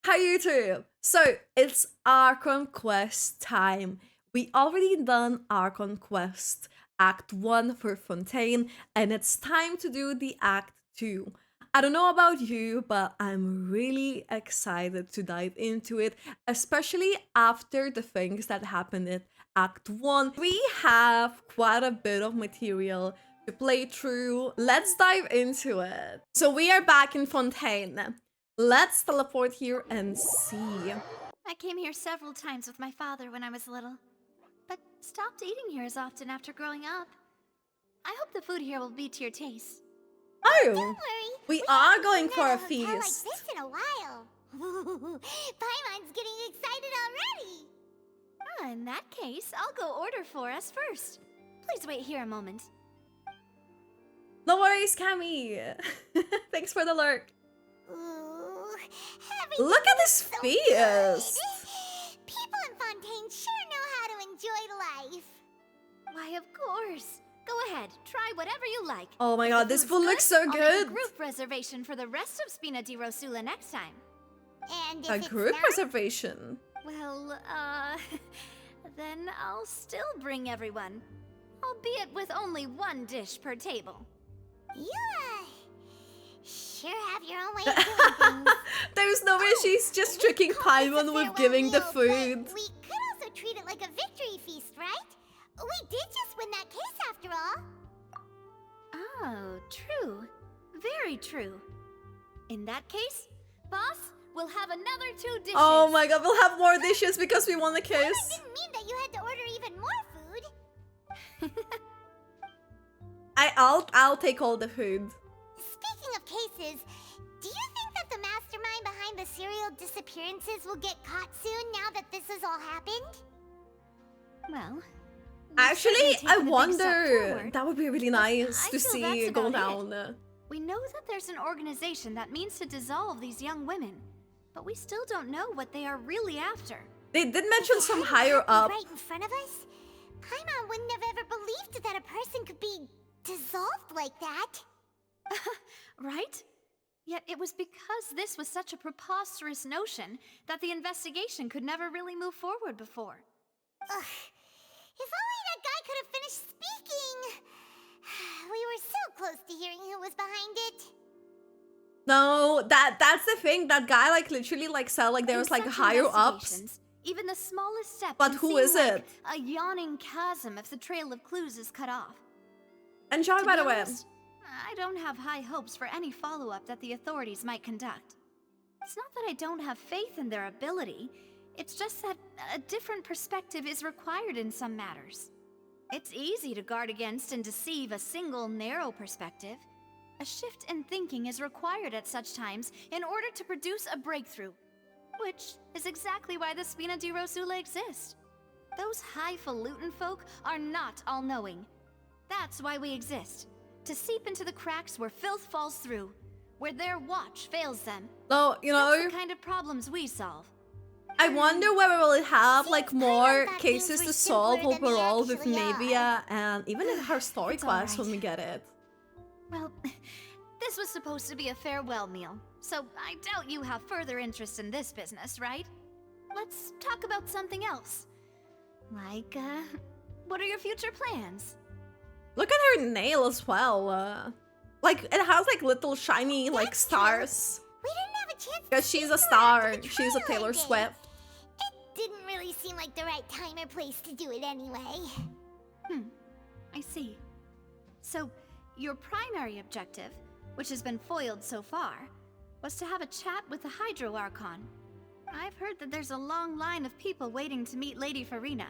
Hi YouTube! So it's Archon Quest time. We already done Archon Quest Act 1 for Fontaine, and it's time to do the Act 2. I don't know about you, but I'm really excited to dive into it, especially after the things that happened in Act 1. We have quite a bit of material to play through. Let's dive into it. So we are back in Fontaine. Let's teleport here and see. I came here several times with my father when I was little, but stopped eating here as often after growing up. I hope the food here will be to your taste. Oh, Don't worry. we are haven't going eaten for at a hotel like feast. this in a while. Paimon's getting excited already. In that case, I'll go order for us first. Please wait here a moment. No worries, Cammy. Thanks for the lurk. Ooh, Look at this so feast. good. People in Fontaine sure know how to enjoy life. Why, of course. Go ahead, try whatever you like. Oh my If god, the this food's food looks so I'll make good. a group reservation for the rest of Spina de Rosula next time. And if A it's group not, reservation. Well, then I'll still bring everyone. Albeit with only one dish per table. you sure have your own way of doing things. There's no way she's just We tricking call this a Paimon with farewell giving the meal, food. but we could also treat it like a victory feast, right? We did just win that case after all. Oh, true. Very true. In that case, boss, we'll have another 2 dishes. Oh my god, we'll have more dishes because we won the I kiss. didn't mean that you had to order even more food. I'll take all the food. Speaking of cases, do you think that the mastermind behind the serial disappearances will get caught soon now that this has all happened? Well, we've Actually, certainly I taken a big step wonder. forward. That would be really nice I to feel see that's go about down. We know that there's an organization that means to dissolve these young women, but we still don't know what they are really after. They did mention If it some hadn't higher happened up. right in front of us, Paimon wouldn't have ever believed that a person could be dissolved like that. Right? Yet it was because this was such a preposterous notion that the investigation could never really move forward before. Ugh. If only that guy could have finished speaking. We were so close to hearing who was behind it. No, that's the thing. That guy like literally like said like there In was like such higher ups. investigations, even the smallest step But can who seem is like it? a yawning chasm if the trail of clues is cut off. Enjoy To by be the way. honest, I don't have high hopes for any follow-up that the authorities might conduct. It's not that I don't have faith in their ability, it's just that a different perspective is required in some matters. It's easy to guard against and deceive a single narrow perspective. A shift in thinking is required at such times in order to produce a breakthrough, which is exactly why the Spina de Rosula exists. Those highfalutin folk are not all-knowing. That's why we exist. To seep into the cracks where filth falls through, where their watch fails them. No, you know, That's the kind of problems we solve. I wonder whether we'll have like Seems more kind of that cases things to were solve simpler than they overall with actually are. Navia and even in her story It's quest when alright. we get it. Well, this was supposed to be a farewell meal, so I doubt you have further interest in this business, right? Let's talk about something else. Like, what are your future plans? Look at her nail as well. Like it has like little shiny like That's true. stars. We didn't have a chance Because to she's speak a to her star. after the She's a Twilight Taylor Days. Swift. It didn't really seem like the right time or place to do it anyway. I see. So, your primary objective, which has been foiled so far, was to have a chat with the Hydro Archon. I've heard that there's a long line of people waiting to meet Lady Farina.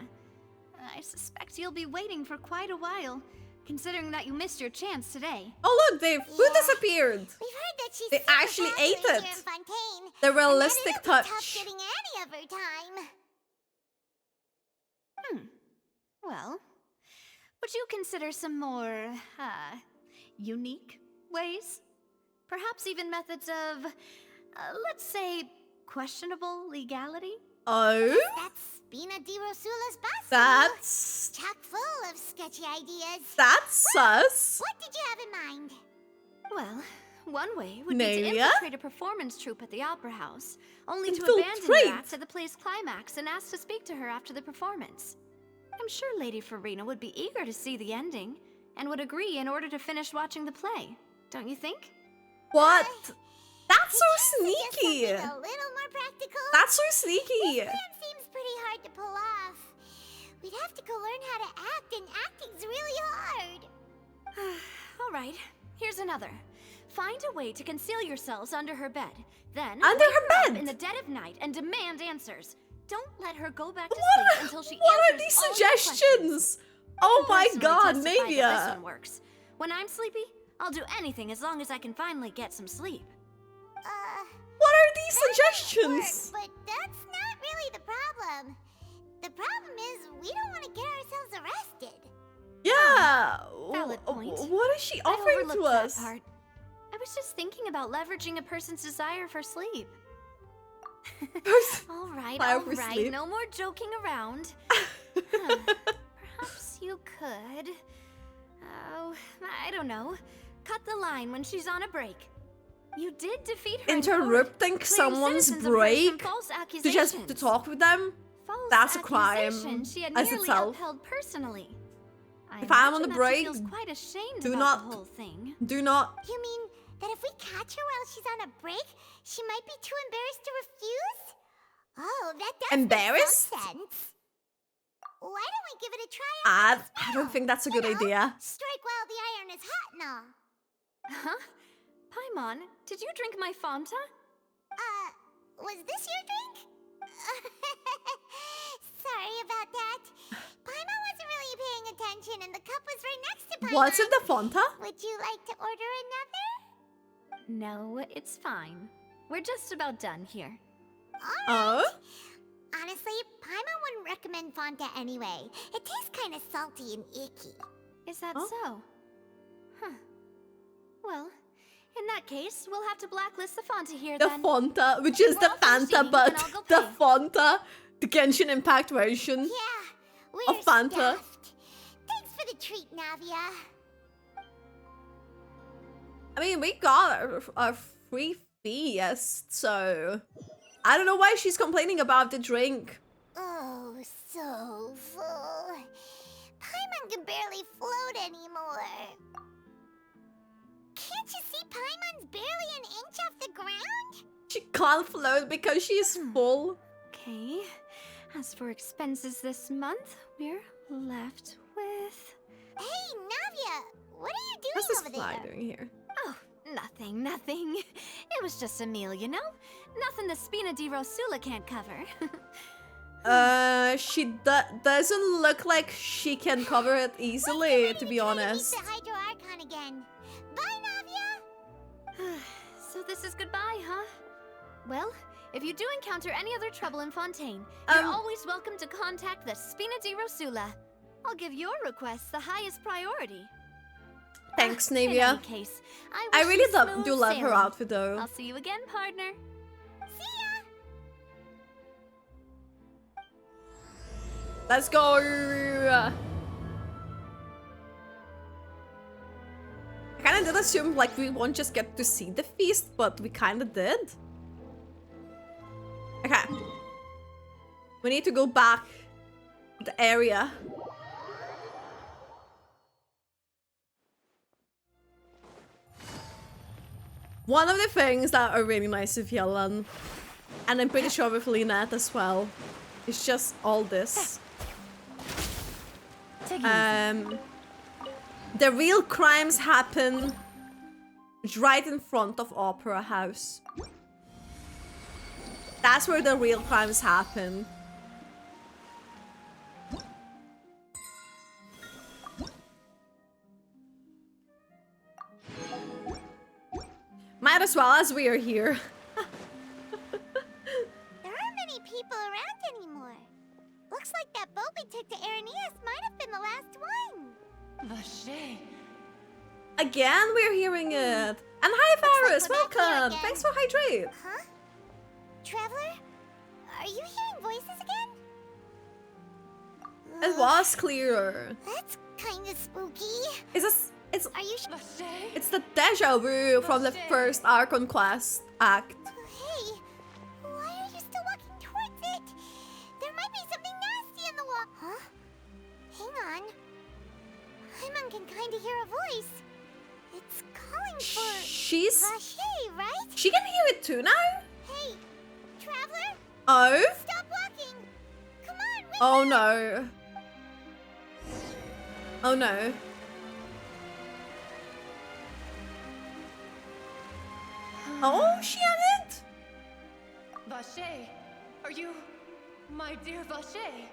I suspect you'll be waiting for quite a while, considering that you missed your chance today. Oh look, their food Yeah. disappeared. We've heard that she's They super actually ate popular it. here in Fontaine, The and that realistic it'll be tough touch. getting any of her time. Well, would you consider some more, unique ways? Perhaps even methods of, let's say, questionable legality? Oh, That's Spina de Rosula's boss. that's chock full of sketchy ideas. sus. What did you have in mind? Well, One way would be to Nevia? infiltrate a performance troupe at the Opera House, only to abandon your act at the play's climax and ask to speak to her after the performance. I'm sure Lady Farina would be eager to see the ending, and would agree in order to finish watching the play. Don't you think? What? That's so Suggest sneaky. something a little more practical. That's so sneaky. This plan seems pretty hard to pull off. We'd have to go learn how to act, and acting's really hard. Alright, here's another. Find a way to conceal yourselves under her bed. Then Under wake her up bed? in the dead of night and demand answers. Don't let her go back to What sleep are, until she what are answers these all your questions. suggestions? Oh my Personally god, testify that Nevia. this one works. When I'm sleepy, I'll do anything as long as I can finally get some sleep. What are these suggestions? But that's not really the problem. The problem is we don't want to get ourselves arrested. Yeah. Valid point. What is she I offering to overlooked us? that part. I was just thinking about leveraging a person's desire for sleep. All right, Fire for sleep. no more joking around. Huh. Perhaps you could. Oh, I don't know. Cut the line when she's on a break. You did defeat her. Interrupting someone's break to just to talk with them? False That's a crime accusation she had as nearly itself. upheld personally. If I'm on imagine the that she break, feels quite ashamed do about not- the whole thing. Do not. You mean that if we catch her while she's on a break, she might be too embarrassed to refuse? Oh, that does Embarrassed? make some sense. Why don't we give it a try? I don't think that's a good idea. Strike while the iron is hot and all. Huh? Paimon, did you drink my Fanta? Was this your drink? Sorry about that. Paimon wasn't really paying attention and the cup was right next to Paimon. What's in the Fanta? Would you like to order another? No, it's fine. We're just about done here. Oh? Honestly, Paimon wouldn't recommend Fanta anyway. It tastes kind of salty and icky. Is that Oh. so? Huh. Well, in that case, we'll have to blacklist the Fanta here The then. Fanta, which is We're the all finished Fanta, eating, but and I'll go the pay. Fanta, the Genshin Impact version. Yeah, we're Of Fanta. stuffed. Thanks for the treat, Navia. I mean, we got our free feast, so I don't know why she's complaining about the drink. Oh, so full. Paimon can barely float anymore. Can't you see Paimon's barely an inch off the ground? She can't float because she's full. Okay. As for expenses this month, we're left with... Hey, Navia, what are you What's doing this over fly there? doing here? Oh, nothing. It was just a meal, you know? Nothing the Spina de Rosula can't cover. She doesn't look like she can cover it easily, to be honest. Meet the Hydro Archon again. Bye, Navia. So this is goodbye, huh? Well, if you do encounter any other trouble in Fontaine, Um, you're always welcome to contact the Spina de Rosula. I'll give your requests the highest priority. Thanks, In any Nevia. case, I wish really you smooth do love her sailing. outfit though. I'll see you again, partner. See ya. Let's go! I kinda did assume like we won't just get to see the feast, but we kinda did. Okay. We need to go back to the area. One of the things that are really nice with Yellen, and I'm pretty sure with Lynette as well, is just all this. The real crimes happen right in front of Opera House. That's where the real crimes happen. Might as well as we are here. There aren't many people around anymore. Looks like that boat we took to Araneas might have been the last one. Vache. Again, we're hearing it. And hi, Varus, we're back here welcome. again. Thanks for hydrate. Huh? Traveler? Are you hearing voices again? It was clearer. That's kind of spooky. Is this? It's Are you it's the deja vu from the first Archon Quest act. Hey, why are you still walking towards it? There might be something nasty in the wall. Huh? Hang on. Paimon can kind of hear a voice. It's calling for She's Vache, right? she can hear it too now. Hey, traveler, Oh. stop walking. Come on, wake Oh up. no. Oh no. Oh, she had it. Vache, are you my dear Vache?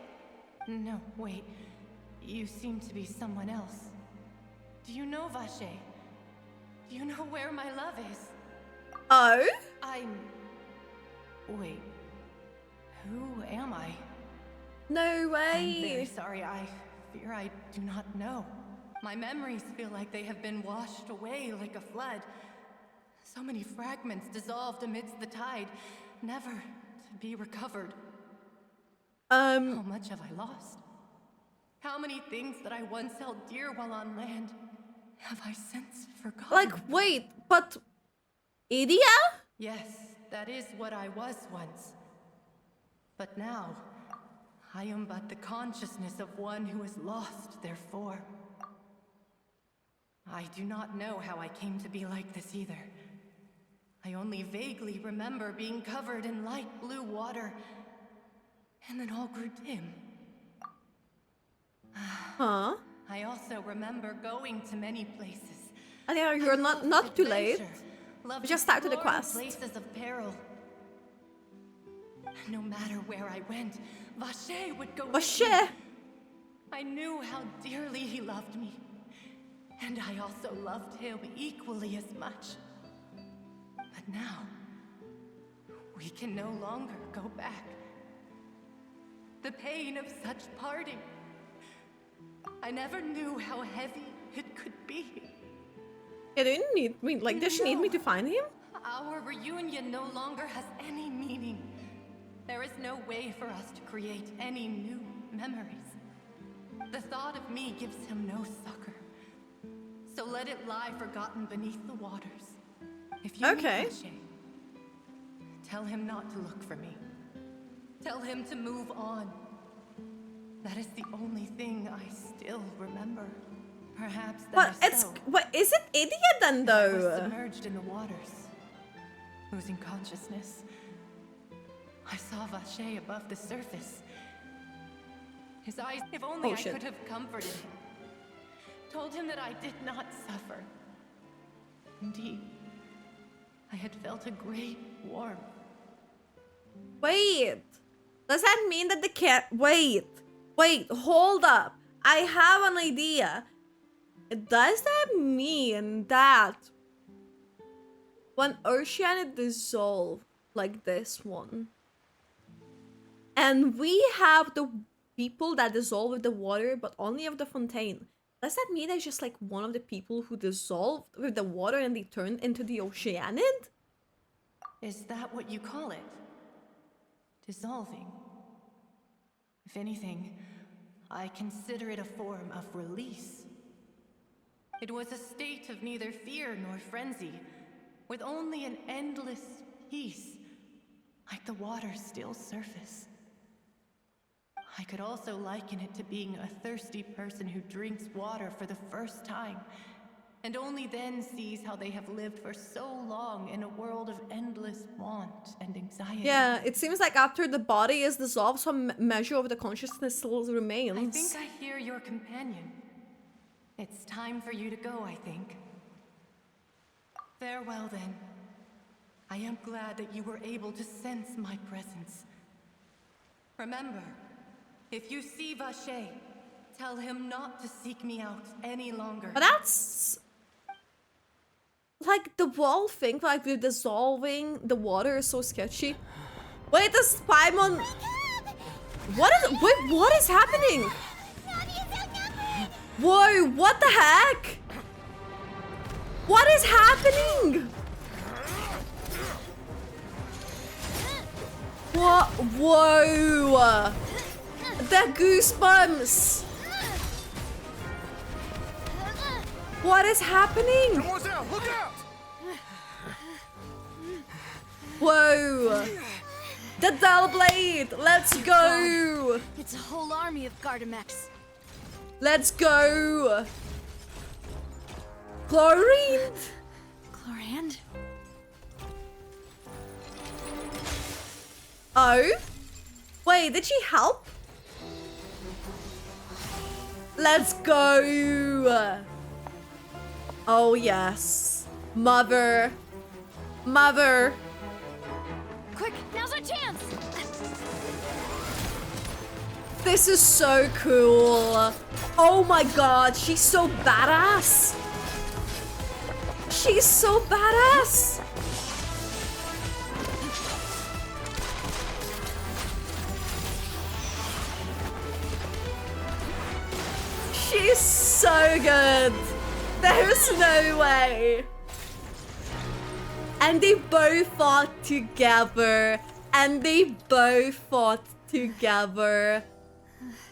No, wait. You seem to be someone else. Do you know Vache? Do you know where my love is? Oh. Wait. Who am I? No I'm way. very sorry. I fear I do not know. My memories feel like they have been washed away like a flood. So many fragments dissolved amidst the tide, never to be recovered. How much have I lost? How many things that I once held dear while on land have I since forgotten? Like, wait, but Idia? Yes, that is what I was once. But now, I am but the consciousness of one who has lost their form. I do not know how I came to be like this either. I only vaguely remember being covered in light blue water, and then all grew dim. Huh? I also remember going to many places. I think you're not too late. Loved We just started the exploring quest. places of peril. No matter where I went, Vache would go with Vache. me. I knew how dearly he loved me, and I also loved him equally as much. But now, we can no longer go back. The pain of such parting, I never knew how heavy it could be. You didn't need me. Like, does she need me to find him? Our reunion no longer has any meaning. There is no way for us to create any new memories. The thought of me gives him no succor. So let it lie forgotten beneath the waters. If you Okay. meet Vache, tell him not to look for me. Tell him to move on. That is the only thing I still remember. Perhaps that But is it's so. what is it Idia then I was though? submerged in the waters, losing consciousness. I saw Vache above the surface. His eyes, if only Oh, I shit. could have comforted him. Told him that I did not suffer. Indeed, I had felt a great warmth. Wait. Does that mean that the cat wait, hold up. I have an idea. Does that mean that when Oceanic dissolved like this one, and we have the people that dissolve with the water, but only of the Fontaine, does that mean it's just like one of the people who dissolved with the water and they turned into the Oceanid? Is that what you call it? Dissolving? If anything, I consider it a form of release. It was a state of neither fear nor frenzy, with only an endless peace, like the water's still surface. I could also liken it to being a thirsty person who drinks water for the first time, and only then sees how they have lived for so long in a world of endless want and anxiety. Yeah, it seems like after the body is dissolved, some measure of the consciousness still remains. I think I hear your companion. It's time for you to go, I think. Farewell, then. I am glad that you were able to sense my presence. Remember, if you see Vache, tell him not to seek me out any longer. But that's like the wall thing, like the dissolving the water is so sketchy. Wait, the Spymon. What is happening? Whoa, what the heck? What is happening? What? Whoa! The goosebumps! What is happening? Marcel, look out! Whoa! The Dull Blade! Let's go! It's a whole army of Gardamex. Let's go! Chlorine! Chlorand? Oh? Wait, did she help? Let's go! Oh yes. Mother. Mother. Quick, now's our chance! This is so cool. Oh my god, she's so badass. She's so badass. She's so good. There's no way. And they both fought together. And they both fought together.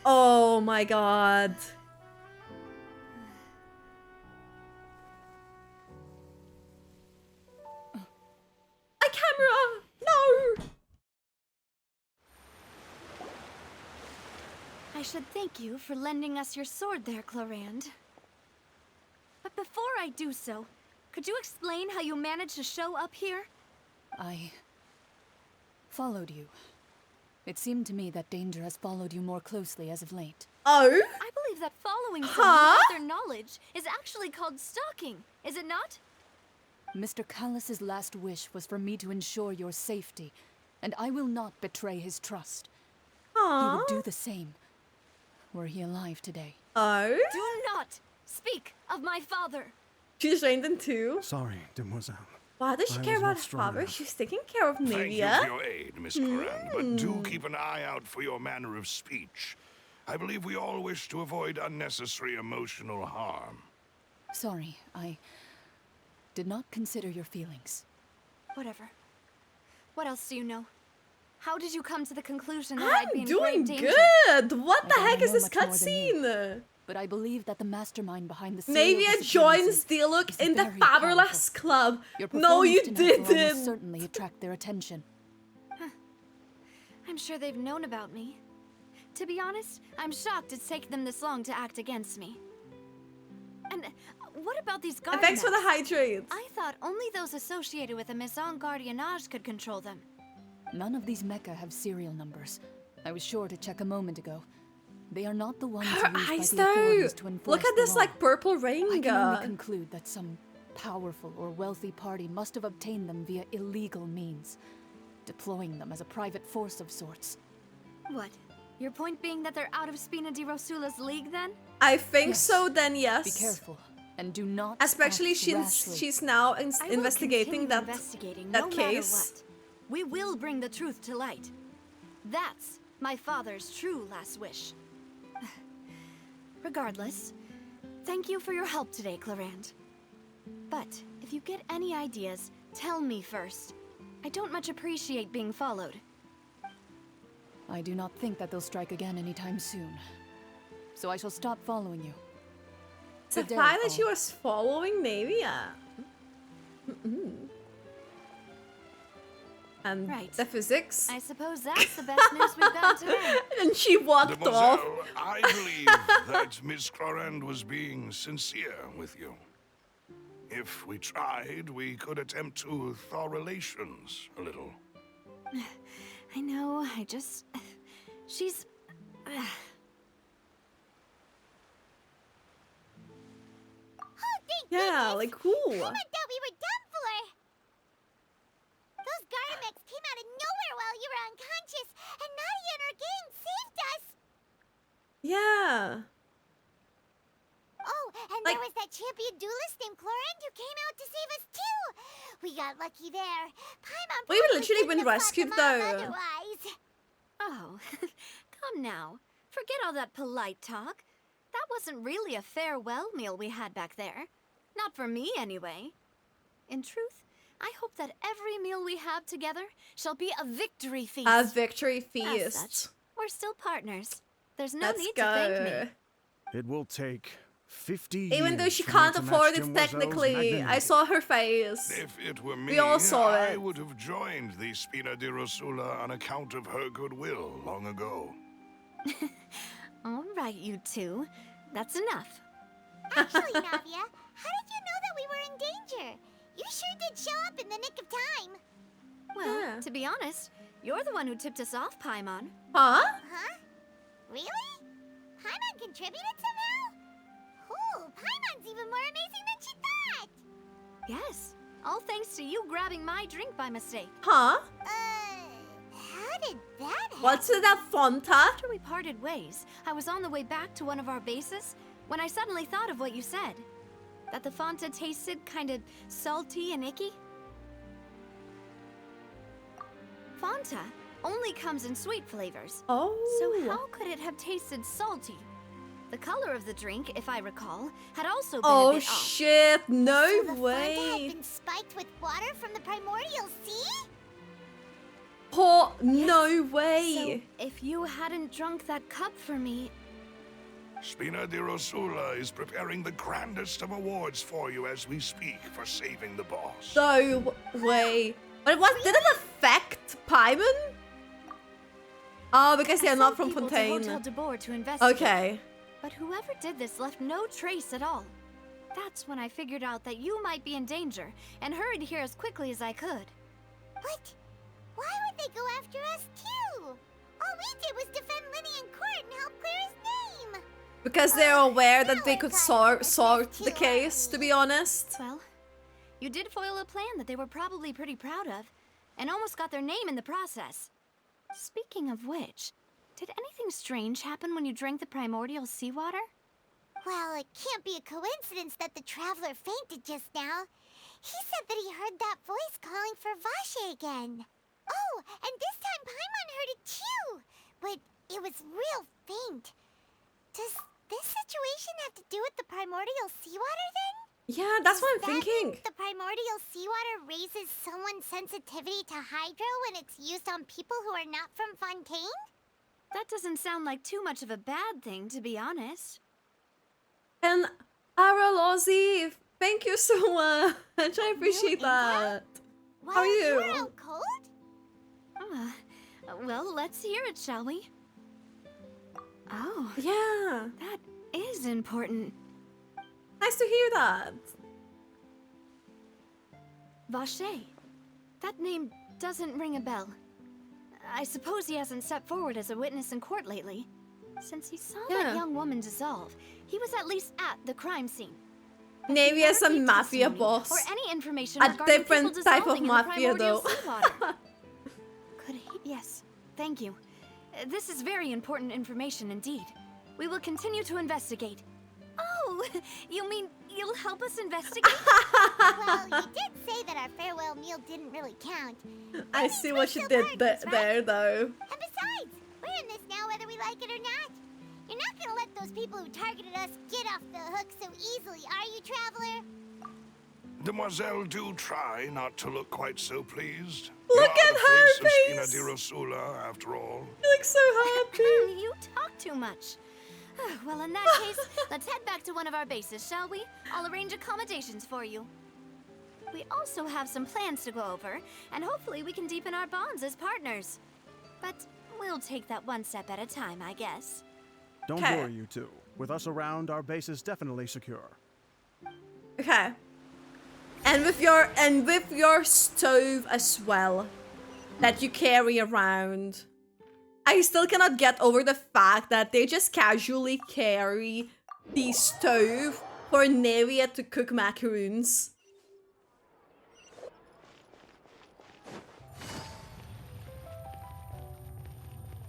Oh my god. A camera! No! I should thank you for lending us your sword there, Chlorand. But before I do so, could you explain how you managed to show up here? I followed you. It seemed to me that danger has followed you more closely as of late. Oh? I believe that following someone without their knowledge is actually called stalking, is it not? Mr. Callas's last wish was for me to ensure your safety, and I will not betray his trust. He Aww. would do the same, were he alive today. Oh? Do not speak of my father. She's trained in two. Sorry, demoiselle. Why does she I care was about not her strong father? enough. She's taking care of Thank you Navia. for your aid, Miss Corand, but do keep an eye out for your manner of speech. I believe we all wish to avoid unnecessary emotional harm. Sorry, I did not consider your feelings. Whatever. What else do you know? How did you come to the conclusion that I'd be I'm in doing grave danger? good. What I the don't heck is know this much more than you. cutscene? But I believe that the mastermind behind the Navia joins Dialog in the Fabulous Club. No, you Will didn't. certainly attract their attention. I'm sure they've known about me. To be honest, I'm shocked it's taken them this long to act against me. And what about these And thanks for the Gardamex? hydrate. I thought only those associated with a Maison Gardiennage could control them. None of these mecha have serial numbers. I was sure to check a moment ago. They are not the ones used Her by eyes the though. authorities to enforce Look at the this law. like purple ring. I can only conclude that some powerful or wealthy party must have obtained them via illegal means, deploying them as a private force of sorts. What? Your point being that they're out of Spina de Rosula's league then? I think Yes. so. Then yes. Be careful and do not. Especially act since rashly. she's now I will investigating continue that investigating that no case. matter what. We will bring the truth to light. That's my father's true last wish. Regardless, thank you for your help today, Chlorand. But if you get any ideas, tell me first. I don't much appreciate being followed. I do not think that they'll strike again anytime soon. So I shall stop following you. It's the Good day, fact that she all. was following Navia. And Right. the physics. I suppose that's the best news we've got today. And she walked off. Mademoiselle, I believe that Miss Corand was being sincere with you. If we tried, we could attempt to thaw relations a little. I know, she's... Oh, thank Yeah, goodness. like cool. I thought we were done for. Those Gardamex came out of nowhere while you were unconscious, and Nadia and her gang saved us. Yeah. Oh, and Like- there was that champion duelist named Chlorand who came out to save us too. We got lucky there. Paimon We would probably literally couldn't been have fought rescued, them off though. Otherwise. Oh, come now. Forget all that polite talk. That wasn't really a farewell meal we had back there. Not for me, anyway. In truth, I hope that every meal we have together shall be a victory feast. A victory As feast. such, we're still partners. There's no Let's need go. to thank me. It will take 50 Even though years she for can't me to afford match it Demoiselle's technically. I magnanimity. saw her face. If it were me, We all saw I it. would have joined the Spina de Rosula on account of her goodwill long ago. All right, you two. That's enough. Actually, Navia, how did you know that we were in danger? You sure did show up in the nick of time. Well, Yeah. to be honest, you're the one who tipped us off, Paimon. Huh? Huh? Really? Paimon contributed somehow? Ooh, Paimon's even more amazing than she thought! Yes, all thanks to you grabbing my drink by mistake. Huh? How did that happen? What's with that Fonta? After we parted ways, I was on the way back to one of our bases when I suddenly thought of what you said. That the Fonta tasted kind of salty and icky. Fonta only comes in sweet flavors. Oh. So how could it have tasted salty? The color of the drink, if I recall, had also been a Oh bit off. shit, no So the Fonta had way. been spiked with water from the Primordial Sea? Oh, no So, way. if you hadn't drunk that cup for me, Spina de Rosula is preparing the grandest of awards for you as we speak for saving the boss. No way. But what did it affect Paimon? Oh, because I they're not sent from people to Fontaine. Hotel de Boer to investigate. Okay. But whoever did this left no trace at all. That's when I figured out that you might be in danger and hurried here as quickly as I could. What? Why would they go after us too? All we did was defend Linny in court and help clear his name. Because they're aware that they now could I've sort got the too case, to be honest. Well, you did foil a plan that they were probably pretty proud of, and almost got their name in the process. Speaking of which, did anything strange happen when you drank the primordial seawater? Well, it can't be a coincidence that the traveler fainted just now. He said that he heard that voice calling for Vache again. Oh, and this time Paimon heard it too, but it was real faint. Does this situation have to do with the primordial seawater then? Yeah, that's what Does I'm that mean thinking. the primordial seawater raises someone's sensitivity to hydro when it's used on people who are not from Fontaine? That doesn't sound like too much of a bad thing, to be honest. And Aralozzi, thank you so much. I appreciate that. How are You're you? out cold? Well, let's hear it, shall we? Oh, Yeah. that is important. Nice to hear that. Vache. That name doesn't ring a bell. I suppose he hasn't stepped forward as a witness in court lately. Since he saw Yeah. that young woman dissolve, he was at least at the crime scene. Maybe as a Never gave mafia testimony boss. Or any information A regarding different people type of dissolving in the mafia, primordial though. seawater. Could he? Yes. Thank you. This is very important information indeed. We will continue to investigate. Oh, you mean you'll help us investigate? Well, you did say that our farewell meal didn't really count. I see what you did there, though. And besides, we're in this now whether we like it or not. You're not gonna let those people who targeted us get off the hook so easily, are you, Traveler? Demoiselle, do try not to look quite so pleased. Look You are at the her face of face. Spina de Rosula, after all. You look so happy. You talk too much. Well, in that case, let's head back to one of our bases, shall we? I'll arrange accommodations for you. We also have some plans to go over, and hopefully we can deepen our bonds as partners. But we'll take that one step at a time, I guess. Don't Okay. worry, you two. With us around, our base is definitely secure. Okay. And with your stove as well that you carry around. I still cannot get over the fact that they just casually carry the stove for Nevia to cook macaroons.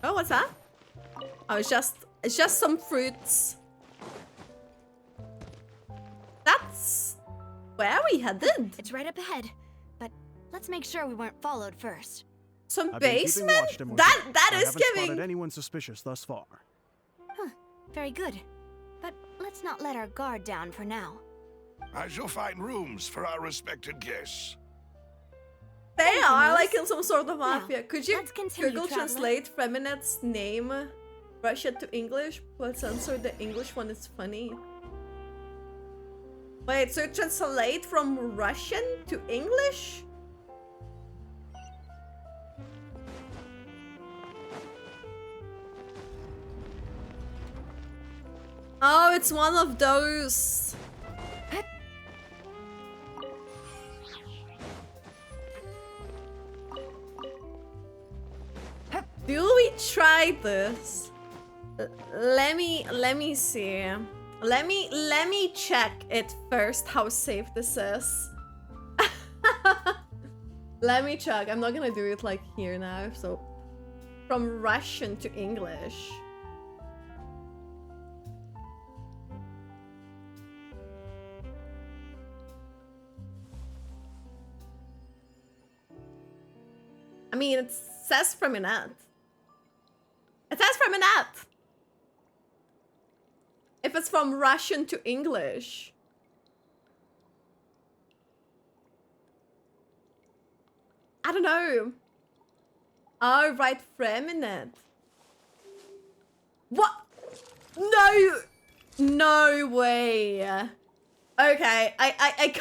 Oh, what's that? Oh, it's just some fruits. That's where are we headed? It's right up ahead, but let's make sure we weren't followed first. Some I've been keeping basement? watch, Demoiselle. That I is haven't spotted giving. anyone suspicious thus far. Huh, very good. But let's not let our guard down for now. I shall find rooms for our respected guests. They are Miss. like in some sort of Now, mafia. Could you let's continue, Google traveler. translate Feminet's name, Russian to English, but censor the English one? It's funny. Wait, so translate from Russian to English? Oh, it's one of those. Do we try this? Let me see. Let me check it first how safe this is. Let me check. I'm not gonna do it like here now. So from Russian to English. I mean, it says from a net. It says from a net. If it's from Russian to English. I don't know. Oh, right, feminine. What? No! No way. Okay, I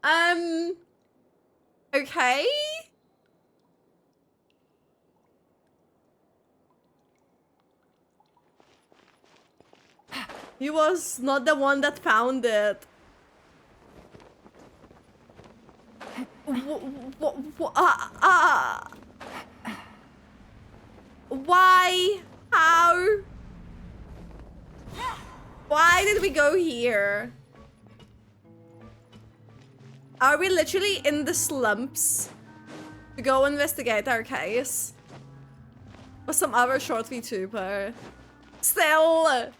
can't. Okay. He was not the one that found it. Why? How? Why did we go here? Are we literally in the slumps to go investigate our case? Or some other short VTuber? Still!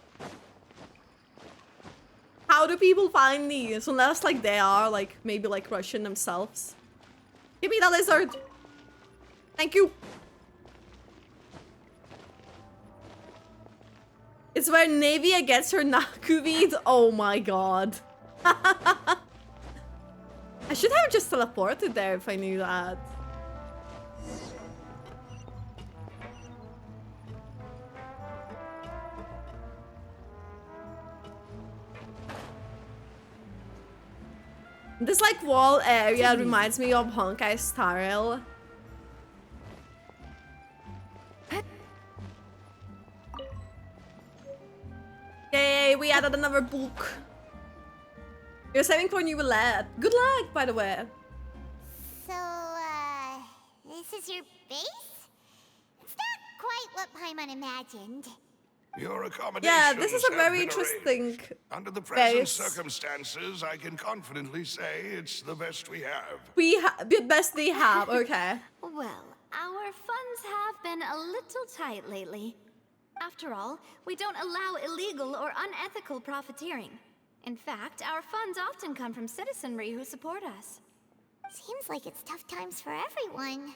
How do people find these? Unless like they are like maybe like Russian themselves. Give me the lizard! Thank you! It's where Navia gets her Nakuvid. Oh my god. I should have just teleported there if I knew that. This like wall area reminds me of Honkai Star Rail. Yay, we added another book. You're saving for new roulette. Good luck, by the way. So, this is your base? It's not quite what Paimon imagined. Your accommodations Yeah, this is a have very been interesting arranged. Under the present base. circumstances, I can confidently say it's the best we have. The best they have, okay. Well, our funds have been a little tight lately. After all, we don't allow illegal or unethical profiteering. In fact, our funds often come from citizenry who support us. Seems like it's tough times for everyone.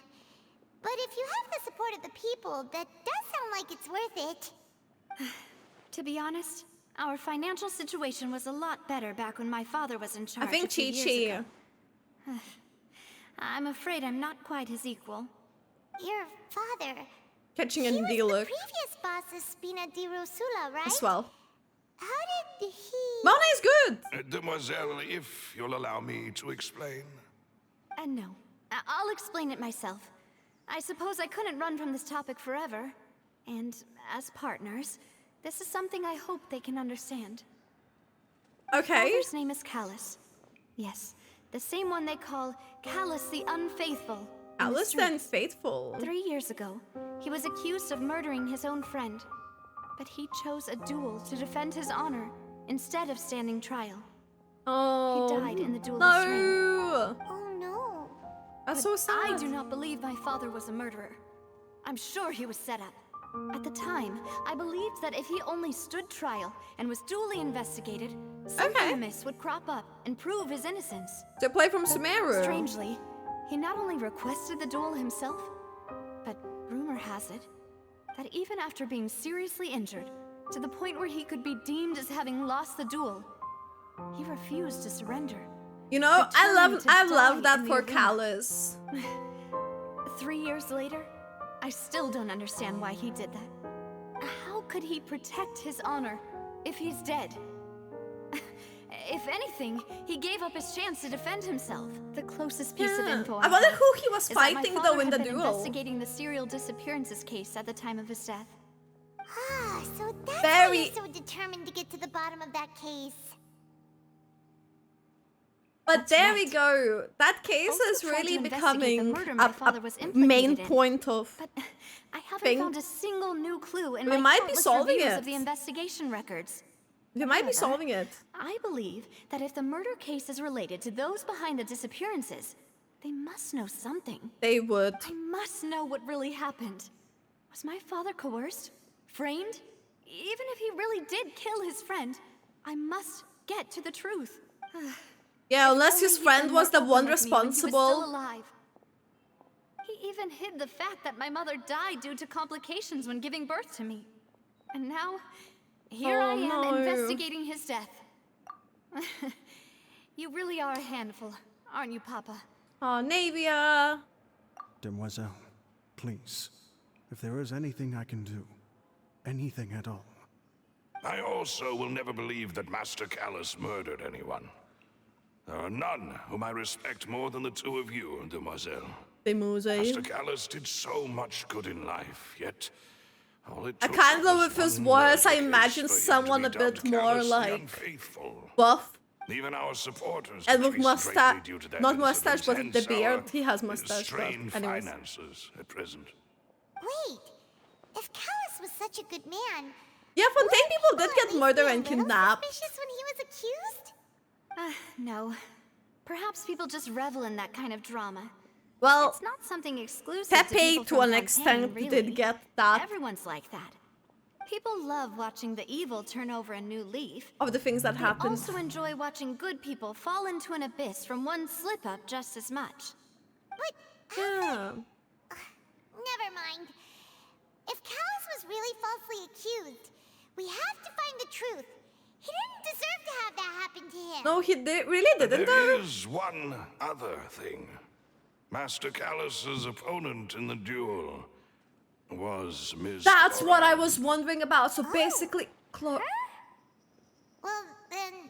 But if you have the support of the people, that does sound like it's worth it. To be honest, our financial situation was a lot better back when my father was in charge. I think a few years Chi-Chi. ago. I'm afraid I'm not quite his equal. Your father... Catching a He was the dealer previous boss of Spina de Rosula, right? as well. How did he... Mona is good! Demoiselle, if you'll allow me to explain. No. I'll explain it myself. I suppose I couldn't run from this topic forever. And as partners, this is something I hope they can understand. Okay. Father's name is Callas. Yes, the same one they call Callas the Unfaithful. in the Callas the streets. Unfaithful. 3 years ago, he was accused of murdering his own friend. But he chose a duel to defend his honor instead of standing trial. Oh. He died in the duelist's ring. No! Oh no. That's But so sad. I do not believe my father was a murderer. I'm sure he was set up. At the time, I believed that if he only stood trial and was duly investigated, something amiss would crop up and prove his innocence. To play from Sumeru. Strangely, he not only requested the duel himself, but rumor has it that even after being seriously injured, to the point where he could be deemed as having lost the duel, he refused to surrender. You know, Determined to I die love that in the for arena. Callas. 3 years later, I still don't understand why he did that. How could he protect his honor if he's dead. If anything, he gave up his chance to defend himself. The closest piece of info I wonder have who he was is that my fighting father though in had the been duel. investigating the serial disappearances case at the time of his death. Ah, so that's why Very- you're so determined to get to the bottom of that case. But That's there we right. go. That case Also is tried really to investigate the becoming murder my father was a main implicated in. point of. But I haven't Thing. found a single new clue in We my might be countless solving reviews it. of the investigation records. We might be However, solving it. I believe that if the murder case is related to those behind the disappearances, they must know something. They would. I must know what really happened. Was my father coerced? Framed? Even if he really did kill his friend, I must get to the truth. Yeah, unless Only his he'd friend been was the more one open with me when he was still responsible. alive. He even hid the fact that my mother died due to complications when giving birth to me. And now, here Oh, I am no. investigating his death. You really are a handful, aren't you, Papa? Oh, Navia. Demoiselle, please. If there is anything I can do, anything at all. I also will never believe that Master Callas murdered anyone. There are none whom I respect more than the two of you, Demoiselle. Master Callas did so much good in life, yet all it I took kind of was with his one voice, I murder case imagine for him to someone be a bit dubbed more Callas the like Unfaithful. buff. Even our supporters And with decreased mustache, greatly due to their not mustache, but incident, the hence beard. our He has mustache. But strained anyways, finances at present. Wait, if Callas was such a good man, yeah, Fontaine people did at get least murdered be a and little kidnapped. suspicious when he was accused? No. Perhaps people just revel in that kind of drama. Well, It's not something exclusive to Pepe people to from an Fontaine, extent really. did get that Everyone's like that. People love watching the evil turn over a new leaf. of the things that They happened. also enjoy watching good people fall into an abyss from one slip-up just as much. But Yeah. never mind. If Callas was really falsely accused, we have to find the truth. He didn't deserve to have that happen to him. No, he really didn't. There is one other thing. Master Callas's opponent in the duel was Miss. That's what I Cora. was wondering about. So basically, Well, then,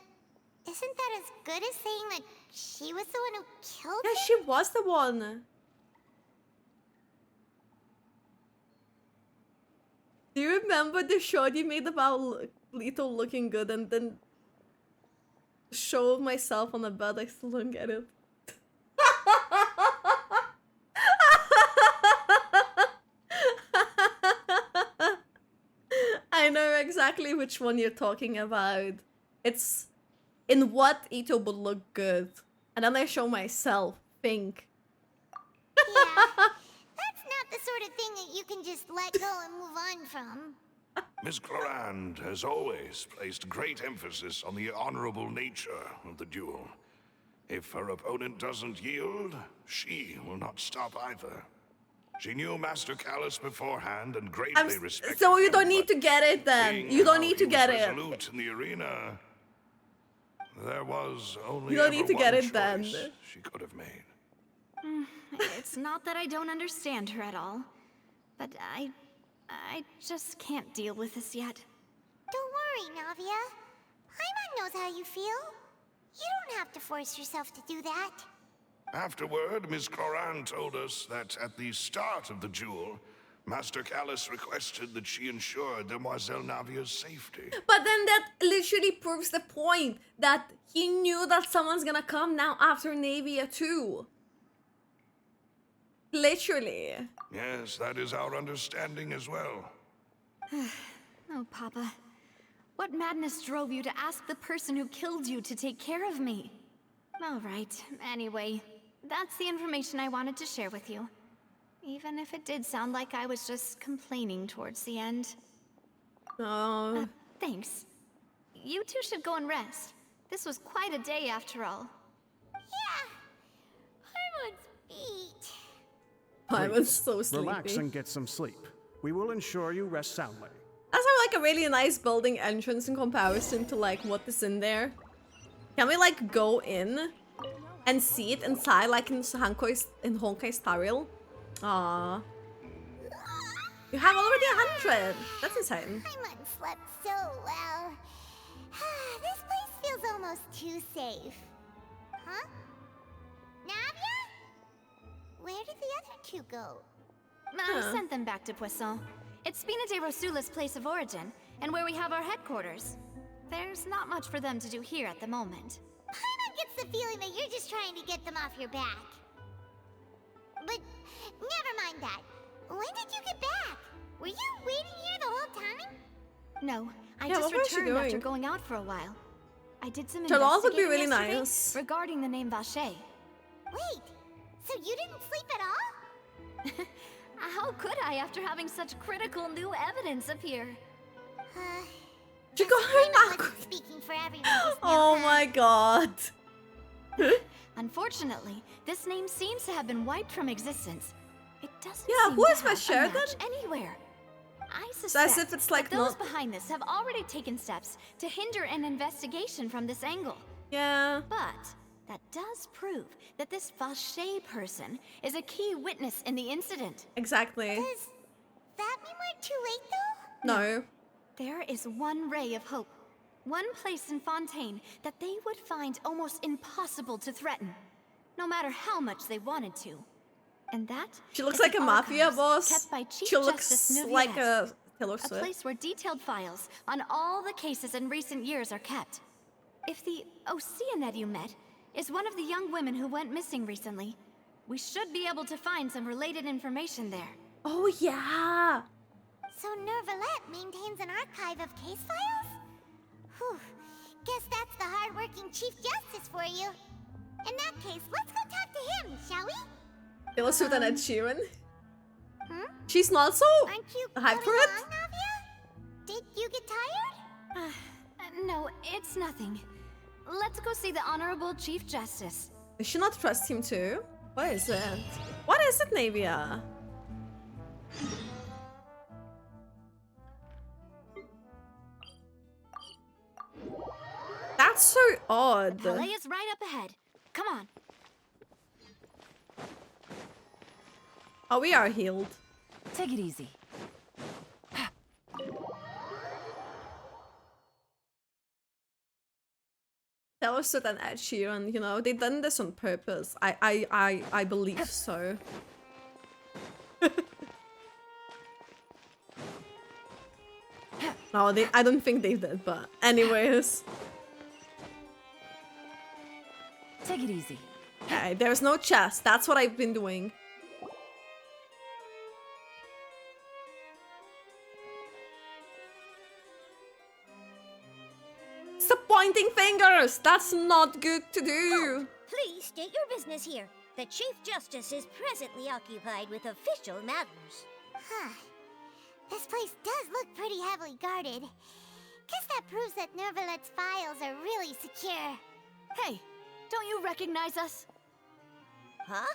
isn't that as good as saying that she was the one who killed yeah, him? she was the one. Do you remember the shot you made about Leto looking good and then show myself on the bed? I still don't get it. I know exactly which one you're talking about. It's in what Ito would look good. And then I show myself, think. Yeah, that's not the sort of thing that you can just let go and move on from. Miss Clorand has always placed great emphasis on the honorable nature of the duel. If her opponent doesn't yield, she will not stop either. She knew Master Callas beforehand and greatly respected So you him, don't need but to get it then. seeing You don't how need he to get was it. resolute in the arena, there was only You don't ever need to one get it then. choice she could have made. It's not that I don't understand her at all, but I just can't deal with this yet. Don't worry, Navia. Paimon knows how you feel. You don't have to force yourself to do that. Afterward, Miss Clorand told us that at the start of the duel, Master Callas requested that she ensure Demoiselle Navia's safety. But then that literally proves the point that he knew that someone's gonna come now after Navia too. Literally. Yes, that is our understanding as well. Oh, Papa. What madness drove you to ask the person who killed you to take care of me? All right, anyway, that's the information I wanted to share with you. Even if it did sound like I was just complaining towards the end. Oh. Thanks. You two should go and rest. This was quite a day after all. Yeah. Paimon's beat. I was so sleepy. Relax and get some sleep. We will ensure you rest soundly. That's like a really nice building entrance in comparison to like what is in there. Can we like go in and see it inside like in Honkai's Tariel? Aww. You have already 100. That's insane. Paimon slept so well. This place feels almost too safe. Huh? Navia? Where did the other two go? I sent them back to Poisson. It's Spina de Rosula's place of origin, and where we have our headquarters. There's not much for them to do here at the moment. Paimon gets the feeling that you're just trying to get them off your back. But never mind that. When did you get back? Were you waiting here the whole time? No, I Yeah, just what was she returned after doing? going out for a while. I did some Charlotte would be investigating really yesterday nice. regarding the name Vache. Wait, so you didn't sleep at all? How could I after having such critical new evidence appear? She got her Paimon back. wasn't speaking for everyone just now, Oh huh? my god. Unfortunately, this name seems to have been wiped from existence. It doesn't Yeah, seem who to is have a Vache match anywhere. I So suspect as if it's like that those not. behind this have already taken steps to hinder an investigation from this angle. Yeah. But that does prove that this Vache person is a key witness in the incident. Exactly. Does that mean we're too late though? No. There is one ray of hope, one place in Fontaine that they would find almost impossible to threaten, no matter how much they wanted to. And that She looks is like the a mafia archives boss. kept by Chief She Justice looks like Neuvillette, a Taylor a Swift. place where detailed files on all the cases in recent years are kept. If the Oceanette you met is one of the young women who went missing recently, we should be able to find some related information there. Oh yeah. So Neuvillette maintains an archive of case files? Whew. Guess that's the hard-working Chief Justice for you. In that case, let's go talk to him, shall we? Taylor Swift and Ed Sheeran. Hmm? She's not so Aren't you hyped for coming it. along, Navia? Did you get tired? No, it's nothing. Let's go see the Honorable Chief Justice. Does she not trust him too? What is it? What is it, Navia? That's so odd. Palais is right up ahead. Come on. Oh, we are healed. Take it easy. Taylor Swift and Ed Sheeran, you know, they done this on purpose. I believe so. No, I don't think they did, but anyways. Take it easy. Okay, there's no chest. That's what I've been doing. Stop pointing fingers! That's not good to do! Please state your business here. The Chief Justice is presently occupied with official matters. Huh. This place does look pretty heavily guarded. Guess that proves that Neuvillette's files are really secure. Hey, don't you recognize us? Huh?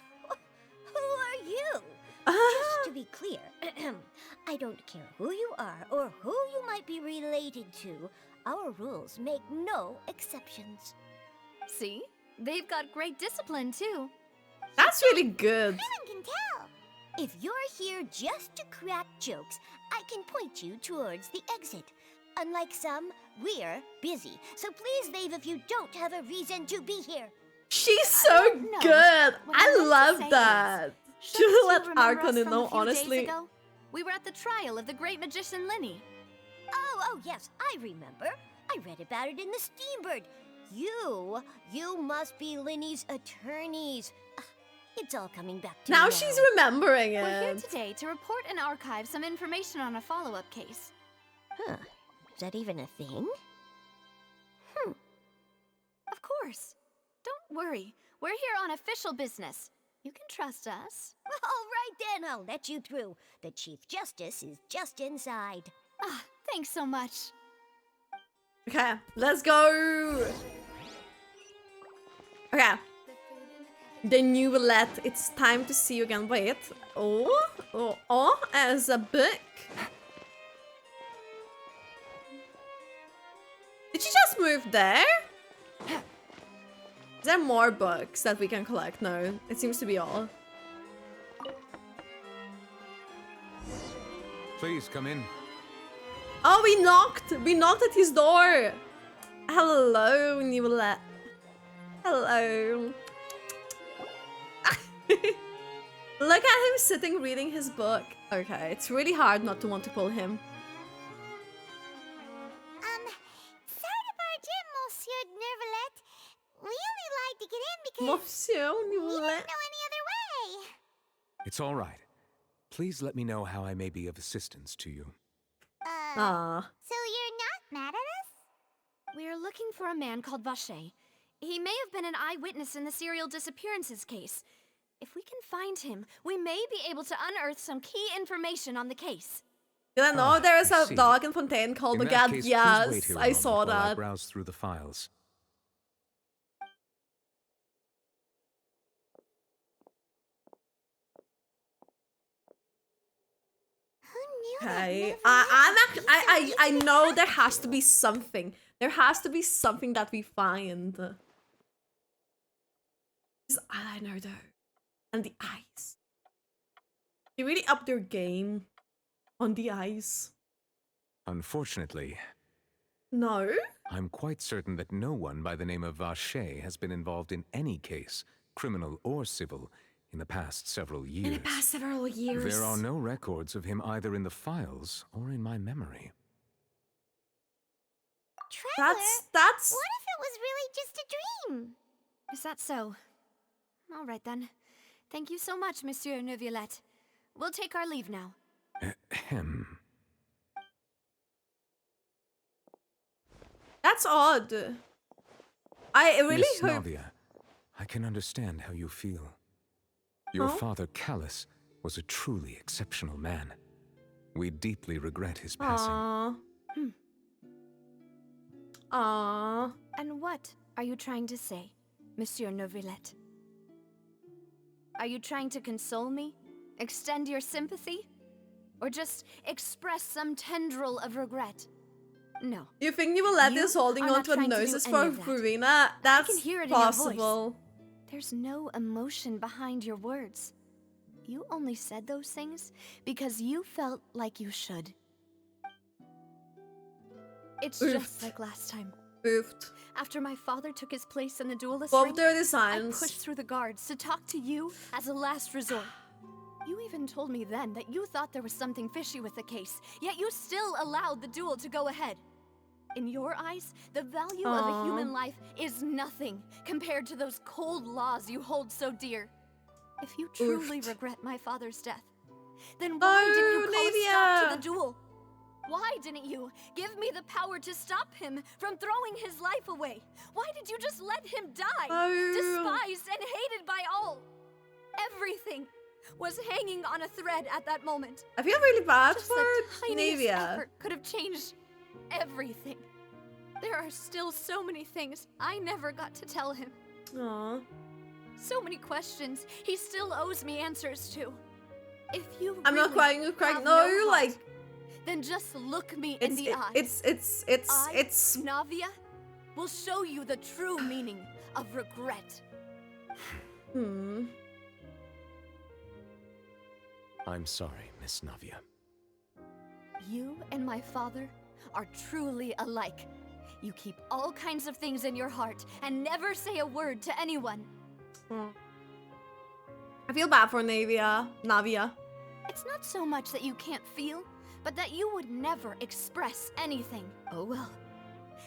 Who are you? Just to be clear, I don't care who you are or who you might be related to. Our rules make no exceptions. See? They've got great discipline, too. That's really good. Anyone can tell. If you're here just to crack jokes, I can point you towards the exit. Unlike some, we're busy, so please leave if you don't have a reason to be here. She's so No. good! What I meant to love say that! is, She shouldn't you let remember Archon us know, from a few honestly. days ago? We were at the trial of the great magician Linny. Oh, yes, I remember. I read about it in the Steambird. You must be Linny's attorneys. It's all coming back to me Now she's remembering We're here it. today to report and archive some information on a follow-up case. Huh. Is that even a thing? Of course. Don't worry. We're here on official business. You can trust us. All right then, I'll let you through. The Chief Justice is just inside. Ah, thanks so much. Okay, let's go! Okay. The Neuvillette, it's time to see you again. Wait. Oh, as a book. Did she just move there? Is there more books that we can collect? No, it seems to be all. Please come in. Oh, we knocked at his door. Hello, Newlet. Hello. Look at him sitting reading his book. Okay, it's really hard not to want to pull him. Sorry to barge in, Monsieur Nervalet. We only lied to get in because Monsieur we didn't know Newlet. any other way. It's all right. Please let me know how I may be of assistance to you. Ah. So you're not mad at us? We're looking for a man called Vacher. He may have been an eyewitness in the serial disappearances case. If we can find him, we may be able to unearth some key information on the case. Did I know there is I a see. dog in Fontaine called In that Magad? case, please Yes, wait here a I moment saw while I that. browse through the files. Who knew Okay, that I know there has to be something. There has to be something that we find. His eyeliner though, and the eyes. They really upped their game on the eyes. Unfortunately, No. I'm quite certain that no one by the name of Vacher has been involved in any case, criminal or civil, in the past several years. In the past several years. There are no records of him either in the files or in my memory. Traveler, That's. what if it was really just a dream? Is that so? All right then. Thank you so much, Monsieur Neuvillette. We'll take our leave now. Ahem. That's odd. I really Miss hope. Navia, I can understand how you feel. Your Huh? father, Callas, was a truly exceptional man. We deeply regret his passing. Aww. Aww. And what are you trying to say, Monsieur Neuvillette? Are you trying to console me? Extend your sympathy? Or just express some tendril of regret? No. You think you will let You this holding are on not to a trying to do noses any for of that. Verena? That's can hear it in your voice. possible. There's no emotion behind your words. You only said those things because you felt like you should. It's Oof. just like last time. Oofed. After my father took his place in the duelist Both ring, their I designs. pushed through the guards to talk to you as a last resort. You even told me then that you thought there was something fishy with the case, yet you still allowed the duel to go ahead. In your eyes, the value of a human life is nothing compared to those cold laws you hold so dear. If you truly Oofed. regret my father's death, then why didn't you call a stop to Nadia. the duel? Why didn't you give me the power to stop him from throwing his life away? Why did you just let him die? Oh. Despised and hated by all. Everything was hanging on a thread at that moment. I feel really bad Just for the tiniest Navia. effort could have changed everything. There are still so many things I never got to tell him. Aww. So many questions he still owes me answers to. If you I'm not really crying, you're crying. have No, heart, like then just look me in it's the eyes. it's Navia, will show you the true meaning of regret. I'm sorry, Miss Navia. You and my father are truly alike. You keep all kinds of things in your heart and never say a word to anyone. I feel bad for Navia. It's not so much that you can't feel, but that you would never express anything. Oh well.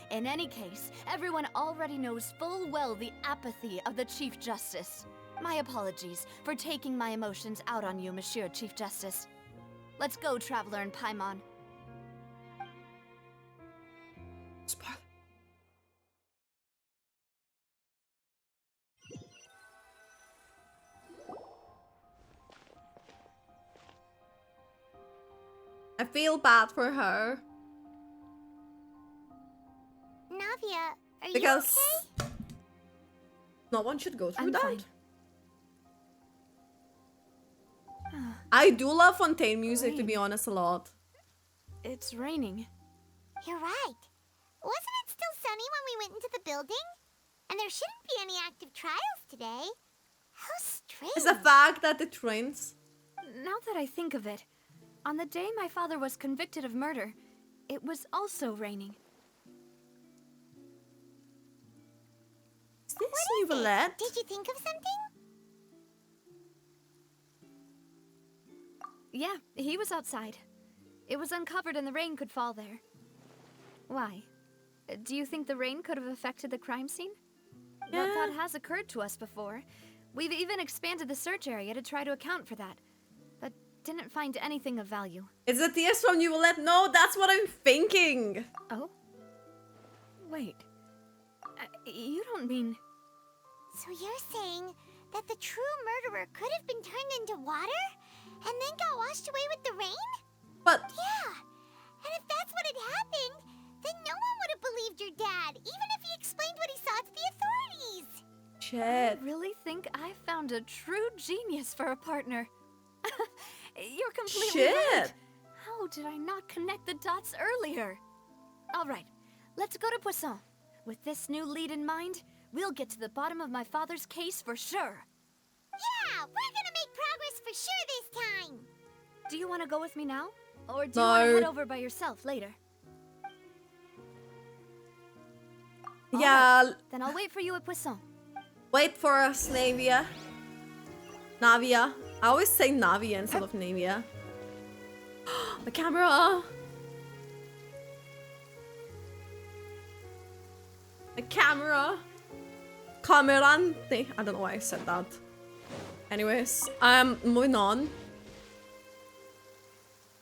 In any case, everyone already knows full well the apathy of the Chief Justice. My apologies for taking my emotions out on you, Monsieur Chief Justice. Let's go, Traveler and Paimon. Spoiler. I feel bad for her Navia, are because you okay? no one should go through I'm that. fine. I do love Fontaine music, to be Rain. honest, a lot. It's raining. You're right. Wasn't it still sunny when we went into the building? And there shouldn't be any active trials today. How strange. It's the fact that it rains. Now that I think of it, on the day my father was convicted of murder, it was also raining. this What new is it? bullet? Did you think of something? Yeah, he was outside. It was uncovered and the rain could fall there. Why? Do you think the rain could have affected the crime scene? Yeah. That thought has occurred to us before. We've even expanded the search area to try to account for that, but didn't find anything of value. Is it the from new bullet? No, that's what I'm thinking. Oh? Wait. You don't mean... So you're saying that the true murderer could have been turned into water and then got washed away with the rain? But Yeah. And if that's what had happened, then no one would have believed your dad, even if he explained what he saw to the authorities. shit. I really think I found a true genius for a partner. You're completely right. Shit. How did I not connect the dots earlier? All right, let's go to Poisson. With this new lead in mind, we'll get to the bottom of my father's case for sure. Yeah, we're gonna make progress for sure this time. Do you want to go with me now? Or do you No. want to head over by yourself later? All Yeah, right, then I'll wait for you at Poisson. wait for us, Navia. Navia. I always say Navia instead of Navia. The camera. The camera. Camerante. I don't know why I said that. Anyways, moving on.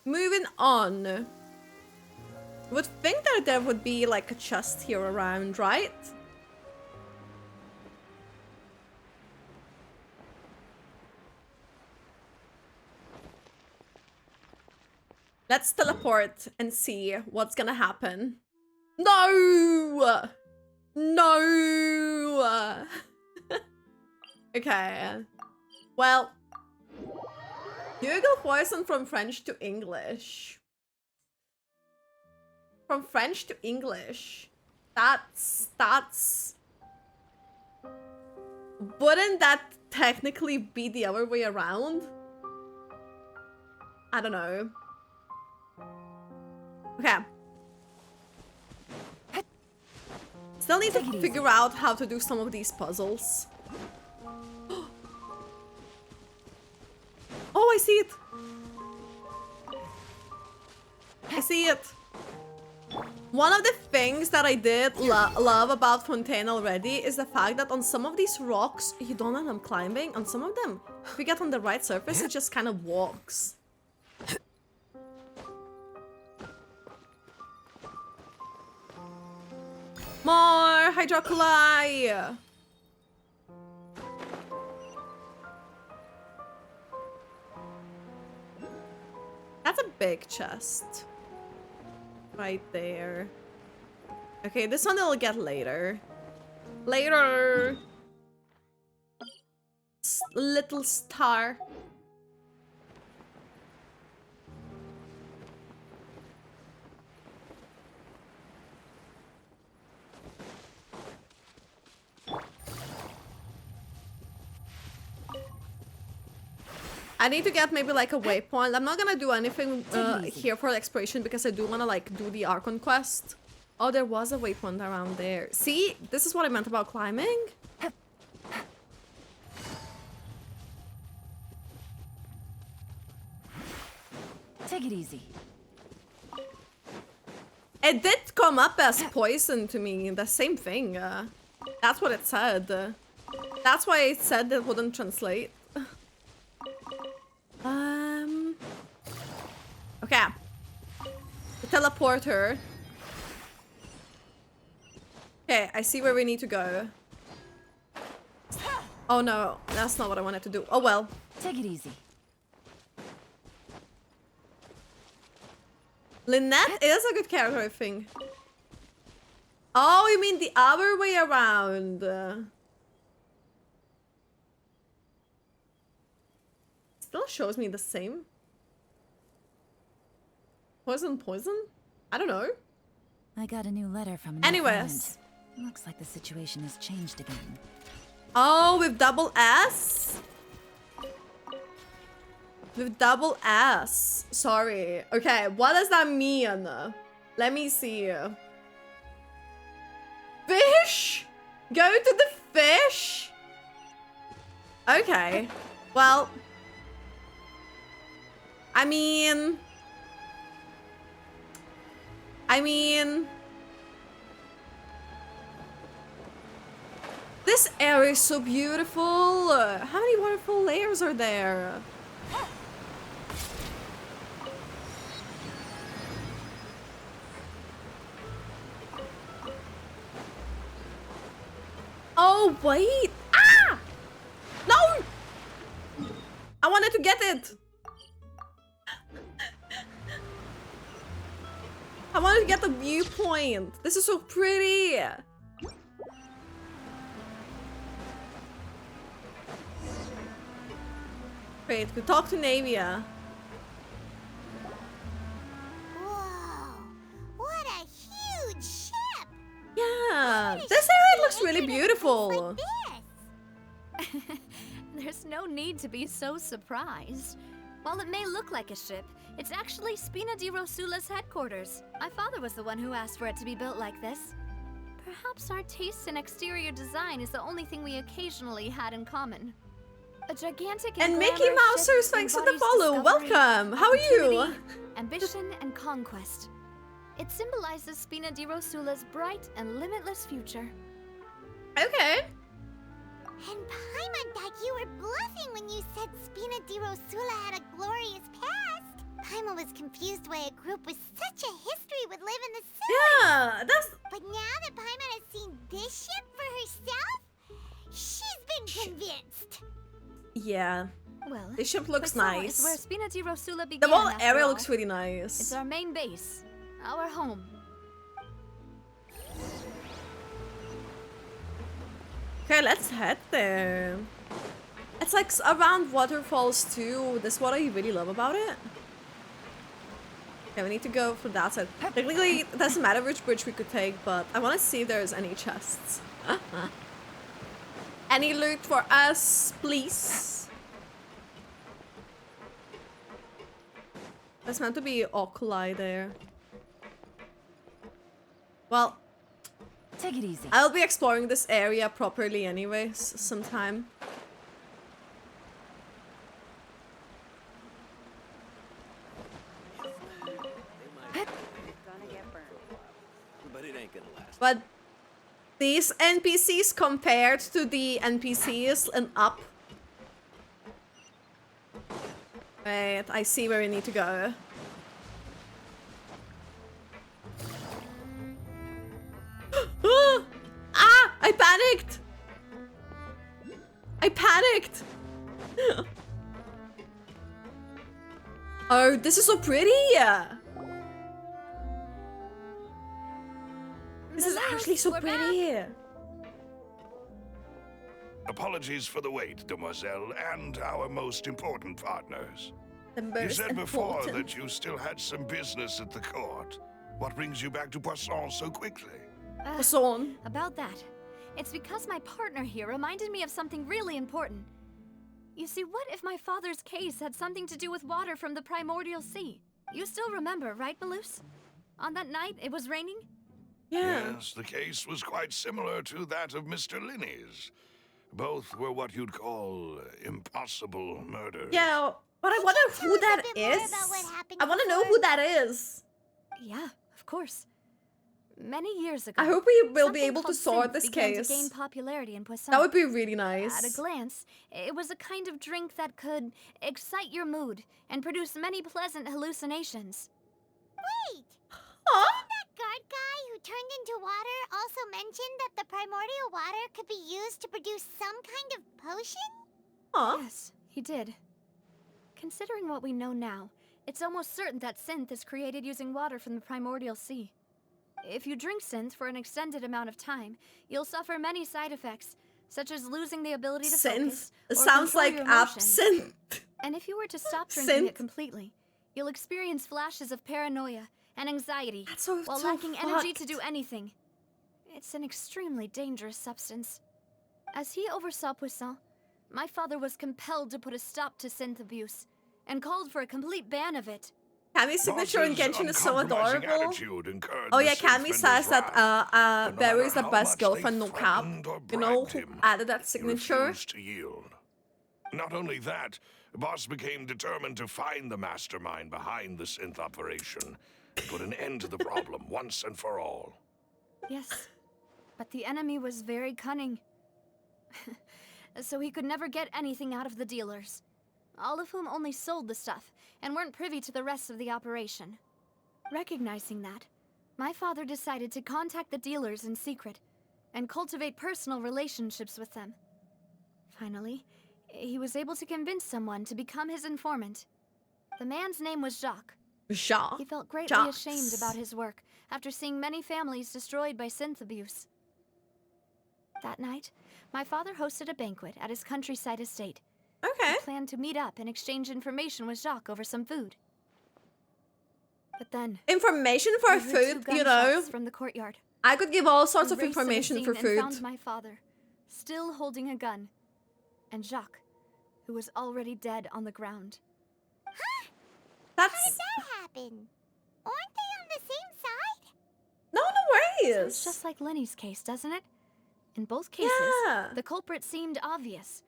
Moving on. You would think that there would be like a chest here around, right? Let's teleport and see what's gonna happen. No! No! Okay. Well, Google Poisson from French to English. From French to English. That's... Wouldn't that technically be the other way around? I don't know. Okay. Still need to figure out how to do some of these puzzles. Oh, I see it! I see it! One of the things that I did love about Fontaine already is the fact that on some of these rocks, you don't end up climbing. On some of them, if we get on the right surface, it just kind of walks. More hydroculi! That's a big chest. Right there. Okay, this one I'll get later. Later! Little star. I need to get maybe like a waypoint. I'm not gonna do anything here for exploration because I do wanna like do the Archon Quest. Oh, there was a waypoint around there. See, this is what I meant about climbing. Take it easy. It did come up as poison to me, the same thing. That's what it said. That's why it said it wouldn't translate. Okay. The teleporter. Okay, I see where we need to go. Oh no, that's not what I wanted to do. Oh well. Take it easy. Lynette is a good character, I think. Oh, you mean the other way around. Still shows me the same. Poison? I don't know. I got a new letter from an Anyways. friend. Looks like the situation has changed again. Oh, with double S? With double S. Sorry. Okay, what does that mean? Let me see. Fish? Go to the fish? Okay. Well. I mean... This area is so beautiful. How many wonderful layers are there? Oh, wait. Ah! No! I wanted to get it. I wanted to get the viewpoint. This is so pretty. Wait, we talk to Navia. Whoa! What a huge ship! Yeah, this area looks really beautiful. Like this. There's no need to be so surprised. While it may look like a ship, it's actually Spina de Rosula's headquarters. My father was the one who asked for it to be built like this. Perhaps our taste in exterior design is the only thing we occasionally had in common. A gigantic And Mickey glamorous Mousers, ship thanks for the embodies follow. discovery, Welcome. How are you? opportunity, ambition, and conquest. It symbolizes Spina de Rosula's bright and limitless future. Okay. And Paimon thought you were bluffing when you said Spina de Rosula had a glorious past. Paimon was confused why a group with such a history would live in the city. Yeah, that's... But now that Paimon has seen this ship for herself, she's been convinced. Yeah. Well, This ship looks Poisson is where nice. Spina de Rosula began. The whole after area all. looks really It's nice. our main base, our home. Okay, let's head there. It's like around waterfalls too. That's what I really love about it. Okay, we need to go for that side. Technically, it doesn't matter which bridge we could take, but I want to see if there's any chests. Any loot for us, please? There's meant to be oculi there. Well, Take it easy. I'll be exploring this area properly anyways, sometime. But it ain't gonna last. But these NPCs compared to the NPCs in Up. Wait, I see where we need to go. Ah! I panicked! I panicked! Oh, this is so pretty! This is actually so We're back. pretty! Apologies for the wait, Demoiselle, and our most important partners. The You most said before important. that you still had some business at the court. What brings you back to Poisson so quickly? Poisson. About that, it's because my partner here reminded me of something really important. You see, what if my father's case had something to do with water from the Primordial Sea? You still remember, right, Malus? On that night, it was raining? Yeah. Yes, the case was quite similar to that of Mr. Linney's. Both were what you'd call impossible murders. Yeah, but I wonder tell who us a that bit more is. about what happened I want to know before? who that is. Yeah, of course. Many years ago, I hope we will be something able to called sort synth this began case. to gain popularity in Poisson. That would be really At nice. a glance, it was a kind of drink that could excite your mood and produce many pleasant hallucinations. Wait! Huh? That guard guy who turned into water also mentioned that the primordial water could be used to produce some kind of potion? Huh? Yes, he did. Considering what we know now, it's almost certain that synth is created using water from the Primordial Sea. If you drink synth for an extended amount of time, you'll suffer many side effects, such as losing the ability to Synth. focus It or sounds control like your emotions. absinthe. And if you were to stop drinking Synth. it completely, you'll experience flashes of paranoia and anxiety That's so while so lacking energy to fucked. do anything. It's an extremely dangerous substance. As he oversaw Poisson, my father was compelled to put a stop to synth abuse and called for a complete ban of it. Cammy's signature in Boss's Genshin is so uncompromising adorable. attitude incurred Oh the yeah, Sith Cammy Vendor's says that wrath, but no Barry matter is the how best much they girlfriend, no cap. threatened or You know, bribed who him, added that he signature? refused to yield. Not only that, Boss became determined to find the mastermind behind the synth operation and put an end to the problem once and for all. Yes, but the enemy was very cunning. So he could never get anything out of the dealers, all of whom only sold the stuff and weren't privy to the rest of the operation. Recognizing that, my father decided to contact the dealers in secret and cultivate personal relationships with them. Finally, he was able to convince someone to become his informant. The man's name was Jacques. Jacques. He felt greatly ashamed about his work after seeing many families destroyed by synth abuse. That night, my father hosted a banquet at his countryside estate. Okay. He planned to meet up and exchange information with Jacques over some food. But then, Information for I heard food, two you know. gunshots from the courtyard. I could give all sorts I of raced to the information for scene food. and found my father, still holding a gun, and Jacques, who was already dead on the ground. How That's did that happen? Aren't they on the same side? no It's worries. just like Lenny's case, doesn't it? In both cases, Yeah. the culprit seemed obvious,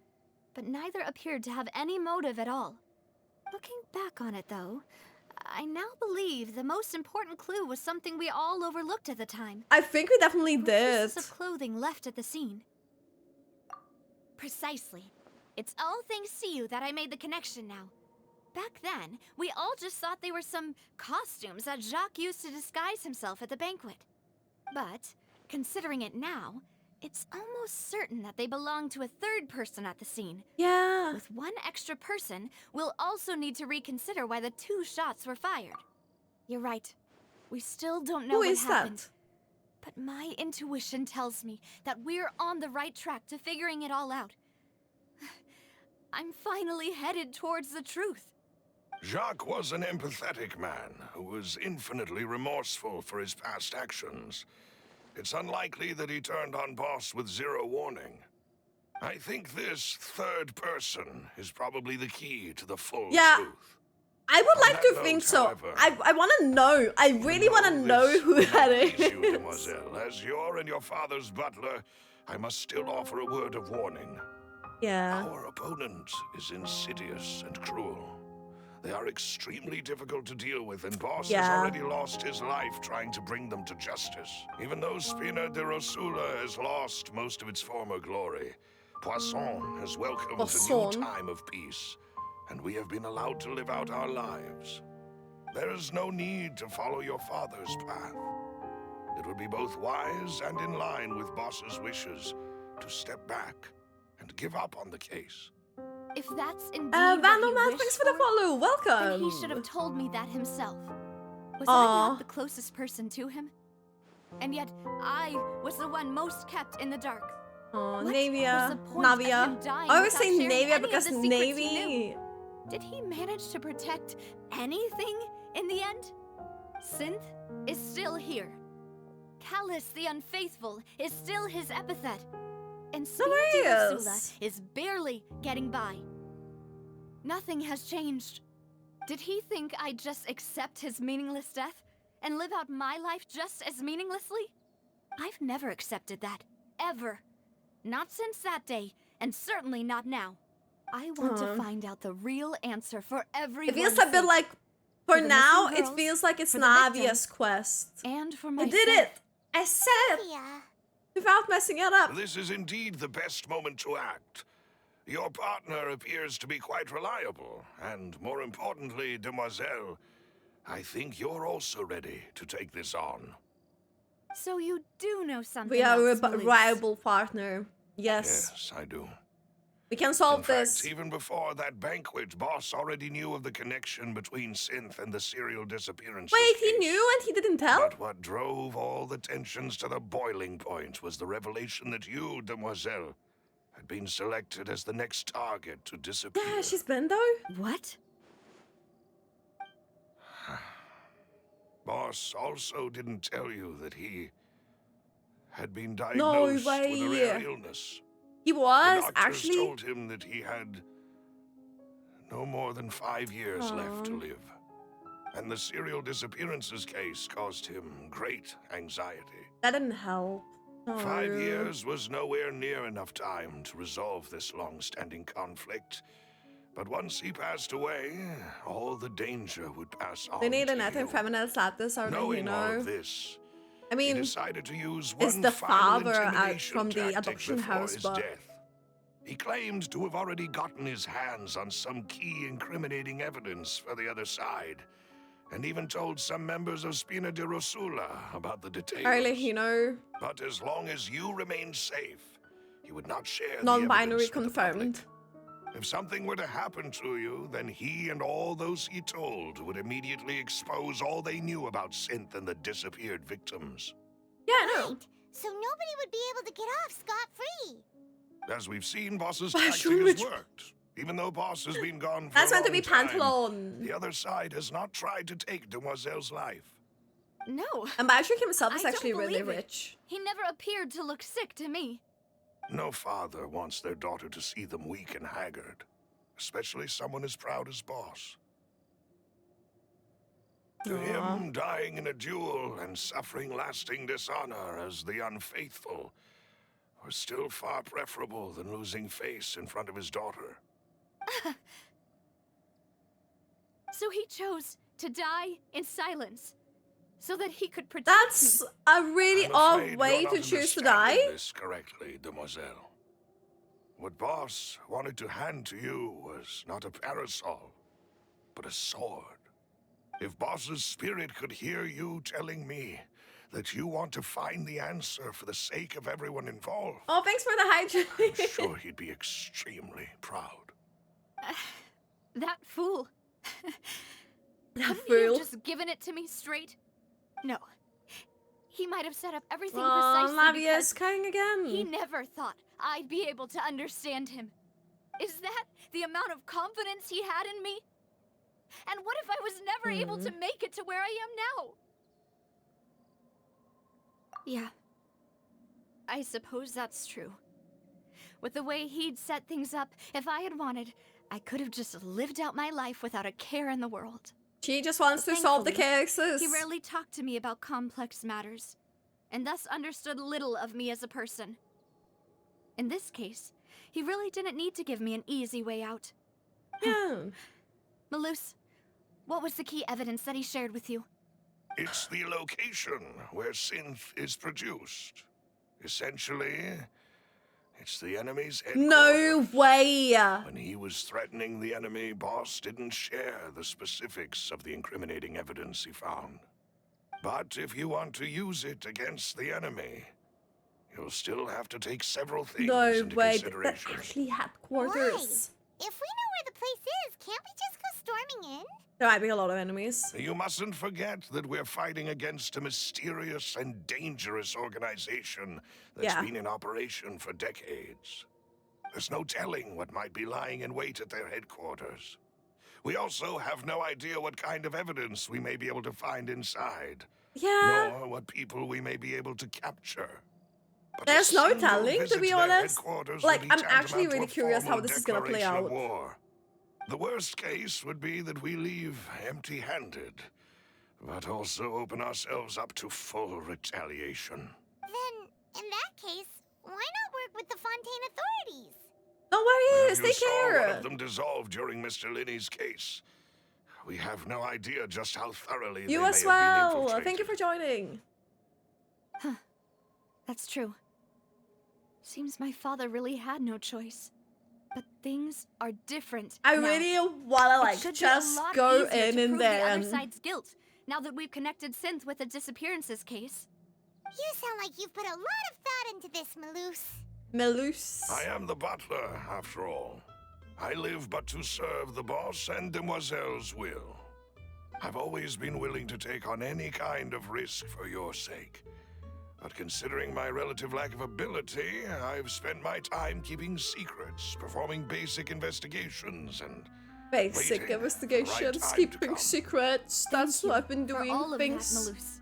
but neither appeared to have any motive at all. Looking back on it, though, I now believe the most important clue was something we all overlooked at the time. I think we definitely Were did. pieces of clothing left at the scene. Precisely. It's all thanks to you that I made the connection now. Back then, we all just thought they were some costumes that Jacques used to disguise himself at the banquet. But, considering it now, it's almost certain that they belong to a third person at the scene. Yeah. With one extra person, we'll also need to reconsider why the 2 shots were fired. You're right. We still don't know Who what is happened. that? But my intuition tells me that we're on the right track to figuring it all out. I'm finally headed towards the truth. Jacques was an empathetic man who was infinitely remorseful for his past actions. It's unlikely that he turned on Boss with zero warning. I think this third person is probably the key to the full truth. I would On like that to note, think so. however, I want to know. I really want to know this who will that not please you, is. Demoiselle. As your and your father's butler, I must still offer a word of warning. Yeah. Our opponent is insidious and cruel. They are extremely difficult to deal with, and Boss has already lost his life trying to bring them to justice. Even though Spina de Rosula has lost most of its former glory, Poisson has welcomed a new time of peace, and we have been allowed to live out our lives. There is no need to follow your father's path. It would be both wise and in line with Boss's wishes to step back and give up on the case. If that's indeed Vandal what Man, you thanks wish for the follow. then Welcome. he should have told me that himself. Was I Aw. not the closest person to him? And yet, I was the one most kept in the dark. Oh, What was Navia. the point of Navia. him dying I always without say sharing any Navia of because the secrets he Navy. Did he manage to protect anything in the end? Synth is still here. Callas the Unfaithful is still his epithet. And Spina de Rosula is barely getting by. Nothing has changed. Did he think I'd just accept his meaningless death and live out my life just as meaninglessly? I've never accepted that. Ever. Not since that day, and certainly not now. I want to find out the real answer for everyone. It feels a bit like, for the now, missing it girls, feels like it's for the Navia's victims, quest. And for I myself. did it! I said it! Yeah. Without messing it up. This is indeed the best moment to act. Your partner appears to be quite reliable, and more importantly, Demoiselle, I think you're also ready to take this on. So you do know something We are a else, Louise. reliable partner. Yes. Yes, I do. We can solve In fact, this. even before that banquet, Boss already knew of the connection between Synth and the serial disappearances Wait, he case. knew and he didn't tell? But what drove all the tensions to the boiling point was the revelation that you, Demoiselle, had been selected as the next target to disappear. Yeah, she's been though. What? Boss also didn't tell you that he had been diagnosed with a rare illness. He The was doctors actually. told him that he had no more than 5 years left to live. and the serial disappearances case caused him great anxiety. That didn't help. 5 years was nowhere near enough time to resolve this long-standing conflict. But once he passed away, all the danger would pass on. They need to an ethic you. feminine status, or Knowing you all know. of this, I he mean, decided to use is one the final father out intimidation from the tactic adoption before house, his but death. He claimed to have already gotten his hands on some key incriminating evidence for the other side, and even told some members of Spina de Rosula about the details. early, you know, But as long as you remain safe, he would not share the non-binary evidence with the public. confirmed. If something were to happen to you, then he and all those he told would immediately expose all they knew about Synth and the disappeared victims. Yeah, no. Right. So nobody would be able to get off scot-free. As we've seen, Boss's Fashion tactic has rich- worked. Even though Boss has been gone for That's a meant to long be time, Pantalon. the other side has not tried to take Demoiselle's life. No. And Patrick himself is I don't actually really believe it. rich. He never appeared to look sick to me. No father wants their daughter to see them weak and haggard, especially someone as proud as Boss. To him, dying in a duel and suffering lasting dishonor as the unfaithful was still far preferable than losing face in front of his daughter. So he chose to die in silence, so that he could protect That's me. a really I'm odd afraid way you're to not choose to understanding die. this correctly, Demoiselle. What Boss wanted to hand to you was not a parasol, but a sword. If Boss's spirit could hear you telling me that you want to find the answer for the sake of everyone involved, Oh, thanks for the I'm hydrate. sure he'd be extremely proud. That fool. That Couldn't he have fool. just given it to me straight? No. He might have set up everything Oh, precisely Lavia's because crying again. he never thought I'd be able to understand him. Is that the amount of confidence he had in me? And what if I was never able to make it to where I am now? Yeah. I suppose that's true. With the way he'd set things up, if I had wanted, I could have just lived out my life without a care in the world. She just wants to solve the Thankfully, cases. He rarely talked to me about complex matters, and thus understood little of me as a person. In this case, he really didn't need to give me an easy way out. Yeah. Malus, what was the key evidence that he shared with you? It's the location where synth is produced. Essentially, it's the enemy's headquarters. No way. When he was threatening the enemy, Boss didn't share the specifics of the incriminating evidence he found. But if you want to use it against the enemy, you'll still have to take several things No into way. That consideration. actually Why? headquarters. If we know where the place is, can't we just go storming in? There might be a lot of enemies. You mustn't forget that we're fighting against a mysterious and dangerous organization that's Yeah. been in operation for decades. There's no telling what might be lying in wait at their headquarters. We also have no idea what kind of evidence we may be able to find inside, Yeah. nor what people we may be able to capture. But a There's no single telling, to visit be their honest. headquarters Like, would be I'm actually tantamount to really a curious how formal this is gonna play declaration out. of war. The worst case would be that we leave empty-handed, but also open ourselves up to full retaliation. Then, in that case, why not work with the Fontaine authorities? No Well, worries. you Take saw one care. of them dissolve during Mr. Linney's case. We have no idea just how thoroughly they You may as have been well. infiltrated. Thank you for joining. That's true. Seems my father really had no choice. But things are different I now. really wanna It like should be a just lot go easier in to and prove the other then. side's guilt, now that we've connected Synth with the disappearances case. You sound like you've put a lot of thought into this, Malus. Melus. I am the butler, after all. I live but to serve the boss and Demoiselle's will. I've always been willing to take on any kind of risk for your sake. But considering my relative lack of ability, I've spent my time keeping secrets, performing basic investigations, and Basic waiting investigations, for the right time to keeping come. secrets. That's what I've been For doing. all of things. that, Malus.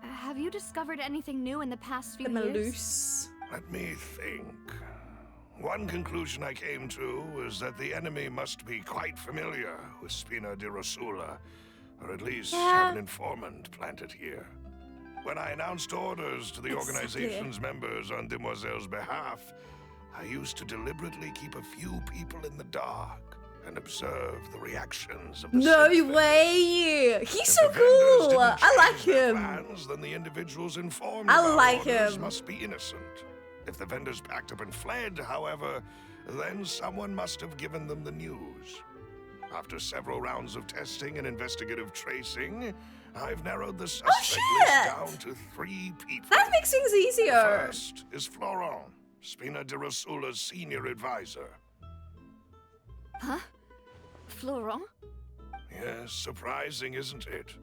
Have you discovered anything new in the past few The years? Melus. let me think. One conclusion I came to was that the enemy must be quite familiar with Spina de Rosula, or at least have an informant planted here. When I announced orders to the organization's members on Demoiselle's behalf, I used to deliberately keep a few people in the dark and observe the reactions of the No six vendors. way! He's If so the vendors cool! didn't I like change their him! plans, then the individuals informed I of our like orders him. must be innocent. If the vendors packed up and fled, however, then someone must have given them the news. After several rounds of testing and investigative tracing, I've narrowed the suspect list down to 3 people. That makes things easier! First is Florent, Spina de Rosula's senior advisor. Huh? Florent? Yes, surprising, isn't it?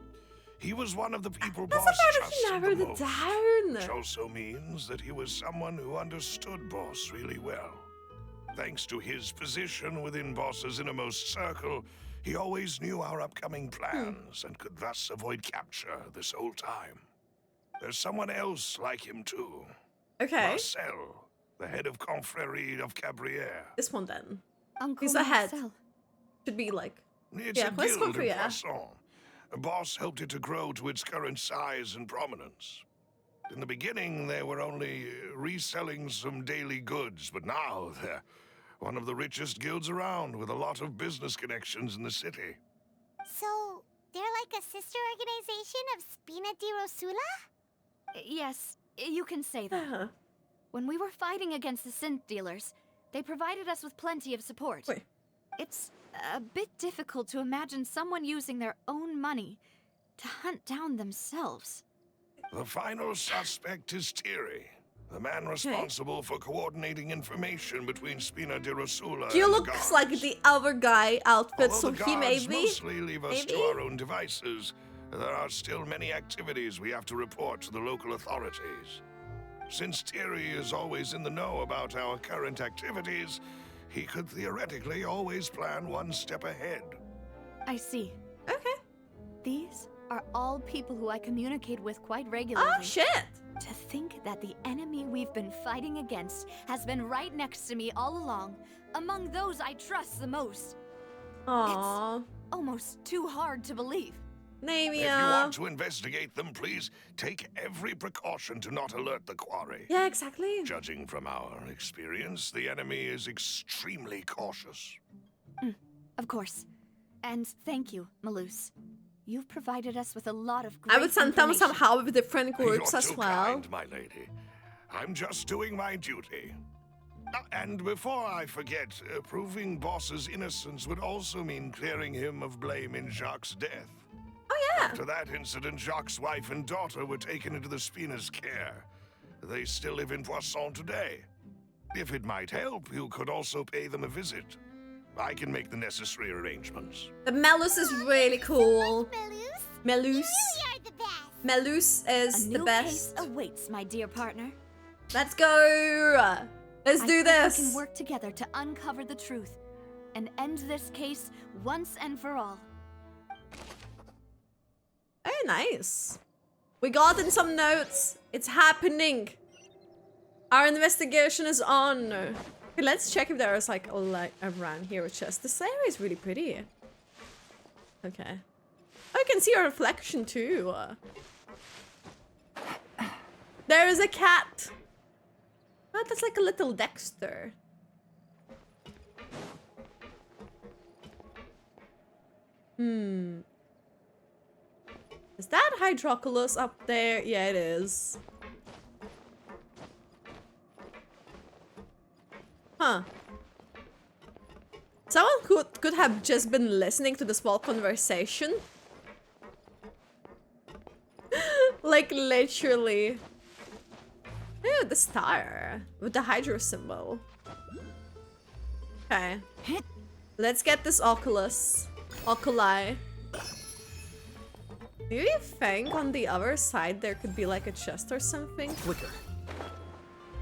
He was one of the people That's Boss the part that he trusted the narrowed it most. down! Which also means that he was someone who understood Boss really well. Thanks to his position within Boss's innermost circle, he always knew our upcoming plans and could thus avoid capture this whole time. There's someone else like him too. Okay. Marcel, the head of Confrérie of Cabrières. This one then. Uncle He's ahead. Marcel. Should be like... It's Yeah, a let's go guild for in yeah. Poisson. Boss helped it to grow to its current size and prominence. In the beginning, they were only reselling some daily goods, but now they're one of the richest guilds around, with a lot of business connections in the city. So, they're like a sister organization of Spina de Rosula? Yes, you can say that. When we were fighting against the synth dealers, they provided us with plenty of support. Wait. It's a bit difficult to imagine someone using their own money to hunt down themselves. The final suspect is Thierry, the man responsible for coordinating information between Spina de Rosula He and looks the guards. like the other guy outfit, Although so the he guards maybe... mostly leave us to maybe? our own devices, there are still many activities we have to report to the local authorities. Since Thierry is always in the know about our current activities, he could theoretically always plan one step ahead. I see. Okay. These are all people who I communicate with quite regularly. Oh, shit! To think that the enemy we've been fighting against has been right next to me all along, among those I trust the most. Aww. Almost too hard to believe. If you want to investigate them, please take every precaution to not alert the quarry. Yeah, exactly. Judging from our experience, the enemy is extremely cautious. Of course. And thank you, Malus. You've provided us with a lot of great I would send them information. somehow with different groups You're as too well. kind, my lady. I'm just doing my duty. And before I forget, proving Boss's innocence would also mean clearing him of blame in Jacques' death. Oh, yeah. After that incident, Jacques' wife and daughter were taken into the Spina's care. They still live in Poisson today. If it might help, you could also pay them a visit. I can make the necessary arrangements. The Malus is really cool. Malus. You really are the best. Malus is A the new best. case awaits, my dear partner. Let's go! Let's do I hope this! we can work together to uncover the truth and end this case once and for all. Oh, nice. We got in some notes. It's happening. Our investigation is on. Okay, let's check if there is like a light around here with chest. This area is really pretty. Okay. Oh, you can see a reflection too. There is a cat. Oh, that's like a little Dexter. Is that Hydroculus up there? Yeah, it is. Huh. Someone could have just been listening to this small conversation. Like, literally. Ew, the star. With the Hydro symbol. Okay. Let's get this Oculus. Oculi. Do you think on the other side there could be like a chest or something? Flicker.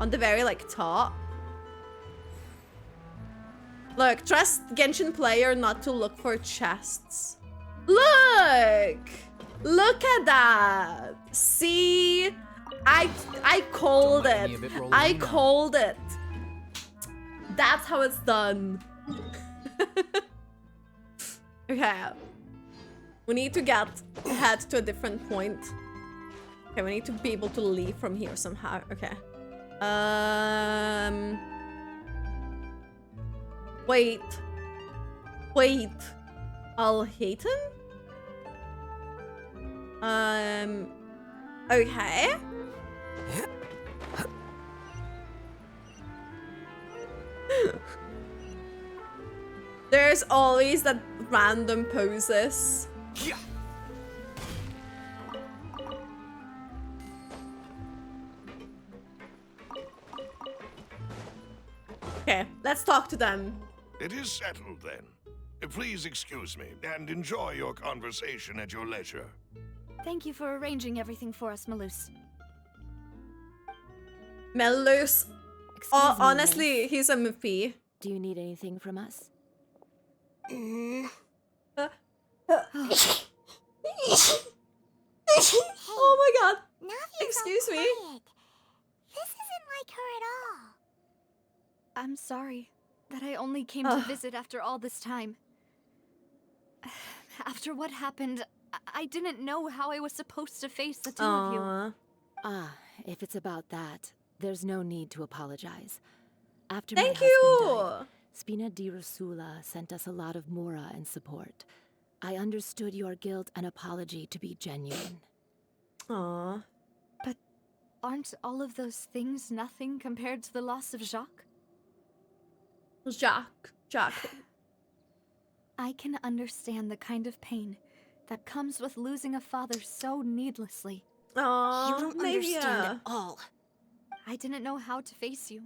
On the very like top. Look, trust Genshin player not to look for chests. Look! Look at that! See? I called it. I called it. That's how it's done. Okay. We need to head to a different point. Okay, we need to be able to leave from here somehow. Okay. Wait. Wait. I'll hate him? Okay. There's always that random poses. Okay, let's talk to them. It is settled then. Please excuse me and enjoy your conversation at your leisure. Thank you for arranging everything for us, Malus. Melus. Excuse me, Honestly, miss. he's a MVP. Do you need anything from us? Oh my god. Navia's Excuse all me. quiet. This isn't like her at all. I'm sorry that I only came to visit after all this time. After what happened, I didn't know how I was supposed to face the two of you. Ah, if it's about that, there's no need to apologize. After Thank my husband you. died, Spina de Rosula sent us a lot of mora and support. I understood your guilt and apology to be genuine. Aww. But aren't all of those things nothing compared to the loss of Jacques? Jacques. I can understand the kind of pain that comes with losing a father so needlessly. Aww, You don't understand at all. I didn't know how to face you,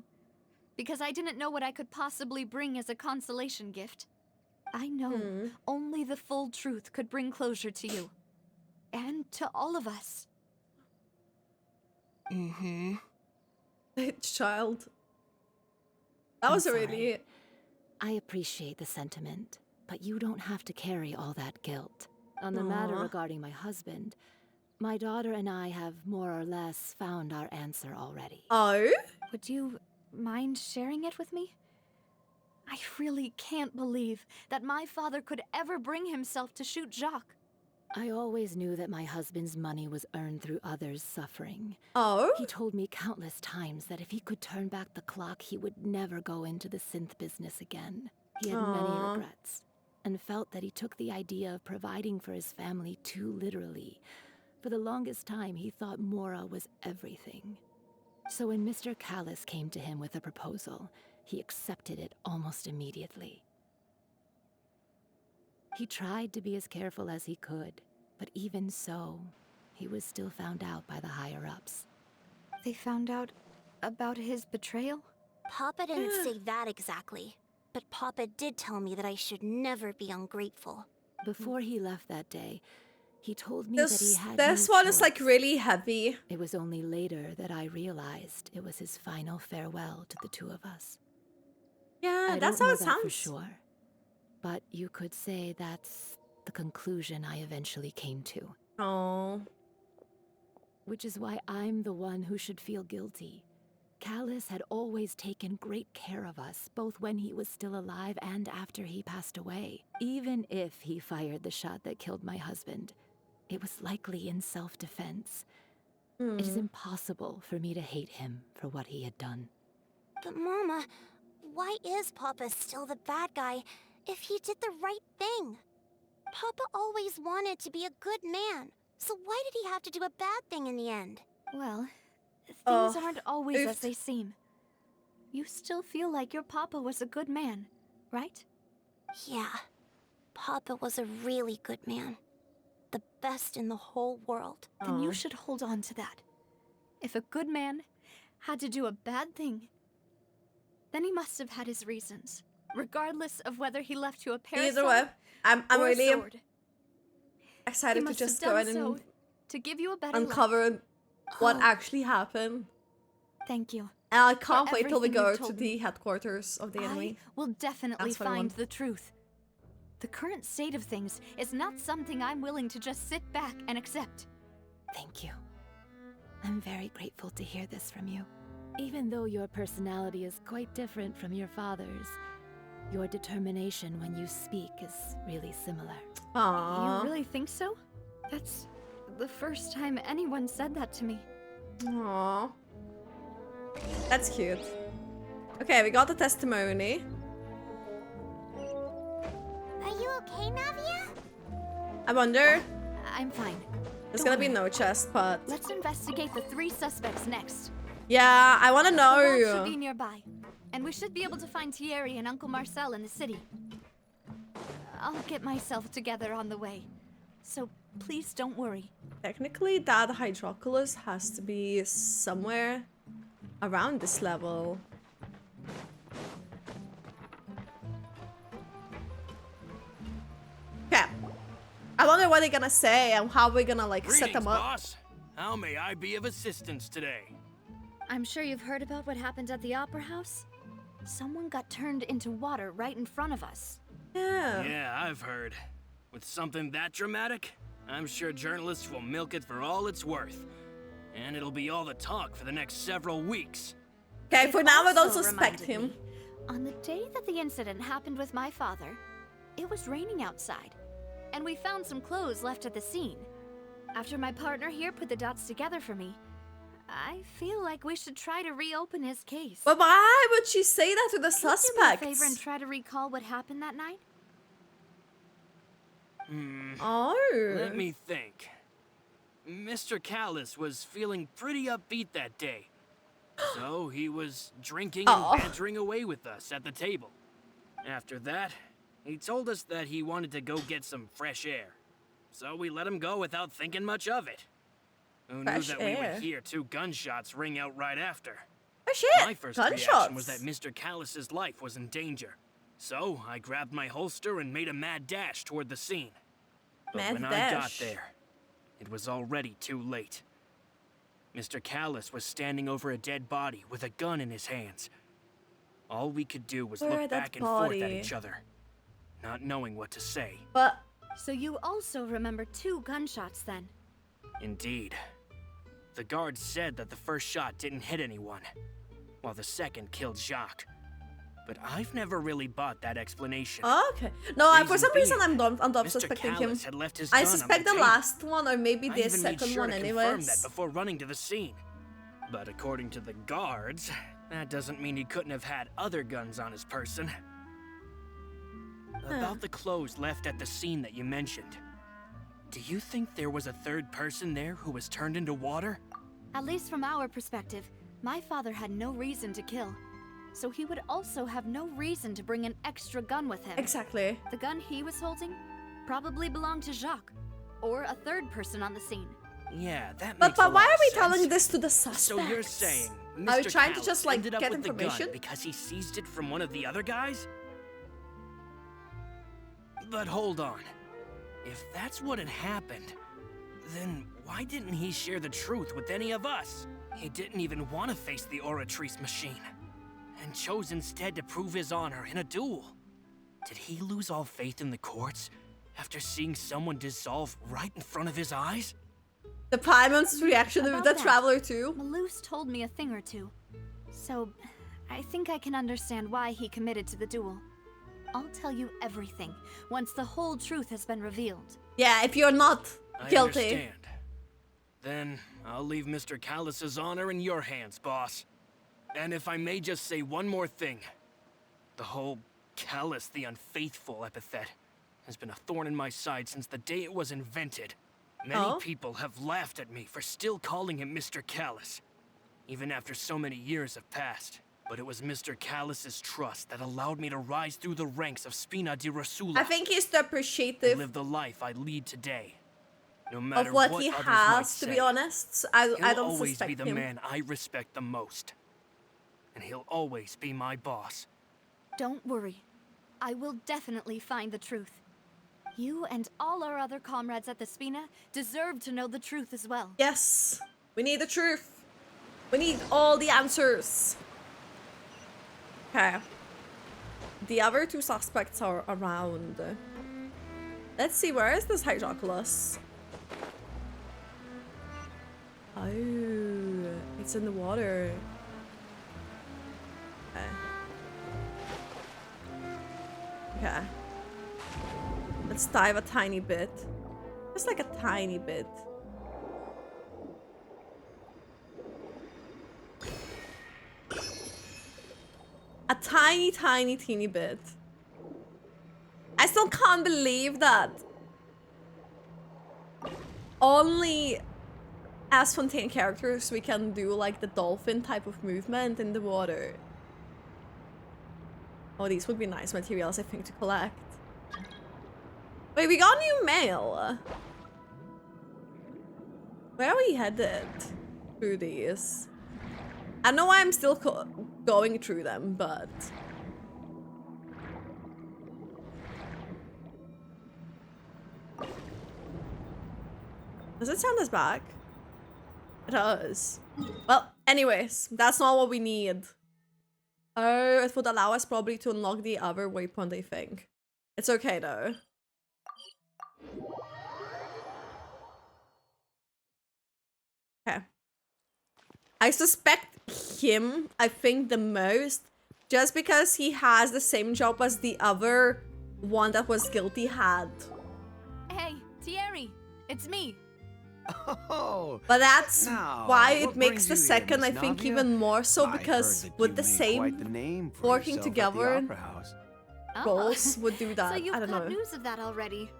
because I didn't know what I could possibly bring as a consolation gift. I know only the full truth could bring closure to you. And to all of us. Child. That was a sorry. really... I appreciate the sentiment, but you don't have to carry all that guilt. On the matter Aw. regarding my husband, my daughter and I have more or less found our answer already. Oh? Would you mind sharing it with me? I really can't believe that my father could ever bring himself to shoot Jacques. I always knew that my husband's money was earned through others' suffering. Oh? He told me countless times that if he could turn back the clock, he would never go into the synth business again. He had many Aw. regrets, and felt that he took the idea of providing for his family too literally. For the longest time, he thought Mora was everything. So when Mr. Callas came to him with a proposal, he accepted it almost immediately. He tried to be as careful as he could, but even so, he was still found out by the higher-ups. They found out about his betrayal? Papa didn't say that exactly, but Papa did tell me that I should never be ungrateful. Before he left that day, he told me that he This, had this no one is like choice. really heavy. It was only later that I realized it was his final farewell to the two of us. Yeah, I that's don't how know it that sounds. for sure, but you could say that's the conclusion I eventually came to. Oh. Which is why I'm the one who should feel guilty. Callas had always taken great care of us, both when he was still alive and after he passed away. Even if he fired the shot that killed my husband, it was likely in self-defense. It is impossible for me to hate him for what he had done. But Mama, why is Papa still the bad guy if he did the right thing? Papa always wanted to be a good man, so why did he have to do a bad thing in the end? Well, things Oh, aren't always as oof. they seem. You still feel like your papa was a good man, right? Yeah, Papa was a really good man. The best in the whole world. Then you should hold on to that. If a good man had to do a bad thing, then he must have had his reasons, regardless of whether he left you a parasol Either way, I'm or really a sword. He excited to must just have go done in so and to give you a better life. uncover what Oh. actually happened. Thank you. And I can't wait till we everything go you've to told the me. headquarters of the enemy. I will definitely That's what I find want. the truth. The current state of things is not something I'm willing to just sit back and accept. Thank you. I'm very grateful to hear this from you. Even though your personality is quite different from your father's, Your determination when you speak is really similar. Aww. You really think so? That's the first time anyone said that to me. Aww. That's cute. Okay, we got the testimony. Are you okay, Navia? I wonder. I'm fine. There's Don't gonna be worry. no chest, but Let's investigate the 3 suspects next. yeah, I wanna The lab should know. be nearby, and we should be able to find Thierry and Uncle Marcel in the city. I'll get myself together on the way, so please don't worry. Technically, that Hydroculus has to be somewhere around this level. Okay. I wonder what they're gonna say and how we're gonna like set them Greetings, up. boss. How may I be of assistance today? I'm sure you've heard about what happened at the Opera House. Someone got turned into water right in front of us. Yeah. Yeah, I've heard. With something that dramatic, I'm sure journalists will milk it for all it's worth. And it'll be all the talk for the next several weeks. Okay, for now I don't Also suspect reminded him. me, on the day that the incident happened with my father, it was raining outside, and we found some clothes left at the scene. After my partner here put the dots together for me, I feel like we should try to reopen his case. But why would she say that to the Can you do me a suspects? favor and try to recall what happened that night? Oh. Let me think. Mr. Callas was feeling pretty upbeat that day. So he was drinking Oh. and bantering away with us at the table. After that, he told us that he wanted to go get some fresh air. So we let him go without thinking much of it. Who Fresh knew that we air. would hear 2 gunshots ring out right after? Oh shit! My first reaction was that Gunshots. Mr. Callas's life was in danger. So I grabbed my holster and made a mad dash toward the scene. But Mad when I got dash. there, it was already too late. Mr. Callas was standing over a dead body with a gun in his hands. All we could do was Where look that back and forth at body? each other, not knowing what to say. But So you also remember 2 gunshots then? Indeed. The guard said that the first shot didn't hit anyone, while the second killed Jacques. But I've never really bought that explanation. okay. No, for some reason being, I'm not Mr. suspecting him. Callas had left his I gun on suspect the table. last one or maybe I the even made second sure one to confirm that anyways. before running to the scene. But according to the guards, that doesn't mean he couldn't have had other guns on his person. About the clothes left at the scene that you mentioned. Do you think there was a third person there who was turned into water? At least from our perspective, my father had no reason to kill. So he would also have no reason to bring an extra gun with him. Exactly. The gun he was holding probably belonged to Jacques, or a third person on the scene. Yeah, that But makes a why lot are of we sense. telling this to the suspects? So you're saying Mr. Are we trying to Callas just like ended up get with the information? gun because he seized it from one of the other guys? But hold on. If that's what had happened, then why didn't he share the truth with any of us? He didn't even want to face the Oratrice machine, and chose instead to prove his honor in a duel. Did he lose all faith in the courts after seeing someone dissolve right in front of his eyes? The Primon's reaction of About the that, Traveler too. Malus told me a thing or two. So, I think I can understand why he committed to the duel. I'll tell you everything once the whole truth has been revealed. Yeah, if you're not I guilty. understand. Then I'll leave Mr. Callas's honor in your hands, boss. And if I may just say one more thing. The whole Callas the Unfaithful epithet has been a thorn in my side since the day it was invented. Many people have laughed at me for still calling him Mr. Callas, even after so many years have passed. But it was Mr. Callas's trust that allowed me to rise through the ranks of Spina de Rosula. I think he's the and appreciative live the life I lead today. No matter of what he others might has, to be say, honest. I he'll don't always suspect be the him. man I respect the most. And he'll always be my boss. Don't worry. I will definitely find the truth. You and all our other comrades at the Spina deserve to know the truth as well. Yes, we need the truth. We need all the answers. Okay. The other 2 suspects are around. Let's see, where is this Hydroculus? Oh, it's in the water. Okay. Okay. Let's dive a tiny bit. Just like a tiny bit. A tiny, tiny, teeny bit. I still can't believe that. Only as Fontaine characters we can do like the dolphin type of movement in the water. Oh, these would be nice materials, I think, to collect. Wait, we got new mail. Where are we headed through these? I know why I'm still going through them, but... Does it send us back? It does. Well, anyways, that's not what we need. Oh, it would allow us probably to unlock the other waypoint, I think. It's okay, though. Okay. I suspect him, I think, the most, just because he has the same job as the other one that was guilty had. Hey, Thierry, it's me. Oh, but that's why it what makes the brings you second, here, I Miss think, Navia? even more so, I because heard that with you the made same quite the name for working yourself at together, the Opera House. roles would do that. So you've I don't got know. news of that already.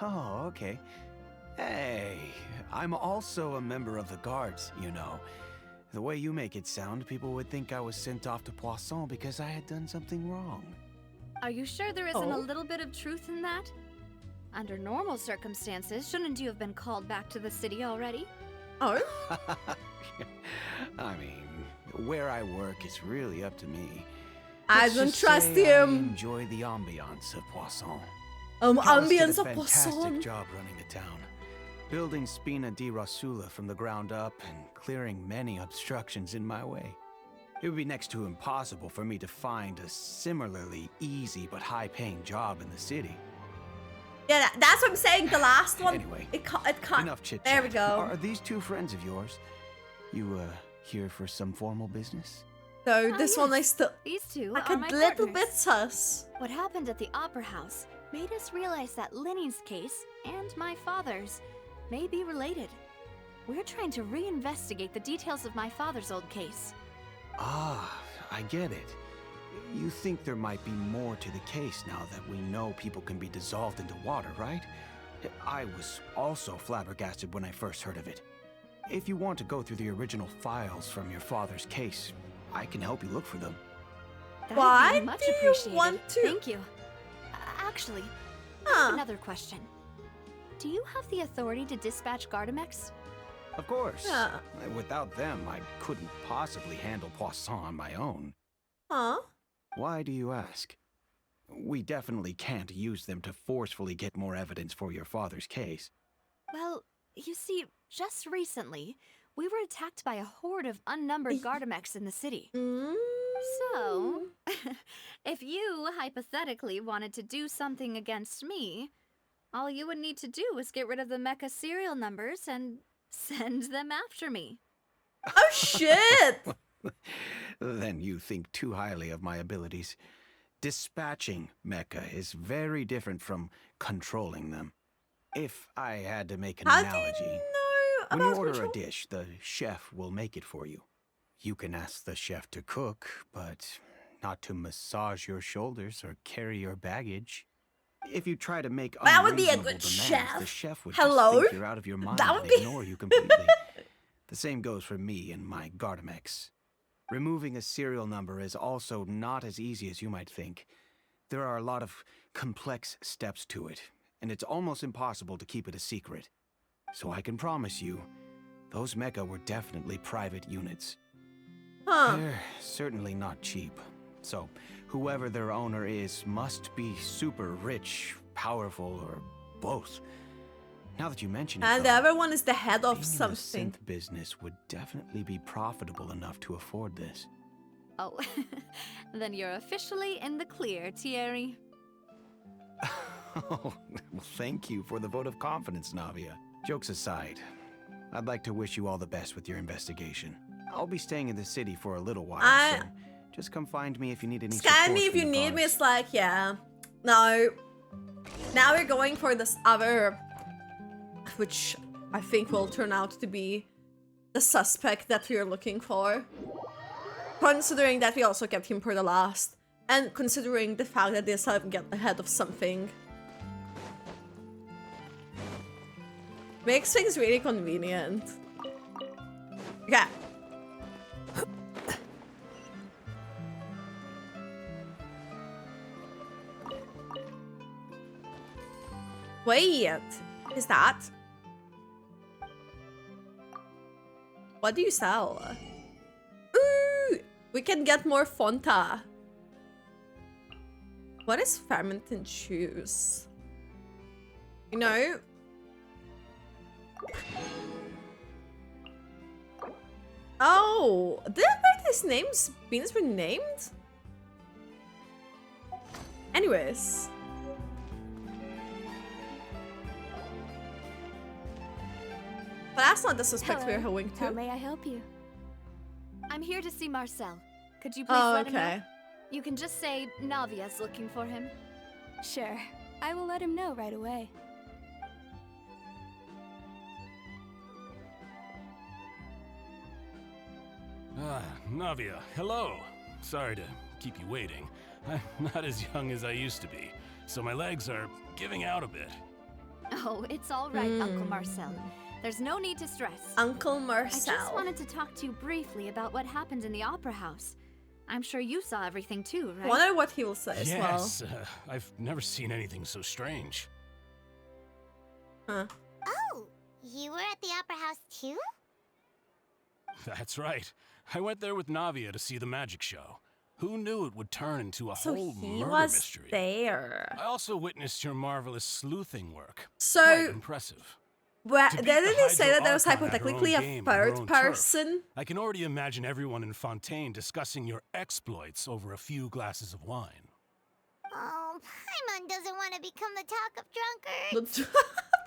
Oh, okay. Hey, I'm also a member of the guards, you know. The way you make it sound, people would think I was sent off to Poisson because I had done something wrong. Are you sure there isn't a little bit of truth in that? Under normal circumstances, shouldn't you have been called back to the city already? Oh? I mean, where I work is really up to me. I Let's don't just trust say I him. enjoy the ambiance of Poisson. Ambiance did a of fantastic Poisson. job running the town, building Spina de Rosula from the ground up and clearing many obstructions in my way. It would be next to impossible for me to find a similarly easy but high-paying job in the city. Yeah, that's what I'm saying. The last one. Anyway, it can't. enough chit-chat. There we go. Are these two friends of yours? You here for some formal business? So this one I still. These two like are a my little partners. bit sus. What happened at the Opera House made us realize that Linny's case and my father's may be related. We're trying to reinvestigate the details of my father's old case. Ah, I get it. You think there might be more to the case now that we know people can be dissolved into water, right? I was also flabbergasted when I first heard of it. If you want to go through the original files from your father's case, I can help you look for them. That'd Why be much do you appreciated. want to- Thank you. Actually, I have another question. Do you have the authority to dispatch Gardamex? Of course. Yeah. Without them, I couldn't possibly handle Poisson on my own. Huh? Why do you ask? We definitely can't use them to forcefully get more evidence for your father's case. Well, you see, just recently, we were attacked by a horde of unnumbered Gardamex in the city. So, if you hypothetically wanted to do something against me, all you would need to do is get rid of the mecha serial numbers and send them after me. Oh shit! Then you think too highly of my abilities. Dispatching mecha is very different from controlling them. If I had to make an How do analogy, you know when you about order control? a dish, the chef will make it for you. You can ask the chef to cook, but not to massage your shoulders or carry your baggage. If you try to make That would be a unreasonable good demands, chef. the chef would Hello? just think you're out of your mind That would and be- ignore you completely. The same goes for me and my Gardamex. Removing a serial number is also not as easy as you might think. There are a lot of complex steps to it, and it's almost impossible to keep it a secret. So I can promise you, those mecha were definitely private units. Huh. They're certainly not cheap. So whoever their owner is must be super rich, powerful, or both. Now that you mention it, And the though, other one is the head of being in the something. synth business would definitely be profitable enough to afford this. Oh, then you're officially in the clear, Thierry. Oh, well, thank you for the vote of confidence, Navia. Jokes aside, I'd like to wish you all the best with your investigation. I'll be staying in the city for a little while, so just come find me if you need any support Scan me if from you the need me. guards. It's like, yeah. Now we're going for this other, which I think will turn out to be the suspect that we are looking for. Considering that we also kept him for the last, and considering the fact that they still haven't get ahead of something. Makes things really convenient. Okay. Wait, is that? What do you sell? Ooh, we can get more Fonta. What is fermented juice? You know? Oh, did I write his names? Beans were named? Anyways. But that's not the suspect we're going to. How may I help you? I'm here to see Marcel. Could you please let him know? You can just say Navia's looking for him. Sure. I will let him know right away. Navia, hello. Sorry to keep you waiting. I'm not as young as I used to be, so my legs are giving out a bit. Oh, it's all right, Uncle Marcel. There's no need to stress. Uncle Marcel. I just wanted to talk to you briefly about what happened in the Opera House. I'm sure you saw everything too, right? I wonder what he will say as well. Yes, I've never seen anything so strange. Huh. Oh, you were at the Opera House too? That's right. I went there with Navia to see the magic show. Who knew it would turn into a whole murder mystery? There. I also witnessed your marvelous sleuthing work. So quite impressive. Well, didn't they say that there was hypothetically a third person? I can already imagine everyone in Fontaine discussing your exploits over a few glasses of wine. Oh, Paimon doesn't want to become the talk of drunkards.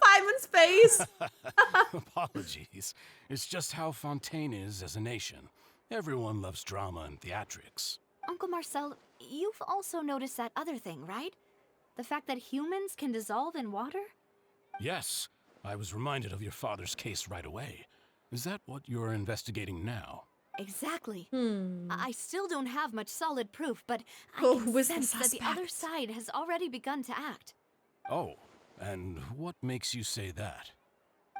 Paimon's face. Apologies. It's just how Fontaine is as a nation. Everyone loves drama and theatrics. Uncle Marcel, you've also noticed that other thing, right? The fact that humans can dissolve in water? Yes. I was reminded of your father's case right away. Is that what you're investigating now? Exactly. I still don't have much solid proof, but I can sense that the other side has already begun to act. Oh, and what makes you say that?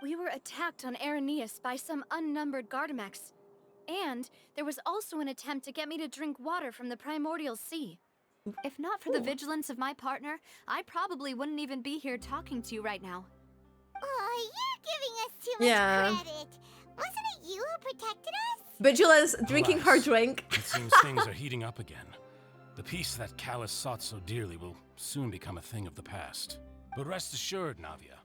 We were attacked on Araneus by some unnumbered Gardamex. And there was also an attempt to get me to drink water from the Primordial Sea. If not for the vigilance of my partner, I probably wouldn't even be here talking to you right now. Oh, you're giving us too much credit. Wasn't it you who protected us? Vigilance drinking her drink. It seems things are heating up again. The peace that Callas sought so dearly will soon become a thing of the past. But rest assured, Navia,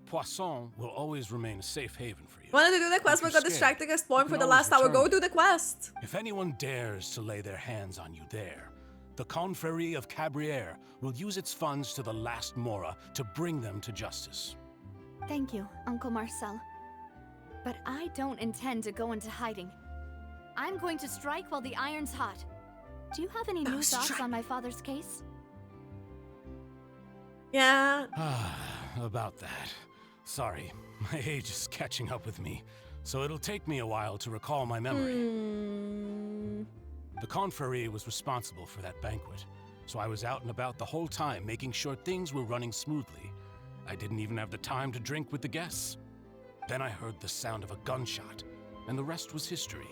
Poisson will always remain a safe haven for you. Wanted to do the quest, but got distracted exploring for the last hour. Go do the quest. If anyone dares to lay their hands on you there, the Confrérie of Cabriere will use its funds to the last Mora to bring them to justice. Thank you, Uncle Marcel. But I don't intend to go into hiding. I'm going to strike while the iron's hot. Do you have any new thoughts on my father's case? Yeah. About that. Sorry, my age is catching up with me, so it'll take me a while to recall my memory. The Confrérie was responsible for that banquet, so I was out and about the whole time making sure things were running smoothly. I didn't even have the time to drink with the guests. Then I heard the sound of a gunshot, and the rest was history.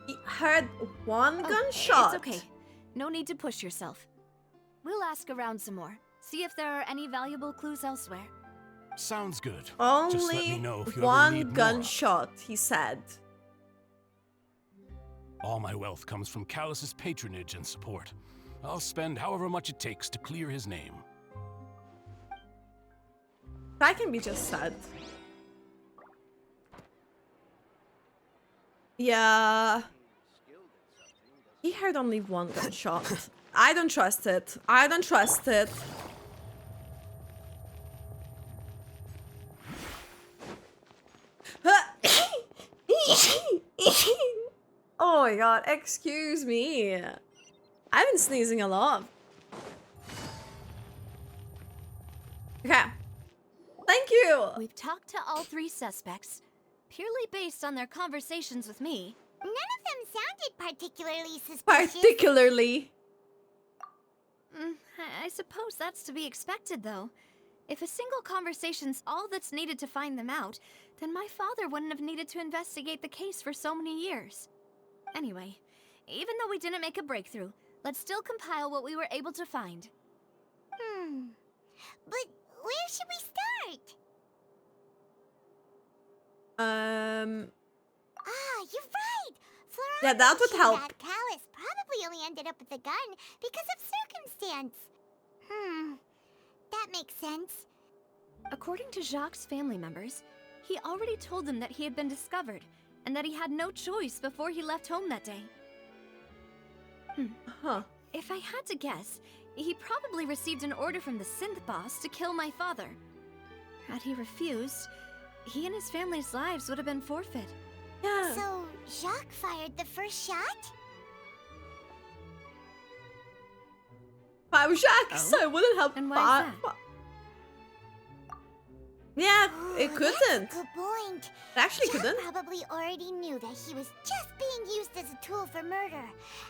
He heard one gunshot? It's okay. No need to push yourself. We'll ask around some more. See if there are any valuable clues elsewhere. Sounds good. Only just let me know if you one ever need gunshot, he said. All my wealth comes from Callas' patronage and support. I'll spend however much it takes to clear his name. That can be just said. Yeah. He heard only one gunshot. I don't trust it. I don't trust it. Oh my god, excuse me. I've been sneezing a lot. Okay. Thank you. We've talked to all 3 suspects, purely based on their conversations with me. None of them sounded particularly suspicious. Particularly. I suppose that's to be expected, though. If a single conversation's all that's needed to find them out, then my father wouldn't have needed to investigate the case for so many years. Anyway, even though we didn't make a breakthrough, let's still compile what we were able to find. But where should we start? You're right! Florence Yeah, that would mentioned help. that Callas probably only ended up with the gun because of circumstance. That makes sense. According to Jacques' family members, he already told them that he had been discovered, and that he had no choice before he left home that day. If I had to guess, he probably received an order from the synth boss to kill my father. Had he refused, he and his family's lives would have been forfeit. Yeah. So, Jacques fired the first shot? If I was Jacques, I wouldn't have And why is fought. Yeah, it Ooh, couldn't. That's a good point. It actually Jacques couldn't. probably already knew that he was just being used as a tool for murder.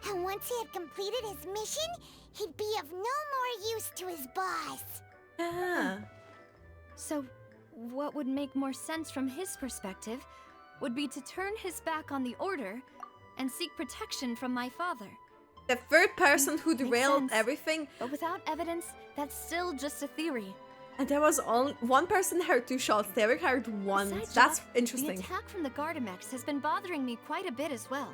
And once he had completed his mission, he'd be of no more use to his boss. Yeah. So, what would make more sense from his perspective would be to turn his back on the order and seek protection from my father. The third person who Makes derailed sense. everything. But without evidence, that's still just a theory. And there was only one person heard 2 shots. They were heard once. Besides That's Jacques, interesting. The attack from the Gardamex has been bothering me quite a bit as well.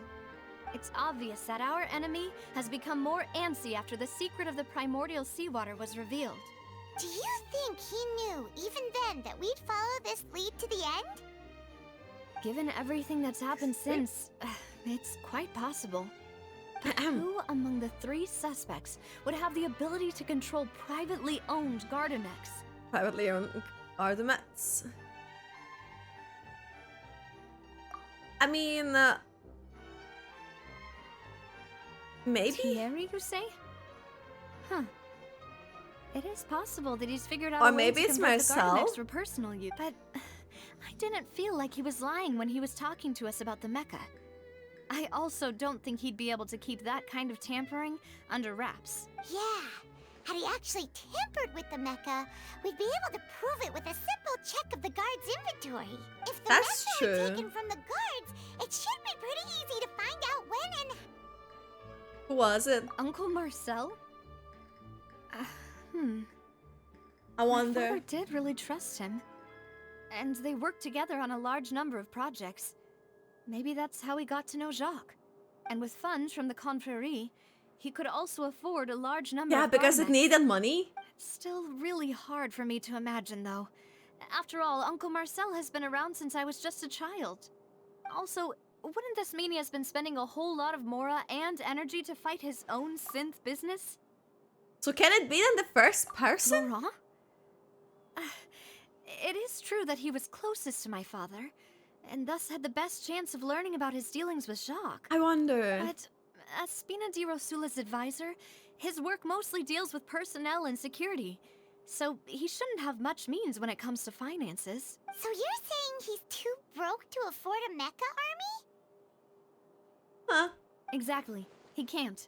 It's obvious that our enemy has become more antsy after the secret of the primordial seawater was revealed. Do you think he knew, even then, that we'd follow this lead to the end? Given everything that's happened since, it's quite possible. But who among the 3 suspects would have the ability to control privately owned Gardamex? Privately owned Gardamex. I mean, maybe? Thierry, you say? Huh. It is possible that he's figured out Or a way maybe to it's convert the Marcel? Gardamex for personal use. But I didn't feel like he was lying when he was talking to us about the mecha. I also don't think he'd be able to keep that kind of tampering under wraps. Yeah. Had he actually tampered with the mecha, we'd be able to prove it with a simple check of the guard's inventory. If the That's mecha true. were taken from the guards, it should be pretty easy to find out when and... Who was it? Uncle Marcel? I My wonder. father did really trust him. And they worked together on a large number of projects. Maybe that's how he got to know Jacques. And with funds from the Confrérie, he could also afford a large number Yeah, of because it Gardamex. needed money. Still really hard for me to imagine, though. After all, Uncle Marcel has been around since I was just a child. Also, wouldn't this mean he has been spending a whole lot of mora and energy to fight his own synth business? So can it be then the first person? Laurent? It is true that he was closest to my father, and thus had the best chance of learning about his dealings with Jacques. I wonder. But as Spina de Rosula's advisor, his work mostly deals with personnel and security, so he shouldn't have much means when it comes to finances. So you're saying he's too broke to afford a mecha army? Huh. Exactly. He can't.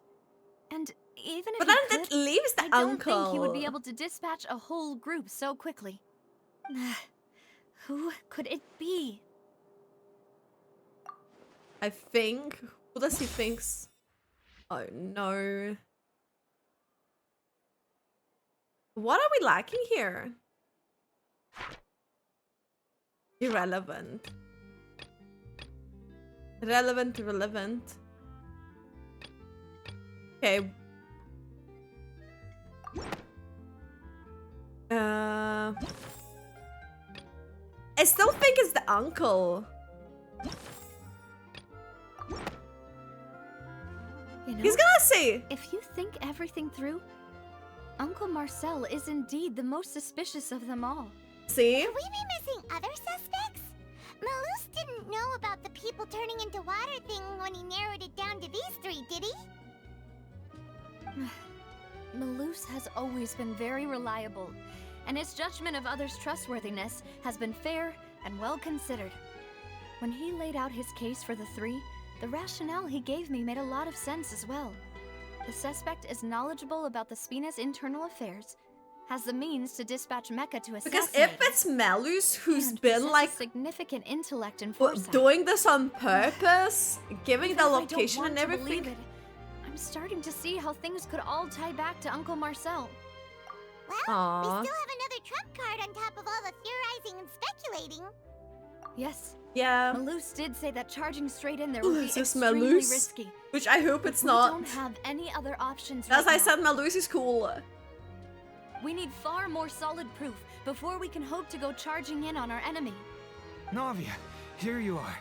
And even if But he then could, that leaves the I don't uncle. think he would be able to dispatch a whole group so quickly. Who could it be? I think. Who does he thinks? Oh no. What are we lacking here? Irrelevant. Relevant. Okay. I still think it's the uncle. You know, He's gonna say. if you think everything through, Uncle Marcel is indeed the most suspicious of them all. See? Could we be missing other suspects? Malus didn't know about the people turning into water thing when he narrowed it down to these 3, did he? Malus has always been very reliable, and his judgment of others' trustworthiness has been fair and well considered. When he laid out his case for the three, the rationale he gave me made a lot of sense as well. The suspect is knowledgeable about the Spina's internal affairs, has the means to dispatch Mecha to assassinate. Because if it's Malus who's and been possesses like significant intellect and foresight. doing this on purpose, giving Even the if I don't location want and to everything. believe it, I'm starting to see how things could all tie back to Uncle Marcel. Well, Aww. we still have another trump card on top of all the theorizing and speculating. Yes. Yeah. Malus did say that charging straight in there Ooh, would be is this extremely Malus? risky. Which I hope it's We not. don't have any other options As right I now. said, Malus is cool. We need far more solid proof before we can hope to go charging in on our enemy. Navia, here you are.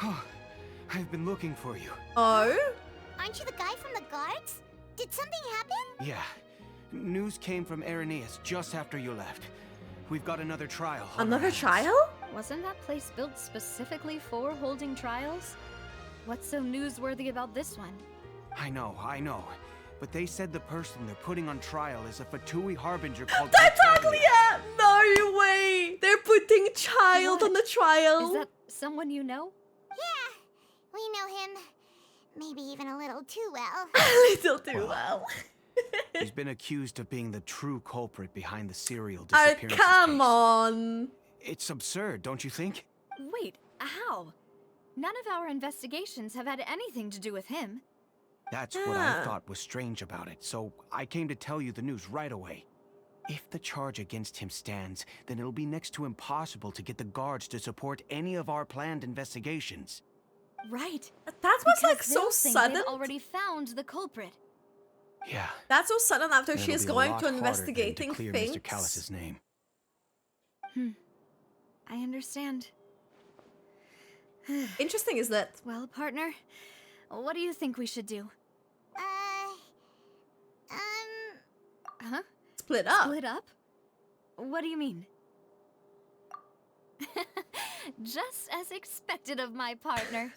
Oh, I've been looking for you. Oh? Aren't you the guy from the guards? Did something happen? Yeah. News came from Irenaeus just after you left. We've got another trial. on our Another hands. trial? Wasn't that place built specifically for holding trials? What's so newsworthy about this one? I know. But they said the person they're putting on trial is a Fatui Harbinger called Tartaglia! No way! They're putting child What? on the trial. Is that someone you know? Yeah, we know him. Maybe even a little too well. A little too well. He's been accused of being the true culprit behind the serial Oh, disappearance. come on. It's absurd, don't you think? Wait, how? None of our investigations have had anything to do with him. That's what I thought was strange about it, so I came to tell you the news right away. If the charge against him stands, then it'll be next to impossible to get the guards to support any of our planned investigations. Right. That was Because like so they'll think sudden. they've already found the culprit. Yeah. That's so sudden after and it'll she's be a going lot to harder then investigating to clear things. Mr. Callas's name. I understand. Interesting is that Well, partner, what do you think we should do? Huh? split up. Split up? What do you mean? Just as expected of my partner.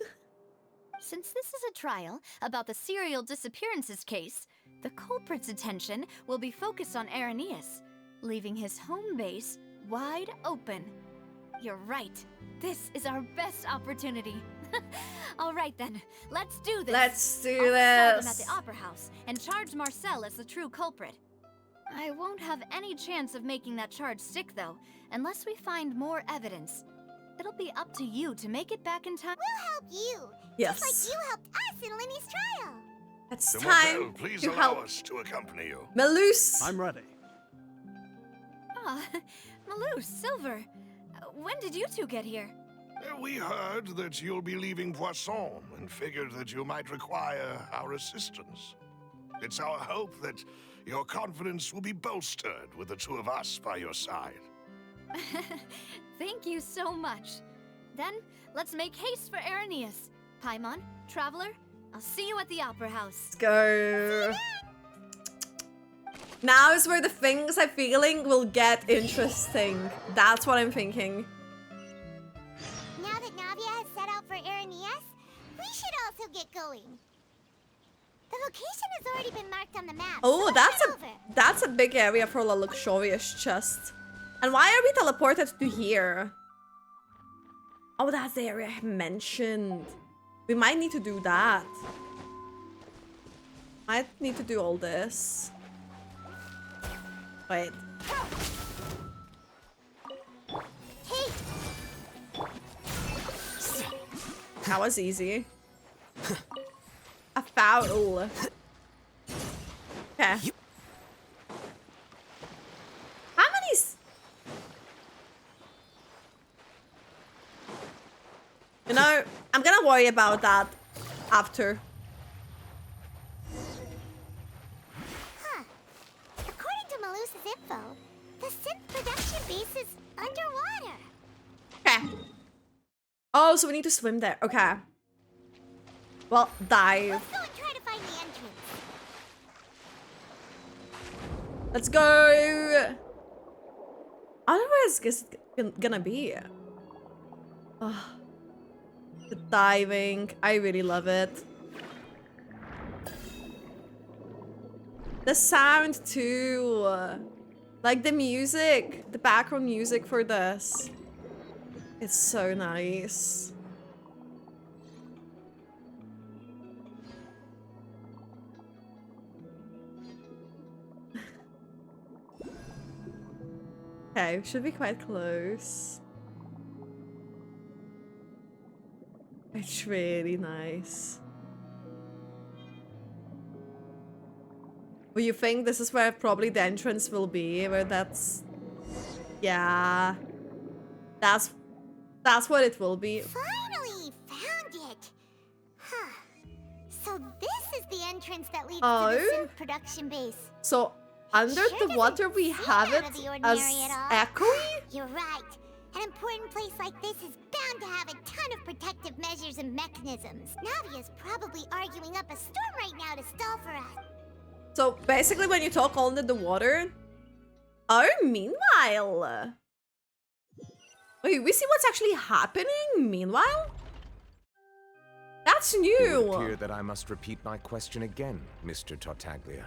Since this is a trial about the serial disappearances case, the culprit's attention will be focused on Irenaeus, leaving his home base wide open. You're right. This is our best opportunity. All right then, let's do this. Let's do I'll start him this. at the Opera House and charge Marcel as the true culprit. I won't have any chance of making that charge stick, though, unless we find more evidence. It'll be up to you to make it back in time. We'll help you. Yes. Just like you helped us in Lenny's trial. It's So time Marcel, please to allow help us to accompany you. Malus. I'm ready. Ah, Malus, Silver. When did you two get here? We heard that you'll be leaving Poisson and figured that you might require our assistance. It's our hope that your confidence will be bolstered with the two of us by your side. Thank you so much. Then, let's make haste for Irenaeus. Paimon, Traveler, I'll see you at the Opera House. Let's go. Now is where the things I'm feeling will get interesting. That's what I'm thinking. Now that Navia has set out for Irenaeus, we should also get going. The location has already been marked on the map. Oh, so that's head a over. that's a big area for a luxurious chest. And why are we teleported to here? Oh, that's the area I mentioned. We might need to do that. Might need to do all this. Wait. Hey, That was easy. A foul. Okay. How many? You know, I'm gonna worry about that after. huh. According to Malus's info, the synth production base is underwater. Okay. Oh, so we need to swim there. Okay. Well, dive. Let's go and try to find the entrance. Let's go. Otherwise, it's gonna be. Oh, the diving. I really love it. The sound too. Like the music, the background music for this. It's so nice. Okay, should be quite close. It's really nice. Well, you think this is where probably the entrance will be, where that's... Yeah. That's what it will be. Finally found it! Huh. So this is the entrance that leads to the synth production base. So under the water we have it as echoey? You're right. An important place like this is bound to have a ton of protective measures and mechanisms. Navia's probably arguing up a storm right now to stall for us. So basically when you talk under the water... Oh, meanwhile... Wait, we see what's actually happening meanwhile? That's new! It would appear that I must repeat my question again, Mr. Tartaglia.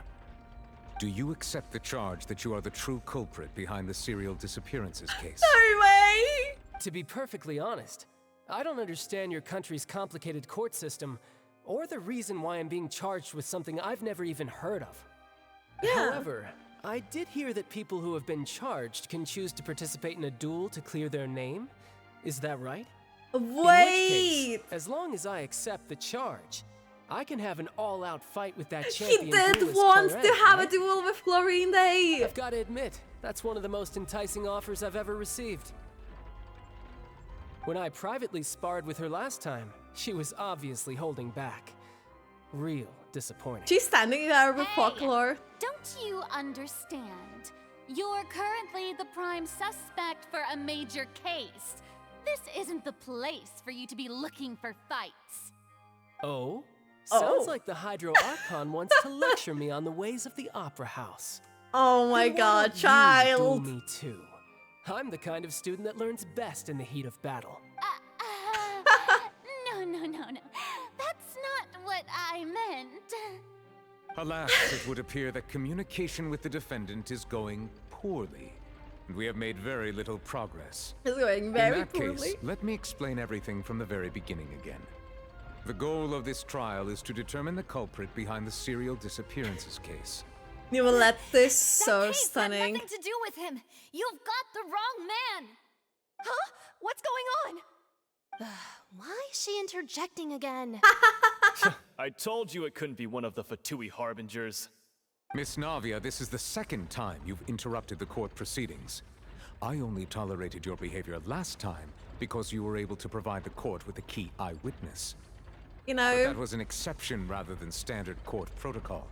Do you accept the charge that you are the true culprit behind the serial disappearances case? No way! To be perfectly honest, I don't understand your country's complicated court system, or the reason why I'm being charged with something I've never even heard of. Yeah. However, I did hear that people who have been charged can choose to participate in a duel to clear their name. Is that right? Wait! In which case, as long as I accept the charge, I can have an all-out fight with that champion. He did want to have a duel with Chlorine Day! I've got to admit, that's one of the most enticing offers I've ever received. When I privately sparred with her last time, she was obviously holding back. Real disappointing. She's standing there with folklore. Don't you understand? You're currently the prime suspect for a major case. This isn't the place for you to be looking for fights. Oh? Sounds like the Hydro Archon wants to lecture me on the ways of the Opera House. Oh my god, child! Me too. I'm the kind of student that learns best in the heat of battle. No. That's not what I meant. Alas, it would appear that communication with the defendant is going poorly, and we have made very little progress. It's going very In that case, let me explain everything from the very beginning again. The goal of this trial is to determine the culprit behind the serial disappearances case. You will let this so That case stunning. had nothing to do with him. You've got the wrong man. Huh? What's going on? Why is she interjecting again? I told you it couldn't be one of the Fatui Harbingers. Miss Navia, this is the second time you've interrupted the court proceedings. I only tolerated your behavior last time because you were able to provide the court with a key eyewitness. You know, but that was an exception rather than standard court protocol.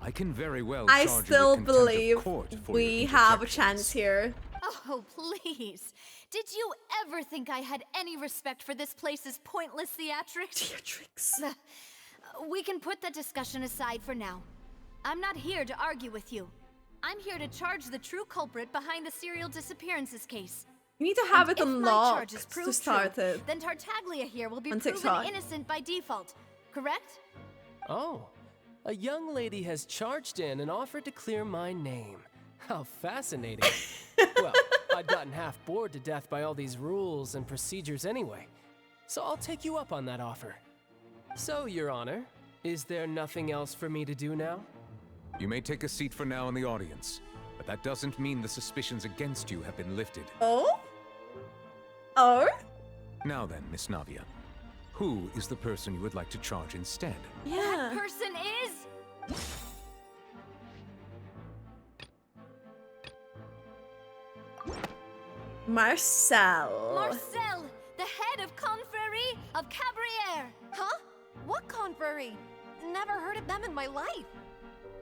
I can very well I charge still you with contempt of believe court for we your have a chance here. Oh, please. Did you ever think I had any respect for this place's pointless theatrics? We can put that discussion aside for now. I'm not here to argue with you. I'm here to charge the true culprit behind the serial disappearances case. You need to have And it if my unlocked charges prove to start true, it. then Tartaglia here will be On proven TikTok. innocent by default, correct? Oh, a young lady has charged in and offered to clear my name. How fascinating. Well, I'd gotten half bored to death by all these rules and procedures anyway, so I'll take you up on that offer. So, Your Honor, is there nothing else for me to do now? You may take a seat for now in the audience, but that doesn't mean the suspicions against you have been lifted. Oh? Oh? Now then, Miss Navia, who is the person you would like to charge instead? That person is... Marcel. Marcel, the head of Confrérie of Cabriere. Huh? What confrérie? Never heard of them in my life.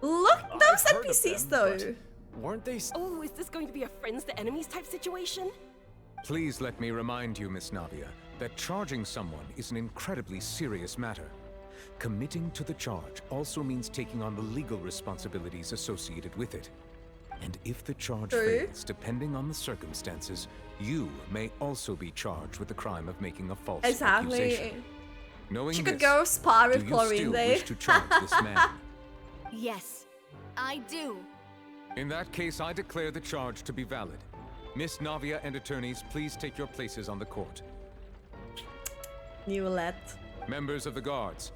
Look, those I've heard of NPCs them, though. Weren't they? Oh, is this going to be a friends to enemies type situation? Please let me remind you, Miss Navia, that charging someone is an incredibly serious matter. Committing to the charge also means taking on the legal responsibilities associated with it. And if the charge fails, depending on the circumstances, you may also be charged with the crime of making a false accusation. Knowing She this, could go spar with do you Chlorine still Day. wish to charge this man? Yes, I do. In that case, I declare the charge to be valid. Miss Navia and attorneys, please take your places on the court. Newlet. Members of the guards,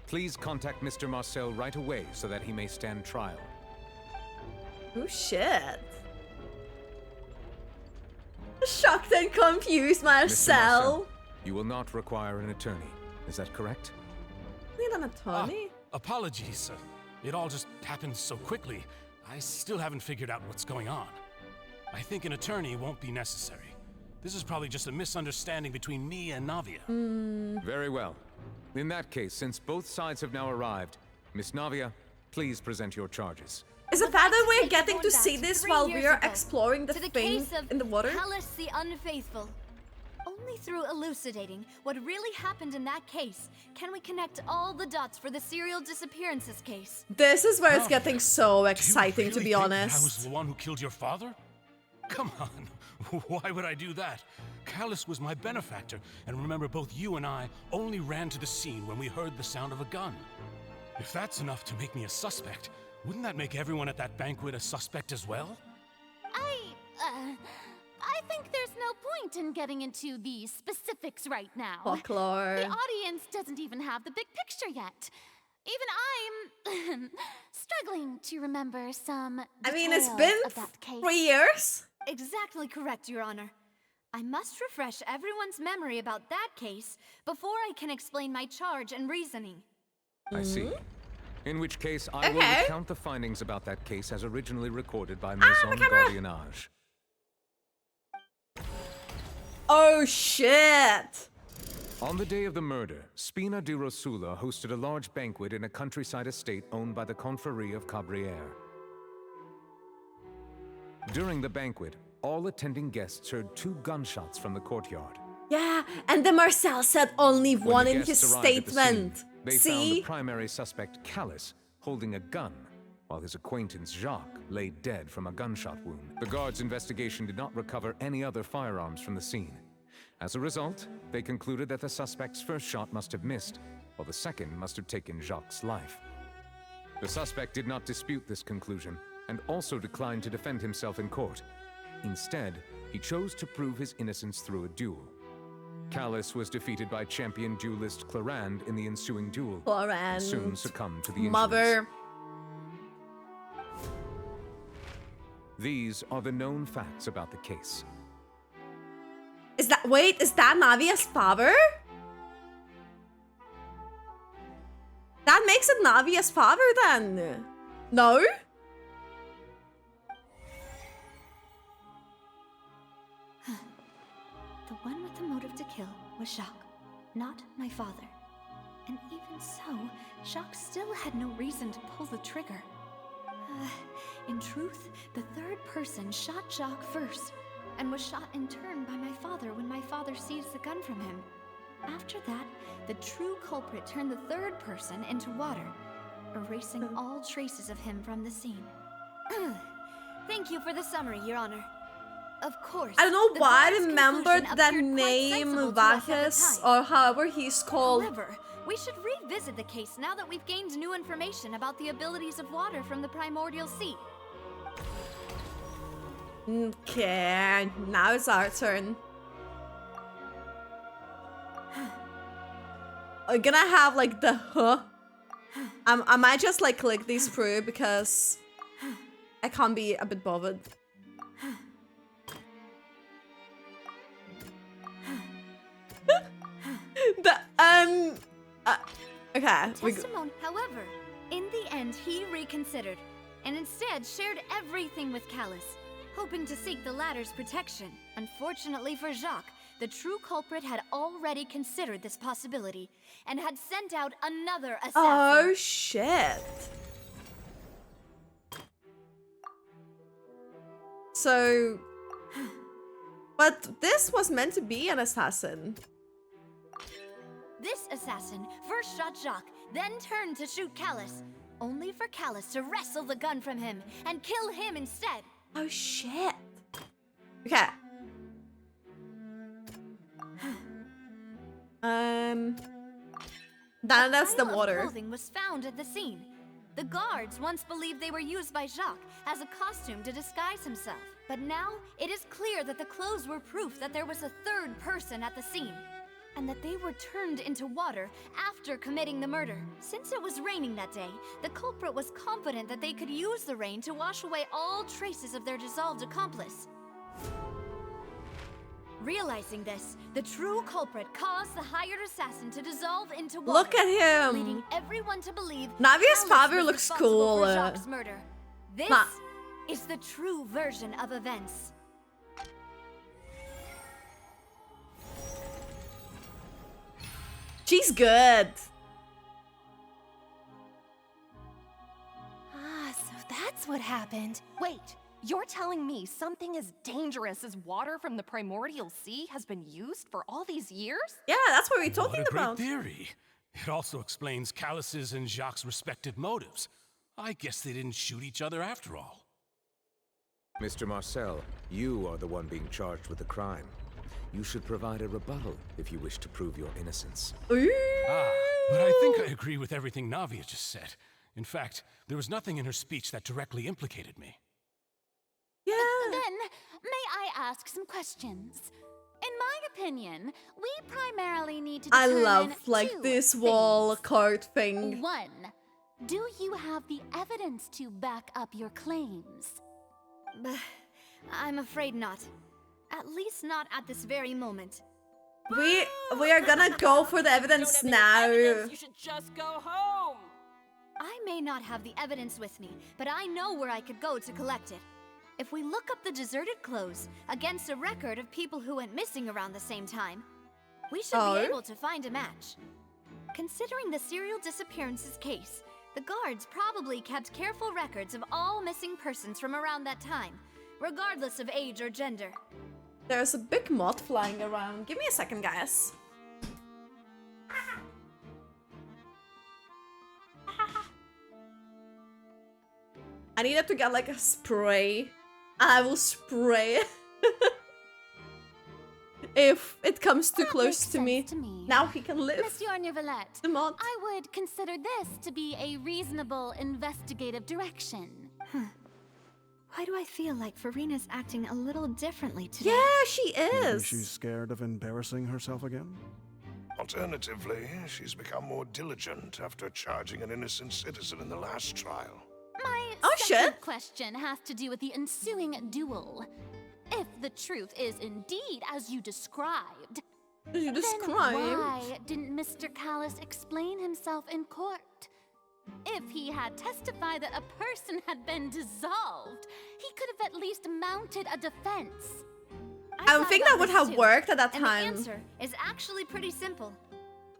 please contact Mr. Marcel right away so that he may stand trial. Oh shit. Shocked and confused, Marcel. You will not require an attorney. Is that correct? Need an attorney? Apologies. It all just happened so quickly. I still haven't figured out what's going on. I think an attorney won't be necessary. This is probably just a misunderstanding between me and Navia. Very well. In that case, since both sides have now arrived, Miss Navia, please present your charges. Is it bad that we're getting to see this while we are exploring the thing in the water? Callas the Unfaithful. Only through elucidating what really happened in that case can we connect all the dots for the serial disappearances case. This is where it's getting so exciting, really to be think honest. I was the one who killed your father? Come on, why would I do that? Callas was my benefactor, and remember, both you and I only ran to the scene when we heard the sound of a gun. If that's enough to make me a suspect, wouldn't that make everyone at that banquet a suspect as well? I think there's no point in getting into the specifics right now. Folklore. The audience doesn't even have the big picture yet. Even I'm struggling to remember some I mean, it's details been of that case. 3 years. Exactly correct, Your Honor. I must refresh everyone's memory about that case before I can explain my charge and reasoning. I see. In which case, I will recount the findings about that case as originally recorded by Maison Gardiennage. Oh shit! On the day of the murder, Spina de Rosula hosted a large banquet in a countryside estate owned by the Confrérie of Cabrières. During the banquet, all attending guests heard 2 gunshots from the courtyard. Yeah, and the Marcel said only When one the in his guests arrived at the statement. scene, they found the primary suspect, Callas, holding a gun, while his acquaintance Jacques lay dead from a gunshot wound. The guards' investigation did not recover any other firearms from the scene. As a result, they concluded that the suspect's first shot must have missed, while the second must have taken Jacques' life. The suspect did not dispute this conclusion, and also declined to defend himself in court. Instead, he chose to prove his innocence through a duel. Callas was defeated by champion duelist Clarand in the ensuing duel, and soon succumbed to the injuries. Mother. These are the known facts about the case. Is that Navia's father? That makes it Navia's father then. No? The one with the motive to kill was Jacques, not my father. And even so, Jacques still had no reason to pull the trigger. In truth, the third person shot Jacques first, and was shot in turn by my father when my father seized the gun from him. After that, the true culprit turned the third person into water, erasing all traces of him from the scene. Thank you for the summary, Your Honor. Of course. I don't know why I remembered that appeared quite name, sensible to us at the Vacus, time. or however he's called. However, we should revisit the case now that we've gained new information about the abilities of water from the Primordial Sea. Okay, now it's our turn. I'm gonna have like the I might just like click these through because I can't be a bit bothered. Okay. Testimony, however, in the end, he reconsidered and instead shared everything with Callas, hoping to seek the latter's protection. Unfortunately for Jacques, the true culprit had already considered this possibility and had sent out another assassin. Oh shit. So, but this was meant to be an assassin. This assassin first shot Jacques, then turned to shoot Callas, only for Callas to wrestle the gun from him and kill him instead. Oh shit. Okay. That's the water. Clothing was found at the scene, The guards once believed they were used by Jacques as a costume to disguise himself. But now, it is clear that the clothes were proof that there was a third person at the scene, and that they were turned into water after committing the murder. Since it was raining that day, the culprit was confident that they could use the rain to wash away all traces of their dissolved accomplice. Realizing this, the true culprit caused the hired assassin to dissolve into water. Look at him! Leading everyone to believe Navia's Callas father was looks responsible cool. for Jacques' murder. This is the true version of events. She's good. Ah, so that's what happened. Wait, you're telling me something as dangerous as water from the Primordial Sea has been used for all these years? Yeah, that's what we're talking What a great about. theory. It also explains Callas's and Jacques' respective motives. I guess they didn't shoot each other after all. Mr. Marcel, you are the one being charged with the crime. You should provide a rebuttal if you wish to prove your innocence. Ah, but I think I agree with everything Navia just said. In fact, there was nothing in her speech that directly implicated me. Yeah. Then, may I ask some questions? In my opinion, we primarily need to I determine love like two this things. wall card thing. 1. Do you have the evidence to back up your claims? I'm afraid not. At least not at this very moment. We are gonna go for the evidence now. You should just go home. I may not have the evidence with me, but I know where I could go to collect it. If we look up the deserted clothes against a record of people who went missing around the same time, we should be able to find a match. Considering the serial disappearances case, the guards probably kept careful records of all missing persons from around that time, regardless of age or gender. There's a big moth flying around. Give me a second, guys. I needed to get like a spray. I will spray it. If it comes too close to me. Now he can live. Monsieur Neuvillette, The moth. I would consider this to be a reasonable investigative direction. Why do I feel like Farina's acting a little differently today? Yeah, she Maybe is. she's scared of embarrassing herself again? Alternatively, she's become more diligent after charging an innocent citizen in the last trial. My shit. second question has to do with the ensuing duel. If the truth is indeed as you described, You then why didn't Mr. Callas explain himself in court? If he had testified that a person had been dissolved, he could have at least mounted a defense. I would think that would have worked at that And time. the answer is actually pretty simple.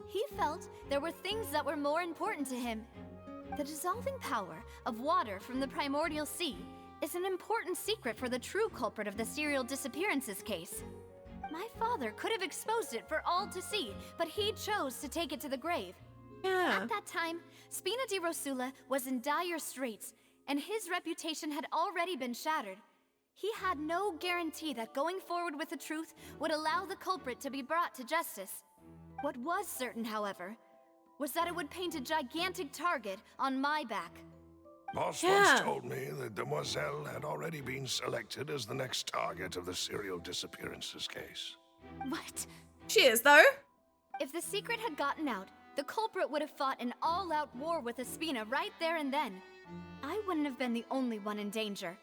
He felt there were things that were more important to him. The dissolving power of water from the Primordial Sea is an important secret for the true culprit of the serial disappearances case. My father could have exposed it for all to see, but he chose to take it to the grave. Yeah. At that time, Spina de Rosula was in dire straits, and his reputation had already been shattered. He had no guarantee that going forward with the truth would allow the culprit to be brought to justice. What was certain, however, was that it would paint a gigantic target on my back. Boss once told me that Demoiselle had already been selected as the next target of the serial disappearances case. What? She is, though. If the secret had gotten out, the culprit would have fought an all-out war with Espina right there and then. I wouldn't have been the only one in danger.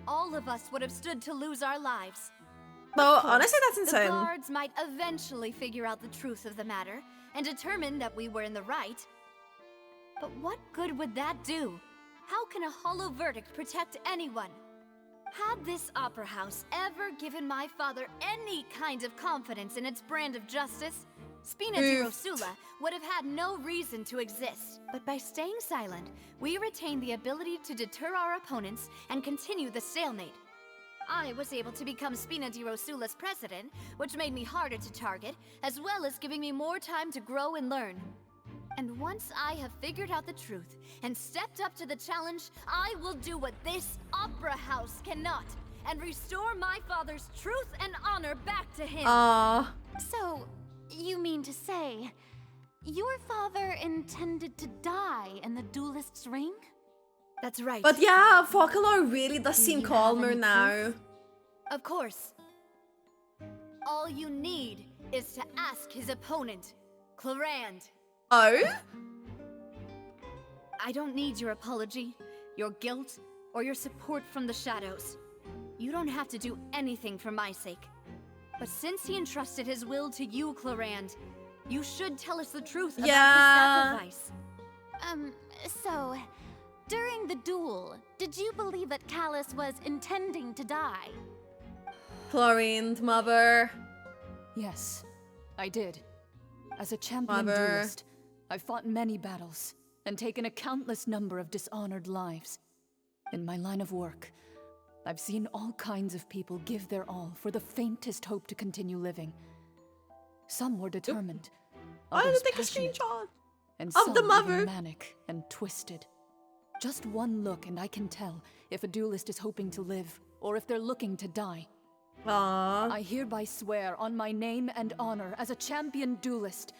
All of us would have stood to lose our lives. Well, Of course, honestly, that's insane. The guards might eventually figure out the truth of the matter and determine that we were in the right. But what good would that do? How can a hollow verdict protect anyone? Had this opera house ever given my father any kind of confidence in its brand of justice, Spina de Rosula would have had no reason to exist. But by staying silent, we retained the ability to deter our opponents and continue the stalemate. I was able to become Spina de Rosula's president, which made me harder to target, as well as giving me more time to grow and learn. And once I have figured out the truth and stepped up to the challenge, I will do what this opera house cannot, and restore my father's truth and honor back to him. So, you mean to say, your father intended to die in the duelist's ring? That's right. But yeah, Folklore really does seem you have calmer any now. proof? Of course. All you need is to ask his opponent, Clarand. Oh? I don't need your apology, your guilt, or your support from the shadows. You don't have to do anything for my sake. But since he entrusted his will to you, Clarand, you should tell us the truth about his sacrifice. So, during the duel, did you believe that Callas was intending to die? Chlorine, mother. Yes, I did. As a champion duelist, I've fought many battles and taken a countless number of dishonored lives. In my line of work, I've seen all kinds of people give their all for the faintest hope to continue living. Some were determined, others passionate, and some even manic and twisted. Just one look and I can tell if a duelist is hoping to live or if they're looking to die. Aww. I hereby swear on my name and honor as a champion duelist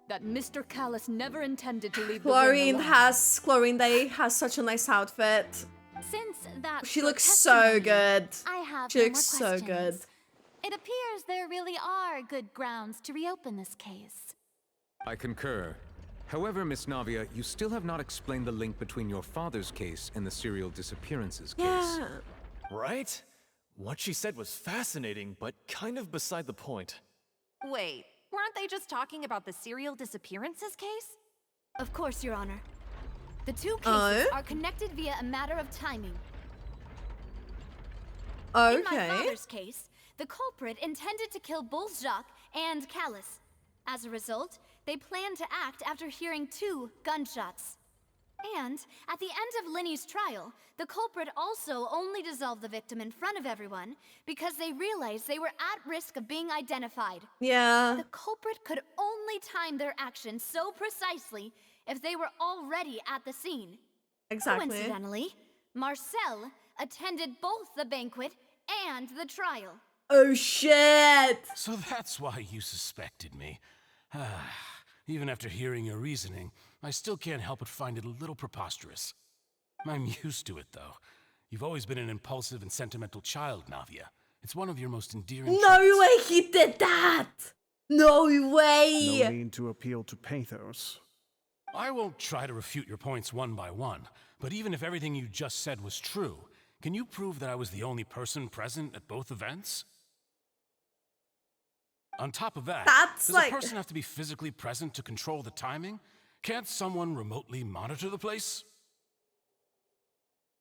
that Mr. Callas never intended to leave Chlorine the ring alive. Chlorine Day has such a nice outfit. Since that She looks so good. I have She no looks more so good. questions. It appears there really are good grounds to reopen this case. I concur. However, Miss Navia, you still have not explained the link between your father's case and the serial disappearances case. Right? What she said was fascinating, but kind of beside the point. Wait, weren't they just talking about the serial disappearances case? Of course, Your Honor. The two cases are connected via a matter of timing. In my father's case, the culprit intended to kill both Jacques and Callas. As a result, they planned to act after hearing 2 gunshots. And at the end of Linny's trial, the culprit also only dissolved the victim in front of everyone because they realized they were at risk of being identified. Yeah. The culprit could only time their actions so precisely if they were already at the scene. Exactly. Coincidentally, Marcel attended both the banquet and the trial. Oh shit! So that's why you suspected me. Even after hearing your reasoning, I still can't help but find it a little preposterous. I'm used to it, though. You've always been an impulsive and sentimental child, Navia. It's one of your most endearing No traits. way he did that! No way! No need to appeal to pathos. I won't try to refute your points one by one, but even if everything you just said was true, can you prove that I was the only person present at both events? On top of that, does a person have to be physically present to control the timing? Can't someone remotely monitor the place?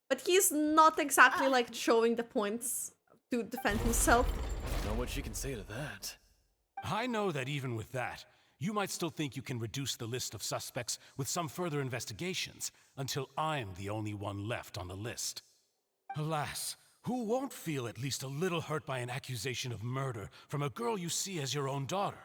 But he's not exactly like showing the points to defend himself. Know what she can say to that. I know that even with that, you might still think you can reduce the list of suspects with some further investigations until I'm the only one left on the list. Alas, who won't feel at least a little hurt by an accusation of murder from a girl you see as your own daughter?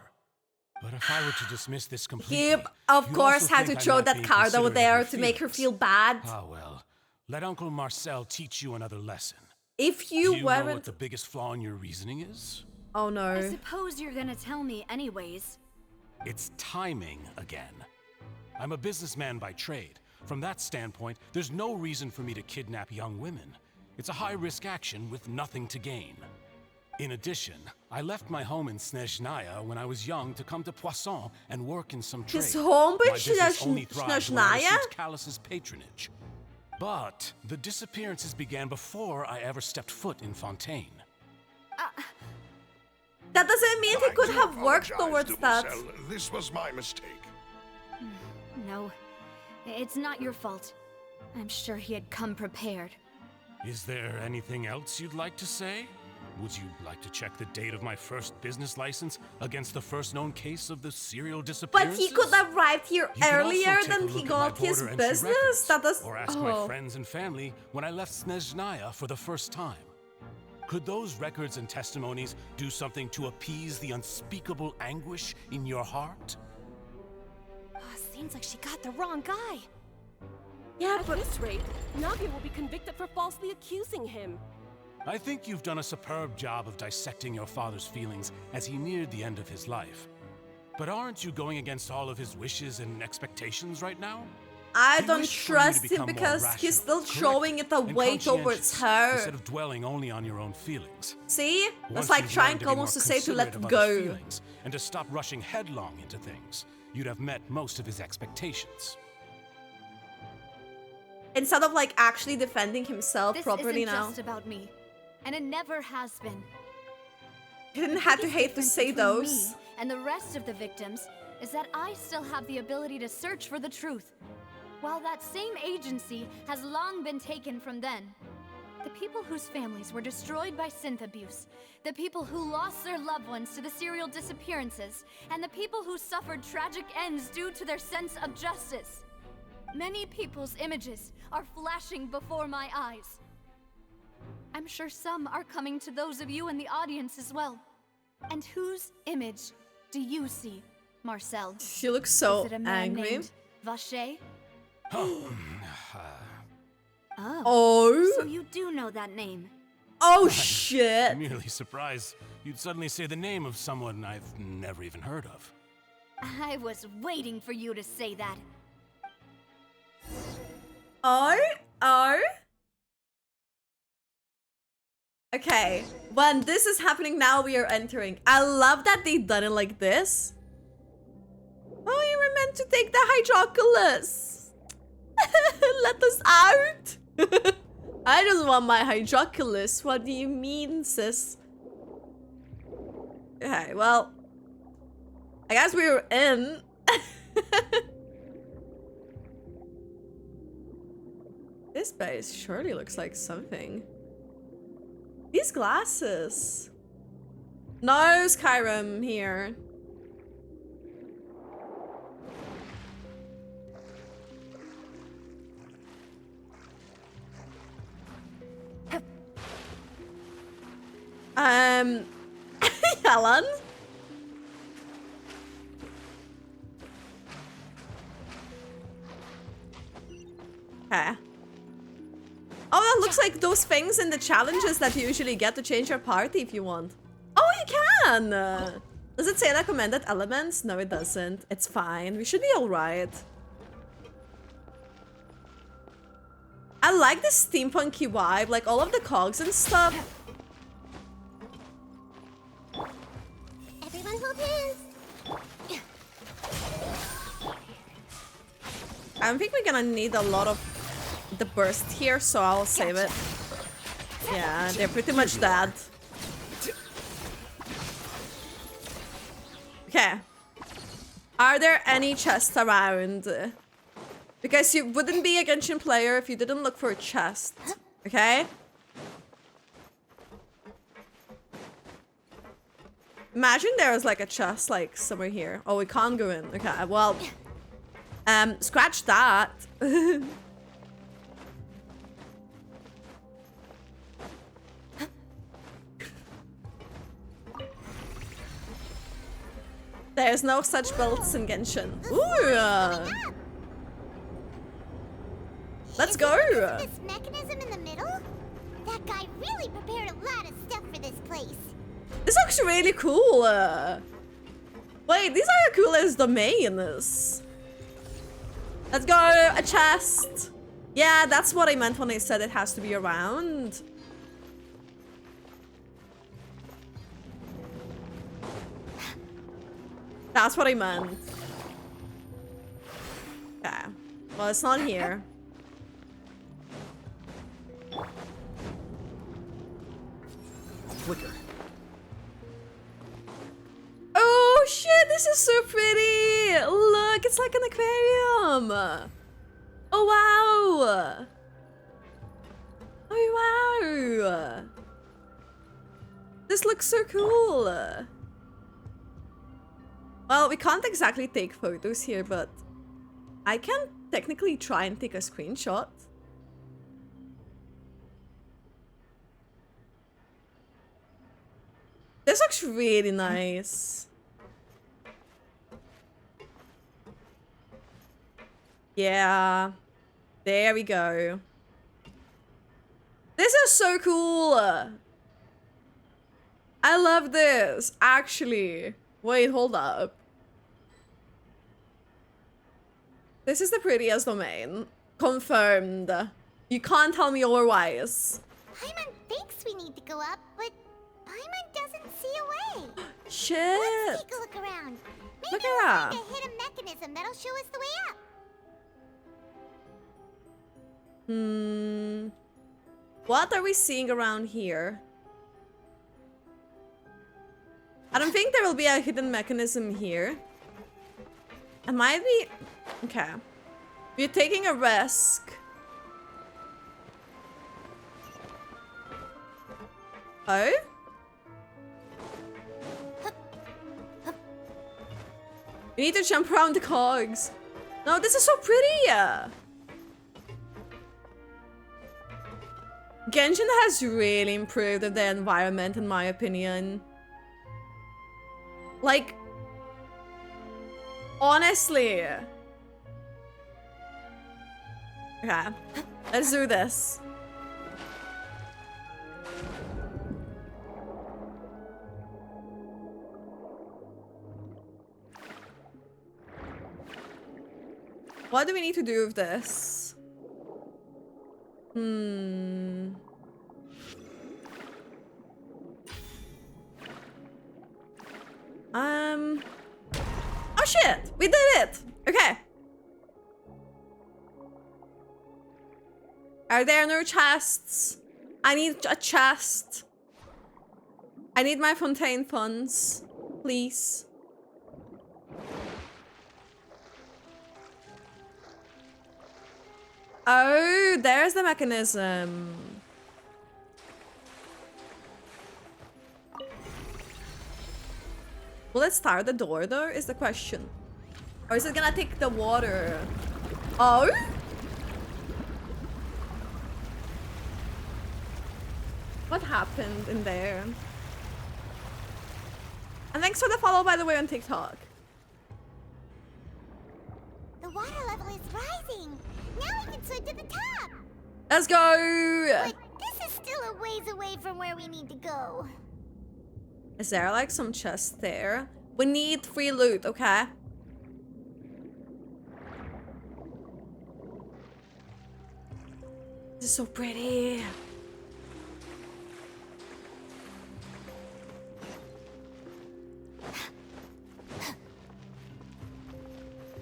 But if I were to dismiss this completely, He, of you'd course, also had to think I'm throw not that being card over considerate of there your to make her feelings. feel bad. Ah well, let Uncle Marcel teach you another lesson. If Do you you know weren't... what the biggest flaw in your reasoning is? Oh no. I suppose you're gonna tell me anyways. It's timing again. I'm a businessman by trade. From that standpoint, there's no reason for me to kidnap young women. It's a high-risk action with nothing to gain. In addition, I left my home in Snezhnaya when I was young to come to Poisson and work in some trade. His home in My business only thrived when I Snezhnaya? received Callas's patronage. But the disappearances began before I ever stepped foot in Fontaine. That doesn't mean he could have worked towards that. Marcel. This was my mistake. No, it's not your fault. I'm sure he had come prepared. Is there anything else you'd like to say? Would you like to check the date of my first business license against the first known case of the serial But disappearances? he could have arrived here You can also earlier take a than look he at got my his border entry business. records, That does. or ask my friends and family when I left Snezhnaya for the first time. Could those records and testimonies do something to appease the unspeakable anguish in your heart? Seems like she got the wrong guy. Yeah, at this rate, Navia will be convicted for falsely accusing him. I think you've done a superb job of dissecting your father's feelings as he neared the end of his life. But aren't you going against all of his wishes and expectations right now? I He don't wished for you to trust him become more because he's rational, still correct, showing it and away towards conscientious, her. instead of dwelling only on your own feelings. See? Once That's like you've trying learned to be almost more to say to let considerate it of others' go. feelings and to stop rushing headlong into things, you'd have met most of his expectations. Instead of like actually defending himself This properly isn't now. just about me, and it never has been. You didn't The have to biggest hate to difference say between those. me and the rest of the victims is that I still have the ability to search for the truth, while that same agency has long been taken from them. The people whose families were destroyed by synth abuse, the people who lost their loved ones to the serial disappearances, and the people who suffered tragic ends due to their sense of justice. Many people's images are flashing before my eyes. I'm sure some are coming to those of you in the audience as well. And whose image do you see, Marcel? She looks so Is it a man angry. named Vacher? Oh. So you do know that name? Oh shit. I'm merely surprised you'd suddenly say the name of someone I've never even heard of. I was waiting for you to say that. Oh. Okay, when this is happening now, we are entering. I love that they done it like this. Oh, you were meant to take the hydroculus. Let us out. I just want my hydroculus. What do you mean, sis? Okay, well, I guess we were in. This base surely looks like something. These glasses. No Skyrim here. Helen? Okay. Oh, that looks like those things in the challenges that you usually get to change your party if you want. Oh, you can! Does it say recommended elements? No, it doesn't. It's fine. We should be alright. I like this steampunky vibe, like all of the cogs and stuff. Everyone hold hands. I don't think we're gonna need a lot of the burst here, so I'll save it. Yeah, they're pretty much dead. Okay. Are there any chests around? Because you wouldn't be a Genshin player if you didn't look for a chest. Okay? Imagine there was like a chest like somewhere here. Oh, we can't go in. Okay, well, scratch that. There's no such builds in Genshin. Ooh. Let's go. This mechanism in the middle? That guy really prepared a lot of stuff for this place. This looks really cool. Wait, these are as cool as domains. Let's go. A chest. Yeah, that's what I meant when I said it has to be around. That's what I meant. Okay. Well, it's not here. Flicker. Oh shit, this is so pretty! Look, it's like an aquarium! Oh wow! Oh wow! This looks so cool! Well, we can't exactly take photos here, but I can technically try and take a screenshot. This looks really nice. Yeah. There we go. This is so cool. I love this, actually. Wait, hold up. This is the prettiest domain. Confirmed. You can't tell me otherwise. Paimon thinks we need to go up, but Paimon doesn't see a way. Shit. Let's take a look around. Maybe Look we'll at find that. a hidden mechanism that'll show us the way up. What are we seeing around here? I don't think there will be a hidden mechanism here. It might be... Okay. We're taking a risk. Oh? We need to jump around the cogs. No, this is so pretty. Genshin has really improved the environment, in my opinion. Like, honestly. Okay, let's do this. What do we need to do with this? Oh shit! We did it! Okay. Are there no chests? I need a chest. I need my Fontaine funds. Please. Oh, there's the mechanism. Will it start the door though, is the question. Or is it gonna take the water? Oh? What happened in there? And thanks for the follow, by the way, on TikTok. The water level is rising. Now we can swim to the top. Let's go! But this is still a ways away from where we need to go. Is there like some chest there? We need free loot, okay? This is so pretty.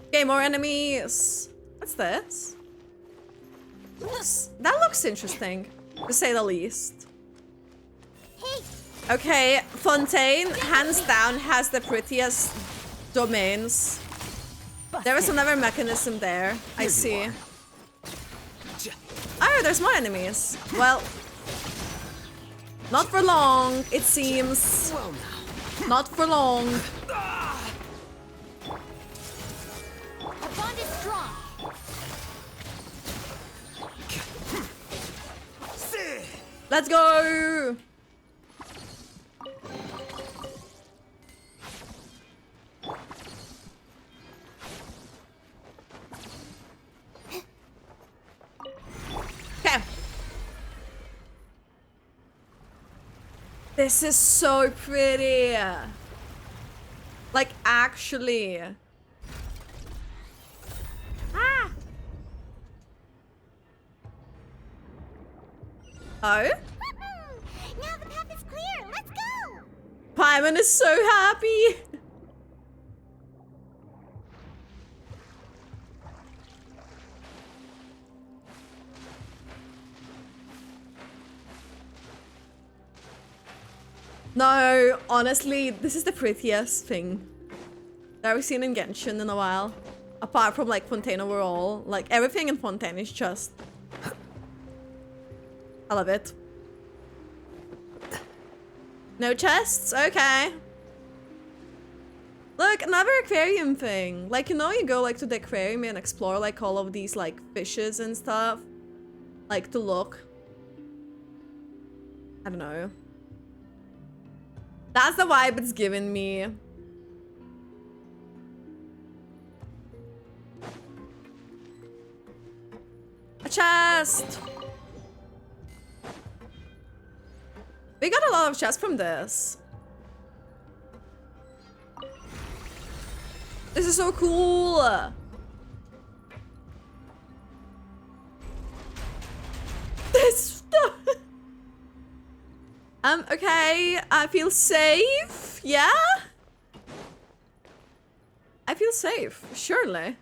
Okay, more enemies. What's this? That looks interesting, to say the least. Okay, Fontaine, hands down, has the prettiest domains. There is another mechanism there, I see. Oh, there's more enemies. Well, not for long, it seems. Not for long. Our bond is strong. Let's go! Okay. This is so pretty. Like, actually. Ah! Oh? Now the path is clear. Let's go. Paimon is so happy. No, honestly, this is the prettiest thing that we've seen in Genshin in a while. Apart from like Fontaine overall. Like everything in Fontaine is just... I love it. No chests? Okay. Look, another aquarium thing. Like, you know, you go like to the aquarium and explore like all of these like fishes and stuff. Like to look. I don't know. That's the vibe it's giving me. A chest! We got a lot of chests from this. This is so cool! Okay, I feel safe. Yeah? I feel safe, surely.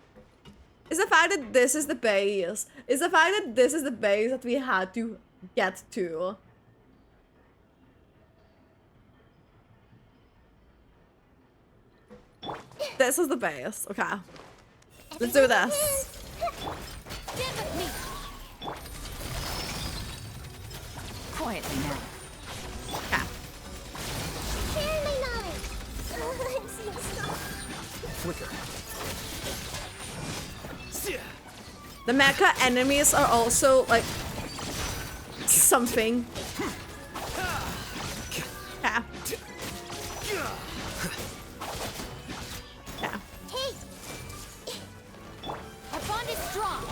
Is the fact that this is the base. Is the fact that this is the base that we had to get to. This is the base. Okay. Let's do this. Quietly now. Okay. Flicker. The mecha enemies are also like something. Yeah. Yeah. Our bond is strong.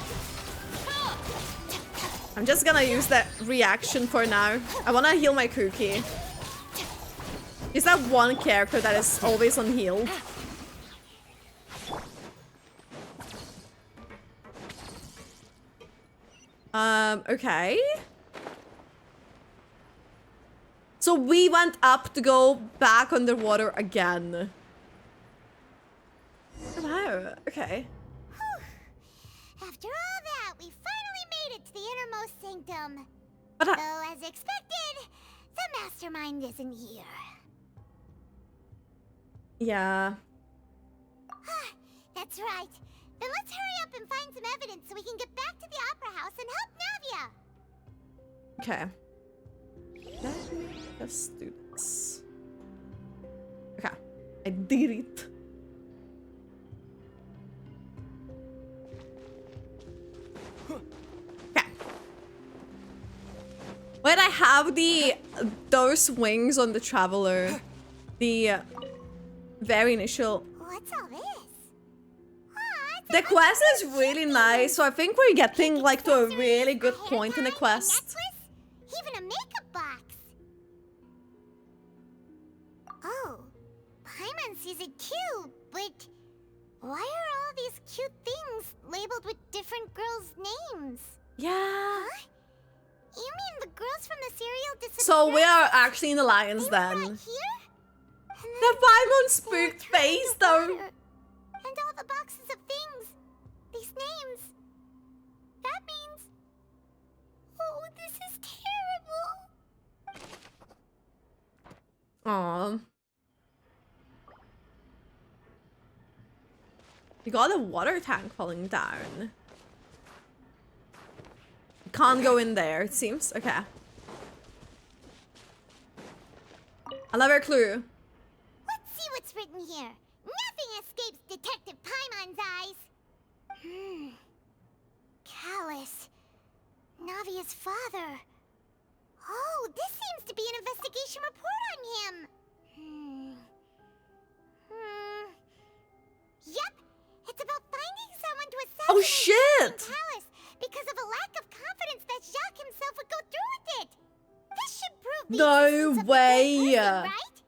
I'm just gonna use that reaction for now. I wanna heal my cookie. Is that one character that is always unhealed? Okay. So we went up to go back underwater again. Wow, okay. After all that, we finally made it to the innermost sanctum. But though, as expected, the mastermind isn't here. Yeah. That's right. Then let's hurry up and find some evidence so we can get back to the Opera House and help Navia. Okay. Let me just do this. Okay. I did it. Okay. Wait, I have those wings on the Traveler. The very initial. What's all this? The quest is really nice, so I think we're getting like to a really good point in the quest. Even a makeup box. Oh, Paimon sees it too, but why are all these cute things labeled with different girls' names? Yeah. Huh? You mean the girls from the serial disappeared? So we are actually in Alliance then. The Paimon spooked face though. And all the boxes of things. These names. That means... Oh, this is terrible. Aww. You got a water tank falling down. You can't go in there, it seems. Okay. Another clue. Let's see what's written here. Nothing escapes Detective Paimon's eyes. Callas. Navia's father. Oh, this seems to be an investigation report on him. Yep, it's about finding someone to assassinate Oh shit! Callas because of a lack of confidence that Jacques himself would go through with it. This should prove the No existence of a way! good person, right?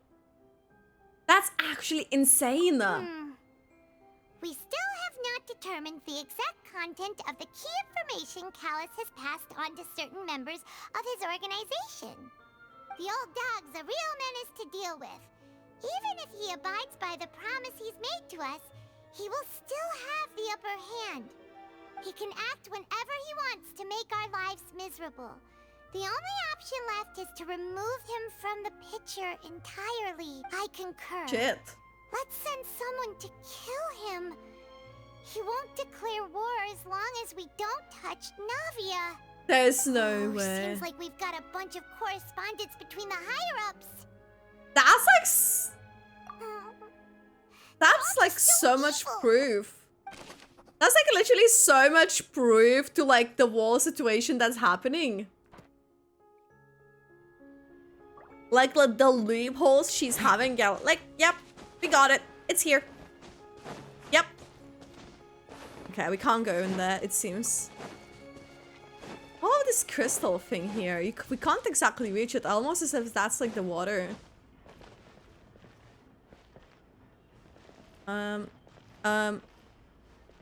That's actually insane. We still have not determined the exact content of the key information Callas has passed on to certain members of his organization. The old dog's a real menace to deal with. Even if he abides by the promise he's made to us, he will still have the upper hand. He can act whenever he wants to make our lives miserable. The only option left is to remove him from the picture entirely. I concur. Shit. Let's send someone to kill him. He won't declare war as long as we don't touch Navia. There's no way. Seems like we've got a bunch of correspondence between the higher-ups. That's like that's like so much proof. That's like literally so much proof to like the whole situation that's happening. Like the loopholes she's having, yeah, like, yep, we got it. It's here. Yep. Okay, we can't go in there, it seems. Oh, this crystal thing here. We can't exactly reach it, almost as if that's like the water.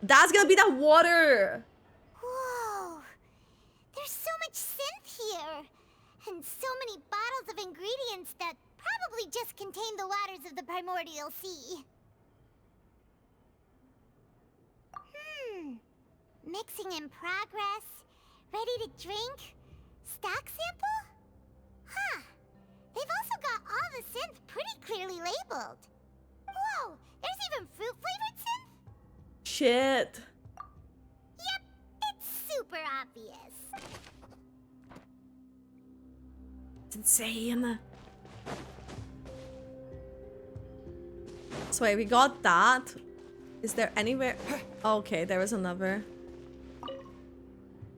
That's gonna be the water! Whoa! There's so much synth here! And found so many bottles of ingredients that probably just contain the waters of the Primordial Sea. Mixing in progress. Ready to drink? Stock sample? Huh. They've also got all the synth pretty clearly labeled. Whoa, there's even fruit-flavored synth? Shit. Yep, it's super obvious. It's insane. So wait, we got that. Is there anywhere? Okay, there was another.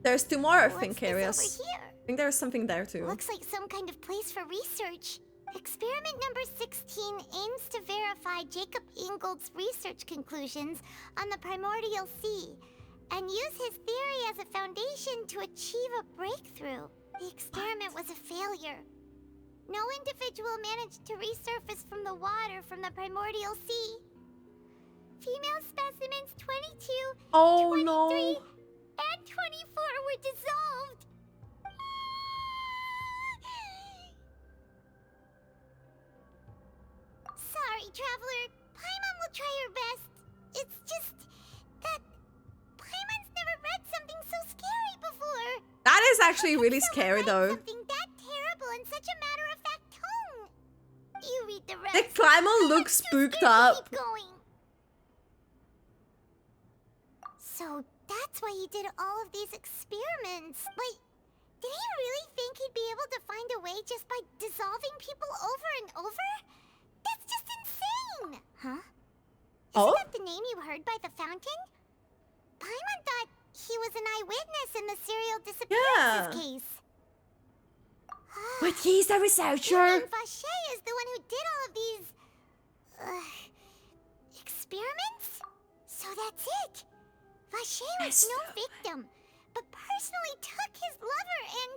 There's 2 more, I think, areas. Over here? I think there's something there too. Looks like some kind of place for research. Experiment number 16 aims to verify Jacob Ingold's research conclusions on the Primordial Sea and use his theory as a foundation to achieve a breakthrough. The experiment was a failure. No individual managed to resurface from the water from the Primordial Sea. Female specimens 22, 23, no. and 24 were dissolved. Sorry, Traveler. Paimon will try her best. It's just that Paimon's never read something so scary before. That is actually really scary, though. Something that terrible in such a matter-of-fact tone. You read the rest. The Climber looks spooked up. Keep going. So that's why he did all of these experiments. Wait, did he really think he'd be able to find a way just by dissolving people over and over? That's just insane! Huh? Isn't that the name you heard by the fountain? Paimon thought he was an eyewitness in the serial disappearances case. But he's a researcher. And Vache is the one who did all of these... experiments? So that's it. Vache was no victim, but personally took his lover and...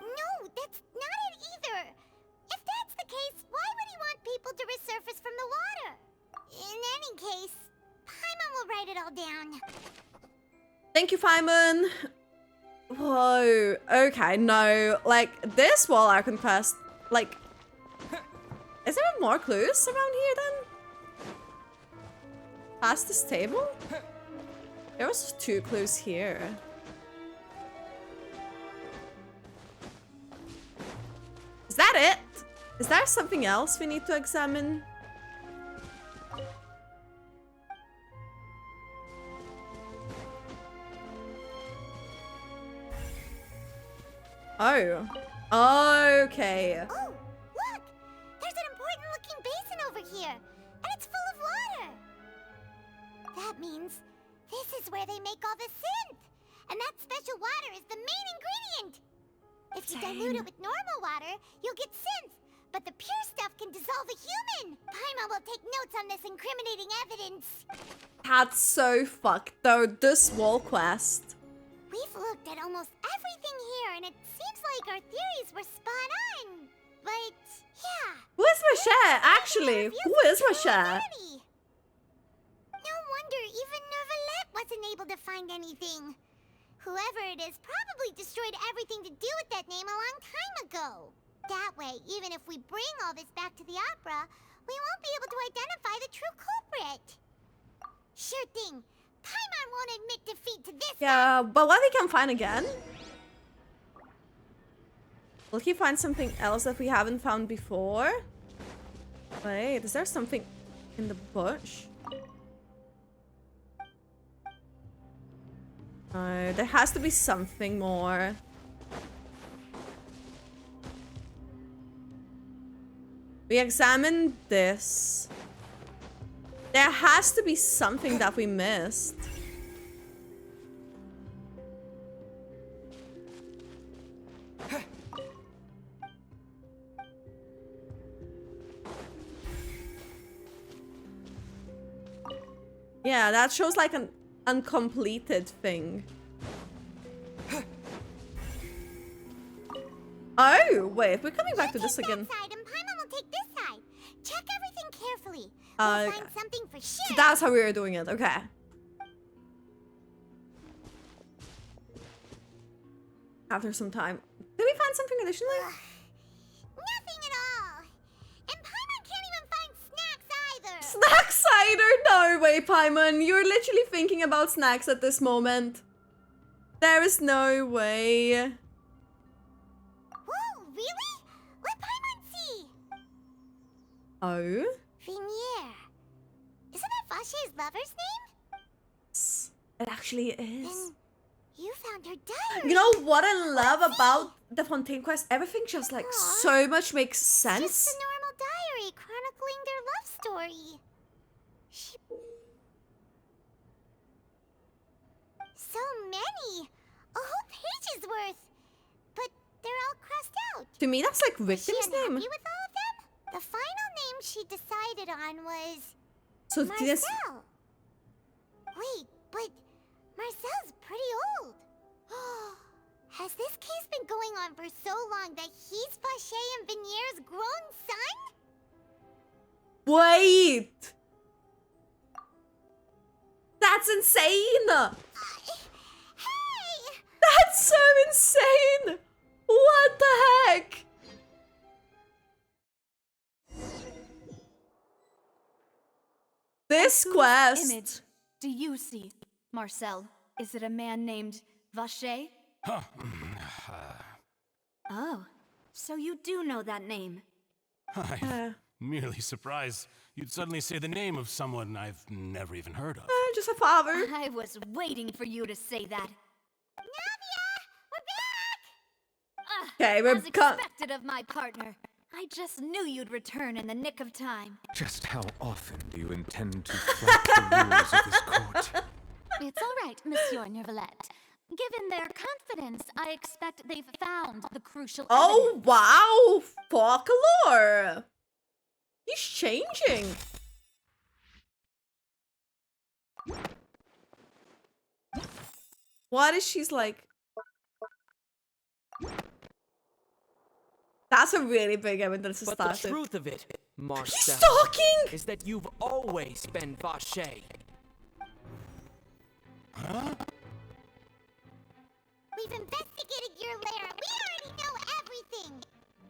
No, that's not it either. If that's the case, why would he want people to resurface from the water? In any case, Paimon will write it all down. Thank you, Paimon. Whoa. Okay, no. Like, this wall Archon Quest, like... Is there more clues around here, then? Past this table? There was 2 clues here. Is that it? Is there something else we need to examine? Oh. Okay. Oh, look! There's an important looking basin over here, and it's full of water. That means this is where they make all the synth, and that special water is the main ingredient. If you dilute it with normal water, you'll get synth, but the pure stuff can dissolve a human. Paimon will take notes on this incriminating evidence. That's so fucked, though, this wall quest. We've looked at almost everything here, and it seems like our theories were spot on. But, yeah. Who is Vache, actually? Who is Vache? No wonder even Nervalette wasn't able to find anything. Whoever it is probably destroyed everything to do with that name a long time ago. That way, even if we bring all this back to the opera, we won't be able to identify the true culprit. Sure thing. Paimon won't admit defeat to this. Yeah, but what we can find again? Will he find something else that we haven't found before? Wait, is there something in the bush? No, there has to be something more. We examined this. There has to be something that we missed. Yeah, that shows like an uncompleted thing. Oh, wait, we're coming back to this again. Side and Paimon will take this side. Check everything carefully. We'll find something for sure. So that's how we were doing it, okay. After some time. Did we find something additionally? Nothing at all. And Paimon can't even find snacks either. Snack cider? No way, Paimon. You're literally thinking about snacks at this moment. There is no way. Whoa, really? Let Paimon see. Oh? Vinier. Isn't that Vache's lover's name? It actually is. Then you found her diary. You know what I love about the Fontaine quest? Everything just like so much makes sense. Just a normal diary chronicling their love story. So many! A whole page's worth! But they're all crossed out. To me, that's like Was she victim's name. unhappy with all of them? The final name she decided on was... So this... Marcel. Wait, but Marcel's pretty old. Has this case been going on for so long that he's Vache and Vinier's grown son? Wait! That's insane! Hey! That's so insane! What the heck? This quest... image do you see, Marcel? Is it a man named Vache? Oh, so you do know that name. I'm merely surprised you'd suddenly say the name of someone I've never even heard of. Just a father. I was waiting for you to say that. Okay, we're As expected of my partner. I just knew you'd return in the nick of time. Just how often do you intend to flout the rules of this court? It's all right, Monsieur Nervalette. Given their confidence, I expect they've found the crucial Oh, wow! Folklore! He's changing. What is she's like? That's a really big evidence to But start the truth of it, Marcel, stalking! is that you've always been Vache. Huh? We've investigated your lair. We already know everything.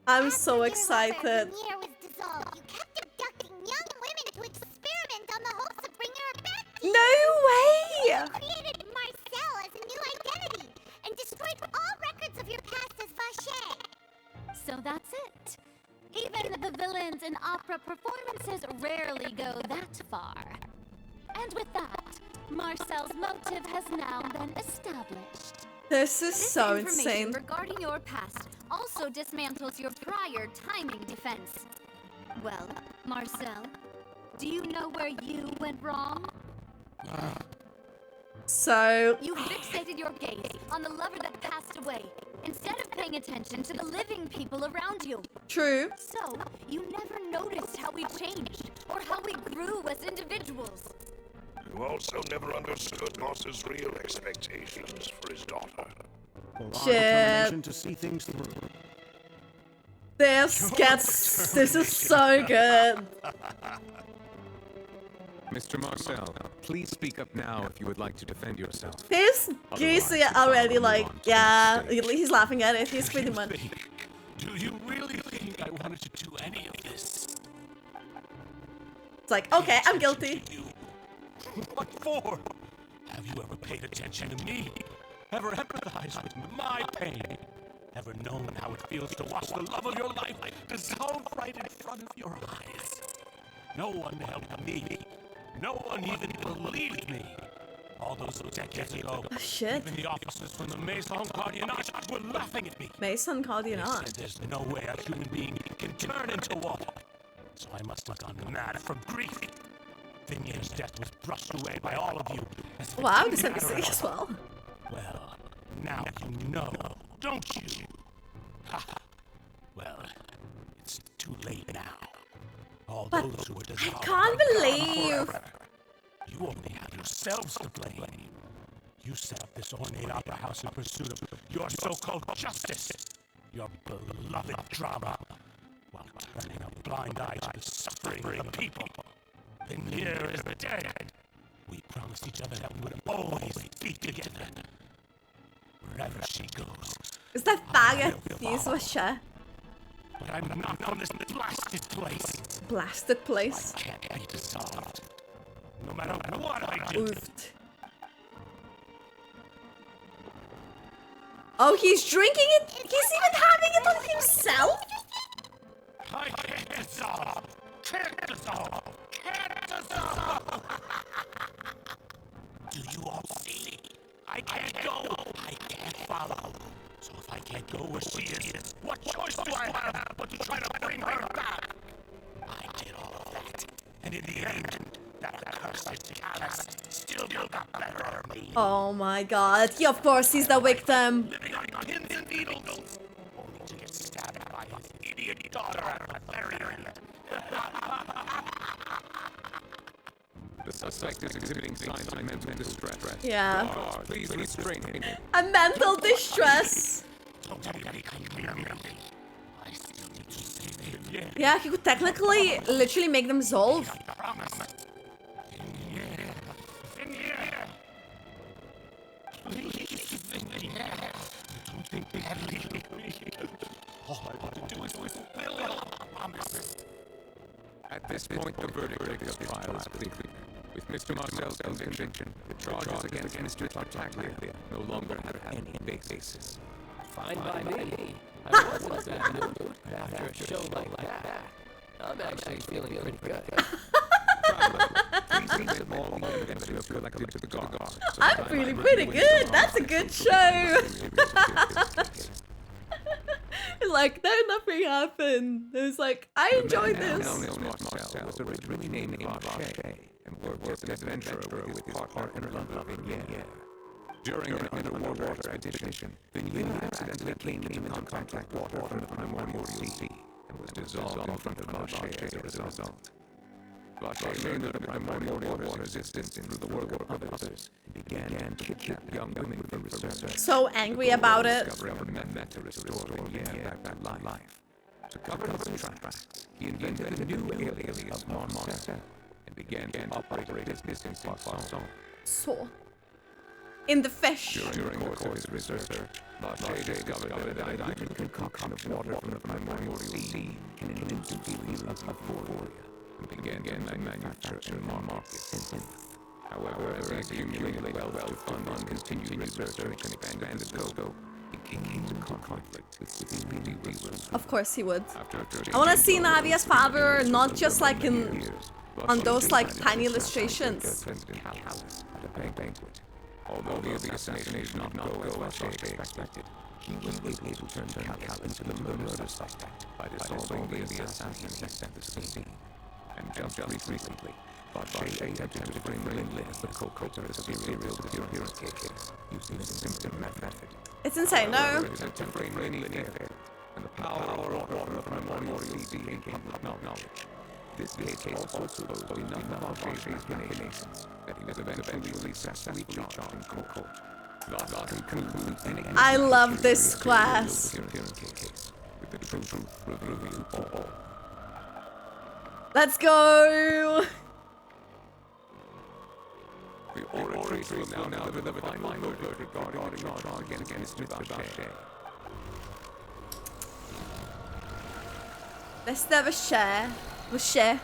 I'm so excited. Vinier was dissolved. You kept abducting young women to experiment on the hopes of bringing her back to you. No way! You created Marcel as a new identity and destroyed all records of your past as Vache. So that's it. Even the villains in opera performances rarely go that far. And with that, Marcel's motive has now been established. This is so information insane. regarding your past also dismantles your prior timing defense. Well, Marcel, do you know where you went wrong? So... You fixated your gaze on the lover that passed away, instead of paying attention to the living people around you. True. So, you never noticed how we changed, or how we grew as individuals. You also never understood Boss's real expectations for his daughter. Determination to see things through. This is so good. Mr. Marcel, please speak up now if you would like to defend yourself. He's Gacy already like, yeah, he's laughing at it. He's pretty much. Do you really think I wanted to do any of this? It's like, okay, I'm guilty. What for? Have you ever paid attention to me? Ever empathized with my pain? Ever known how it feels to watch the love of your life dissolve right in front of your eyes? No one helped me. No one even believed me. All those decades ago, even the officers from the Maison Gardiennage were laughing at me. Maison Gardiennage. There's no way a human being can turn into water. So I must have gone mad from grief. Vinier's death was brushed away by all of you. Wow, this episode as well. Well, now you know, don't you? Well, it's too late now. All those who were dissolved. I can't believe. You only have yourselves to blame. You set up this ornate opera house in pursuit of your so-called justice, your beloved drama, while turning a blind eye to the suffering of the people. Vinier is dead. We promised each other that we would always be together. Wherever she goes, Is that faggot? These was shit. But I'm not from this blasted place. Blasted place. I can't be dissolved. No matter what I do. Oofed. Oh, he's drinking it? He's even having it on himself? I can't dissolve. Can't dissolve. Can't dissolve. Do you all see? I can't go. I can't follow. So if I can't go where she is, what choice do I have but to try to bring her back? I did all of that. And in the end, that accursed Callas still got better of me. Oh my god. Yeah, of course, he's the victim. Living on pins and needles. Only to get stabbed by his idiot daughter at the very end. The suspect is exhibiting signs of mental distress. Yeah. Guard, please restrain him. A mental distress. Don't everybody come near me. I still need to save him. Yeah, he could technically literally make them dissolve. Promise. In here. Please, in here. Don't think badly of me. All I want to do is fulfill your promise. At this point, the verdict of this trial is clear. With Mr. Marcel's conviction, the charges against Mr. Tartaglia no longer have any basis. Fine by me. I wasn't in that mood, but after a show like that, I'm actually feeling pretty good. I'm feeling pretty good. That's a good show. Like, no, nothing happened. It was like, I enjoyed this. Marcel was originally named Fontaine and worked as an adventurer with his partner Lucine. During an underwater expedition, Vigneron accidentally came into contact with water from the Primordial Sea and was dissolved in front of Marcel as a result. Marcel learned of the Primordial water's existence through the work of others and began to kidnap young women for research. So angry about it. Discovering a method to restore Vigneron back to life. To cover his tracks, he invented a new alias of Marcel and began to operate his business in Poisson. So. In the fish. During the course of his research, Marcel discovered that a diluted concoction of water from the Primordial Sea can induce feelings of euphoria and began to manufacture in markets. However, as he accumulated wealth to fund continued research and expand the scope, he came to conflict with Spina de Rosula. Of course he would. I want to see Navia's father, not just like in on those like tiny illustrations. Callas at a banquet. Although the assassination did not go as Marcel expected, he was able to turn Callas into the murder suspect by dissolving the assassin at the scene. And just recently, Marcel attempted to bring Lindley as the co-culprit of the serial disappearance case using the symptom method. It's insane, no? To frame Lindley failed, and the power of water from the Primordial Sea became public knowledge. This case also exposed enough of Marcel's machinations that he was eventually successfully charged in court. I love this class. With the truth revealed to all. Let's go! The Oratrix will now deliver the final verdict regarding the charge against Mr. Marcel. Let's never share. We'll share.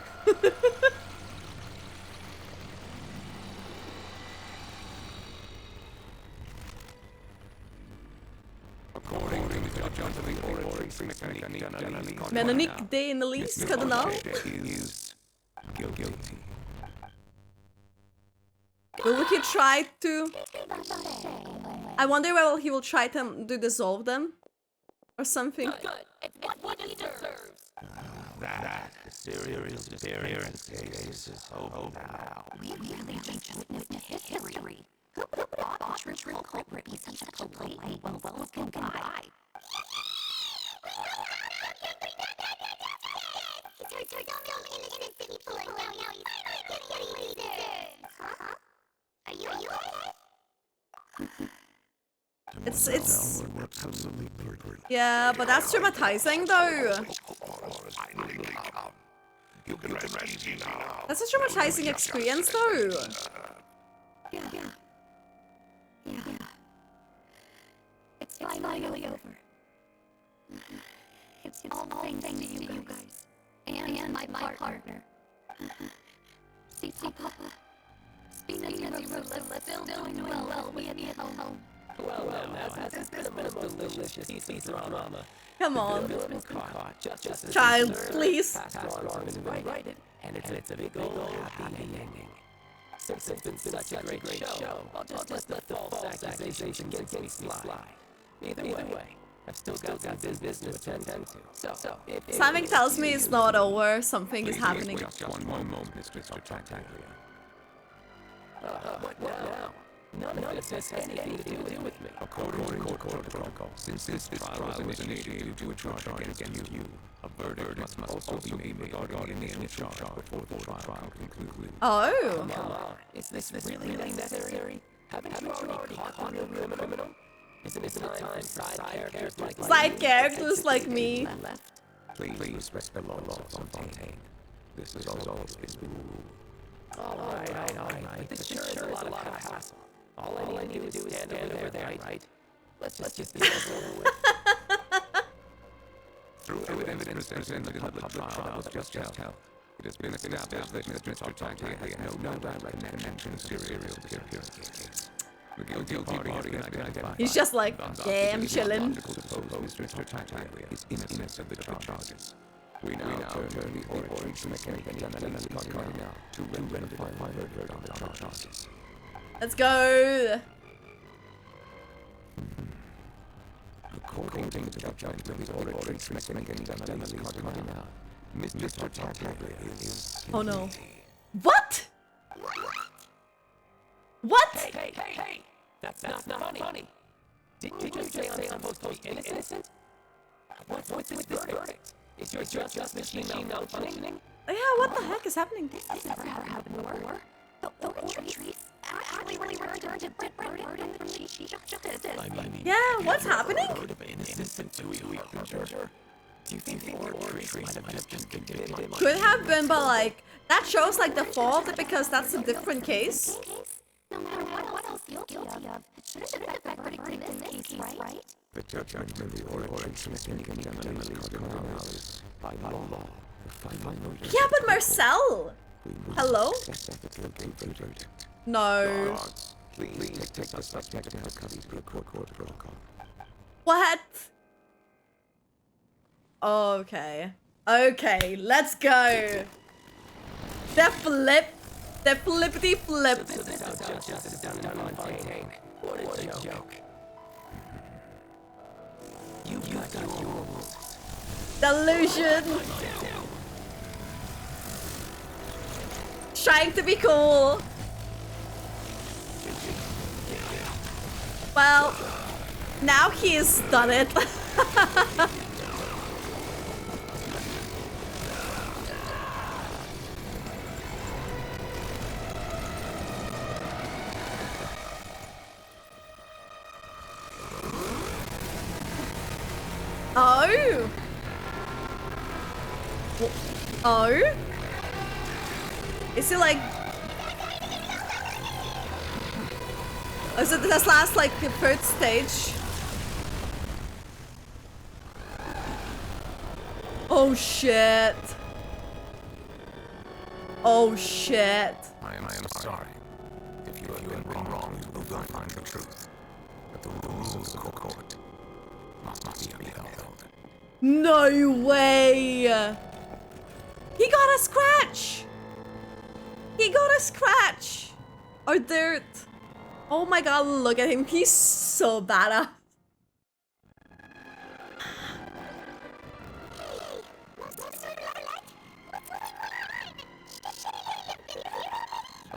According to the judge of the Oratrix, Mechanique de Annalise, kardinal. is guilty. Will he try to... I wonder whether he will try to dissolve them? Or something. What he deserves. That serial disappearance case is over now. We really just witnessed history. Who would have thought the truthful culprit be such a polite and well-spoken guy? It's yeah, but that's traumatizing though. That's a traumatizing experience though. Yeah. It's finally over. It's all thanks to you guys. And my partner. See, Papa. Spina de Rosula still doing well we at home. Well, now, that's been a most delicious piece of drama. Come on. Just Child, please. Right, and it's a big old happy ending. Since it's been such a great show, I'll just let the false accusations against me fly. Either way, I've still got some business to attend to. So if Something tells me it's not over. Something is happening. Just one moment, Mr. Tartaglia. What now? None of this has anything to do with me. According to court protocol, since this trial was initiated due to a charge against you, a verdict must also be made regarding the initial charge before the trial concludes. Oh. Come on. Is this really necessary? Haven't you already caught your criminal? Isn't it time side characters like me? Please respect the laws of Fontaine. This is always been the rule. Alright. But this sure is a lot of hassle. All I need to do is stand over there, right? Let's just get this over with. Through evidence presented in the public trial was just held, it has been established that Mr. Tartaglia has no direct connection to the serial case. The guilty party has been identified. He's just like, yeah, I'm chilling. Mr. Tartaglia is innocent of the charges. We now turn to the origin mechanic analysis to render the final verdict on the charges. Let's go. According to the judgment of the origin mechanic analysis, Mr. Tartaglia is... Oh no. What? What? Hey. That's not funny. Didn't you just say I'm supposed to be innocent? What's this verdict? Is your justice machine malfunctioning? Yeah, what the heck is happening? This has never happened before. The orchard actually returned to burden from the chief justice. Yeah, what's happening? Do you think the orchard might have just been Could have been, but like, that shows like the fault because that's a different case. No matter what else you're guilty of, it shouldn't affect the verdict in this case, right? The judgment of the origin mechanic analysis by law. Yeah, but Marcel! Hello? No. Please take the subject and custody per court protocol. What? Okay. Okay, let's go. The flippity flip. This is how justice is done in Fontaine. What a joke. You got yours. Delusion. Trying to be cool. Well, now he's done it. Oh. Oh. Is it like... Is it this last, like, the third stage? Oh, shit. Oh, shit. I am sorry. If you have been wrong, you will find the truth. But the rules of the court must be upheld. No way! He got a scratch! He got a scratch! Or dirt. Oh my god, look at him. He's so badass.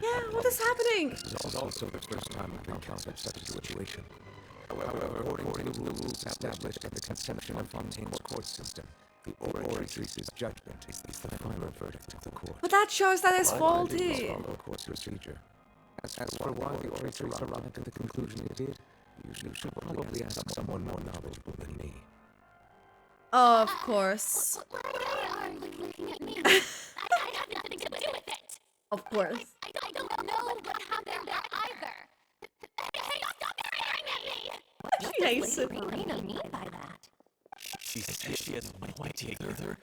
Yeah, what is happening? This is also the first time I've encountered such a situation. However, according to the rules established at the conception of Fontaine's court system, the orator's judgment is the final verdict of the court. But that shows that it's faulty. Follow court's procedure. As for why the orator arrived at the conclusion it did, you should probably ask someone more knowledgeable than me. Oh, of course. Why are you looking at me? I have nothing to do with it. Of course. I don't know what happened there either. Hey, stop staring at me! Jason. mean by that? She says she has no idea either,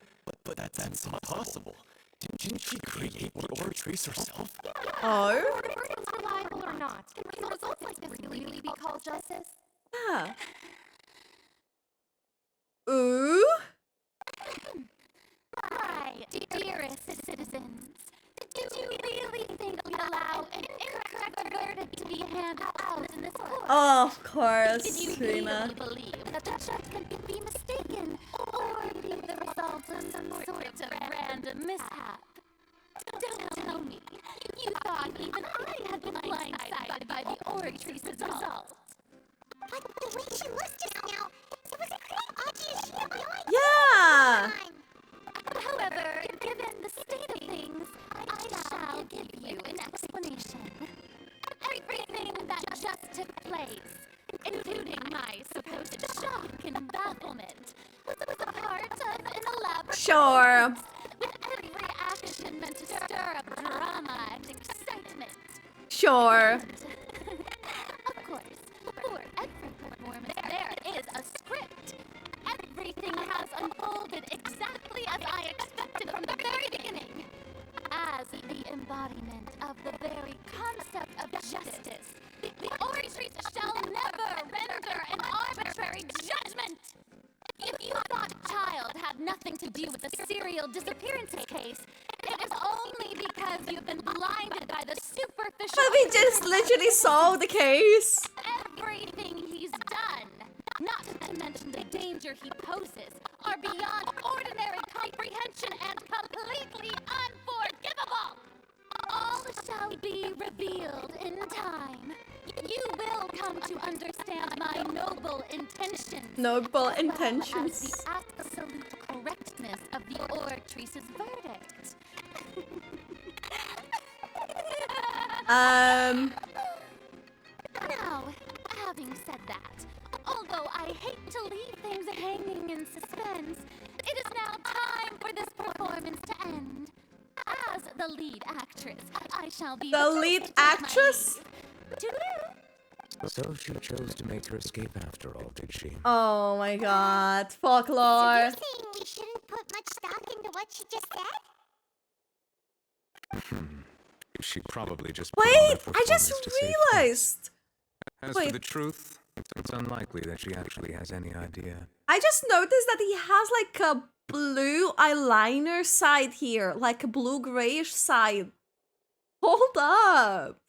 but that's impossible. Didn't she create or trace herself? Oh? Whether it's reliable or not, can results like this really be called justice? Yeah. Ooh? My dearest citizens, do you really think we allow an incorrect verdict to be handed out in this court? Oh, of course, Did you Serena. really believe that the judgment could be mistaken or be the result of some sort of random mishap? Don't tell me you thought even I had been blindsided by the Oratrice's results. But the way she was just now, it was pretty obvious she had no idea. Yeah! However, given the state of things, I shall give you an explanation. Everything that just took place, including my supposed shock and bafflement, was a part of an elaborate Sure. with every action meant to stir up drama and excitement. Sure. Of course, for every performance, there is a script. Everything has unfolded exactly as I expected from the very beginning. As the embodiment of the very concept of justice, the Oratrice shall never render an arbitrary judgment. If you thought Child had nothing to do with the serial disappearances case, it is only because you've been blinded by the superficial. But we just literally solved the case. Everything he's done, not to mention the danger he poses, are beyond ordinary comprehension and completely unforgivable. All shall be revealed in time. You will come to understand my noble intentions. Noble as intentions. well as the absolute correctness of the Oratrice's verdict. Now, having said that, although I hate to leave things hanging in suspense, it is now time for this performance to end. As the lead actress, I shall be The lead actress? So she chose to make her escape after all, did she? Oh my god. So Folklore. you're saying we shouldn't put much stock into what she just said? She probably just Wait, I just realized. As for the truth, it's unlikely that she actually has any idea. I just noticed that he has like a blue eyeliner side here, like a blue grayish side. Hold up.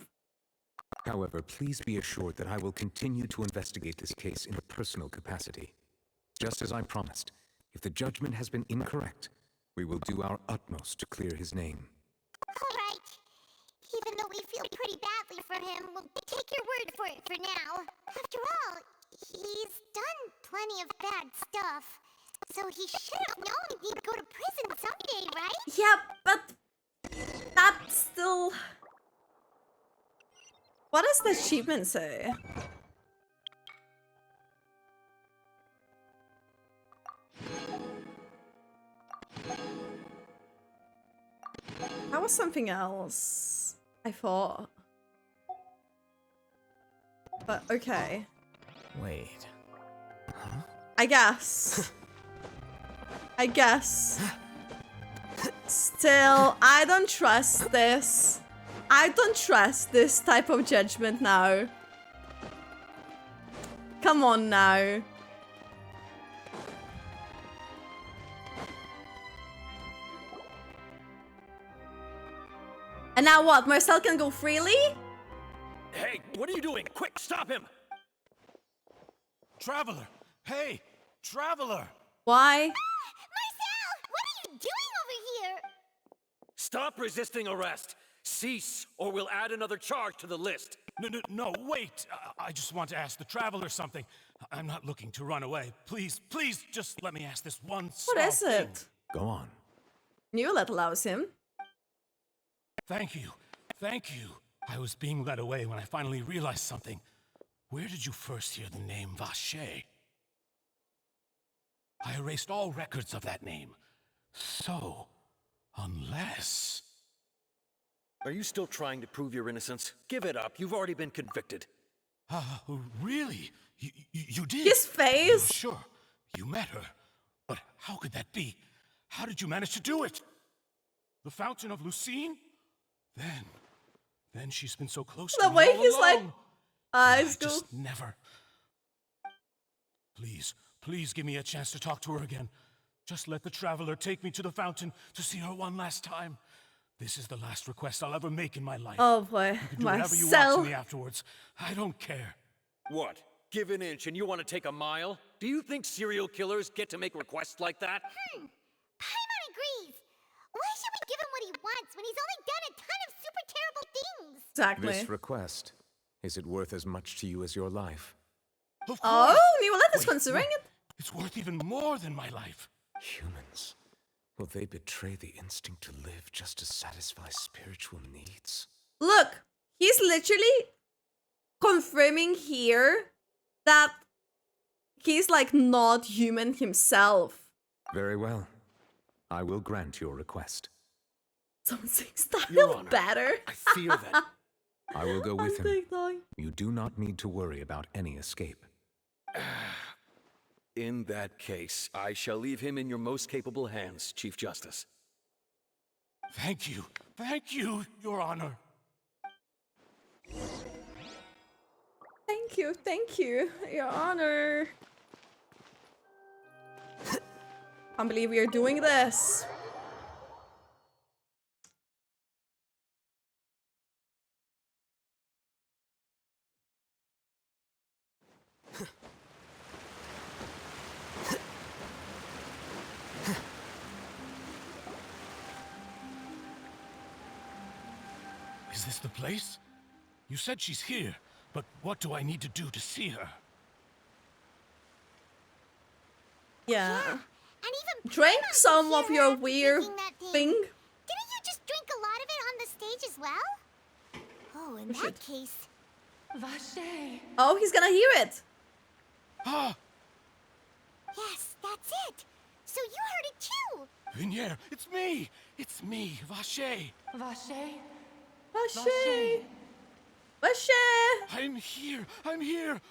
However, please be assured that I will continue to investigate this case in a personal capacity. Just as I promised, if the judgment has been incorrect, we will do our utmost to clear his name. All right. Even though we feel pretty badly for him, we'll take your word for it for now. After all, he's done plenty of bad stuff. So he should have known he'd go to prison someday, right? Yeah, but that's still... What does the achievement say? That was something else, I thought. But okay. Wait. Huh? I guess. I guess. Still, I don't trust this. I don't trust this type of judgment now. Come on now. And now what? Marcel can go freely? Hey, what are you doing? Quick, stop him! Traveler! Hey! Traveler! Why? Marcel! What are you doing over here? Stop resisting arrest! Cease, or we'll add another charge to the list. No, wait! I just want to ask the Traveler something. I'm not looking to run away. Please, just let me ask this one small What is thing. it? Go on. Newlet allows him. Thank you. Thank you. I was being led away when I finally realized something. Where did you first hear the name Vache? I erased all records of that name. So, unless... Are you still trying to prove your innocence? Give it up. You've already been convicted. Really? You did? His face! Sure, you met her. But how could that be? How did you manage to do it? The Fountain of Lucine? Then she's been so close to The me way all he's like, along. eyes I go. just never. Please give me a chance to talk to her again. Just let the Traveler take me to the fountain to see her one last time. This is the last request I'll ever make in my life. Oh boy, you can do whatever you want Marcel. to me afterwards. I don't care. What? Give an inch and you want to take a mile? Do you think serial killers get to make requests like that? Paimon agrees. Why should we give him what he wants when he's only done a ton of super terrible things? Exactly. This request, is it worth as much to you as your life? Oh, Nicolette is considering it? It's worth even more than my life. Humans. Will they betray the instinct to live just to satisfy spiritual needs? Look, he's literally confirming here that he's like not human himself. Very well. I will grant your request. Something style Your Honor, better. I fear that. I will go with him. TikTok. You do not need to worry about any escape. In that case, I shall leave him in your most capable hands, Chief Justice. Thank you, Your Honor. Thank you, Your Honor. Can't believe we are doing this. Is this the place? You said she's here, but what do I need to do to see her? Yeah. And even Drink Paimon some could of hear your her weird drinking that thing. Didn't you just drink a lot of it on the stage as well? Oh, in that case. Vache. Oh, he's gonna hear it. Ah! Yes, that's it. So you heard it too. Vinier, it's me! It's me, Vache! Vache? Vache! Vache! I'm here!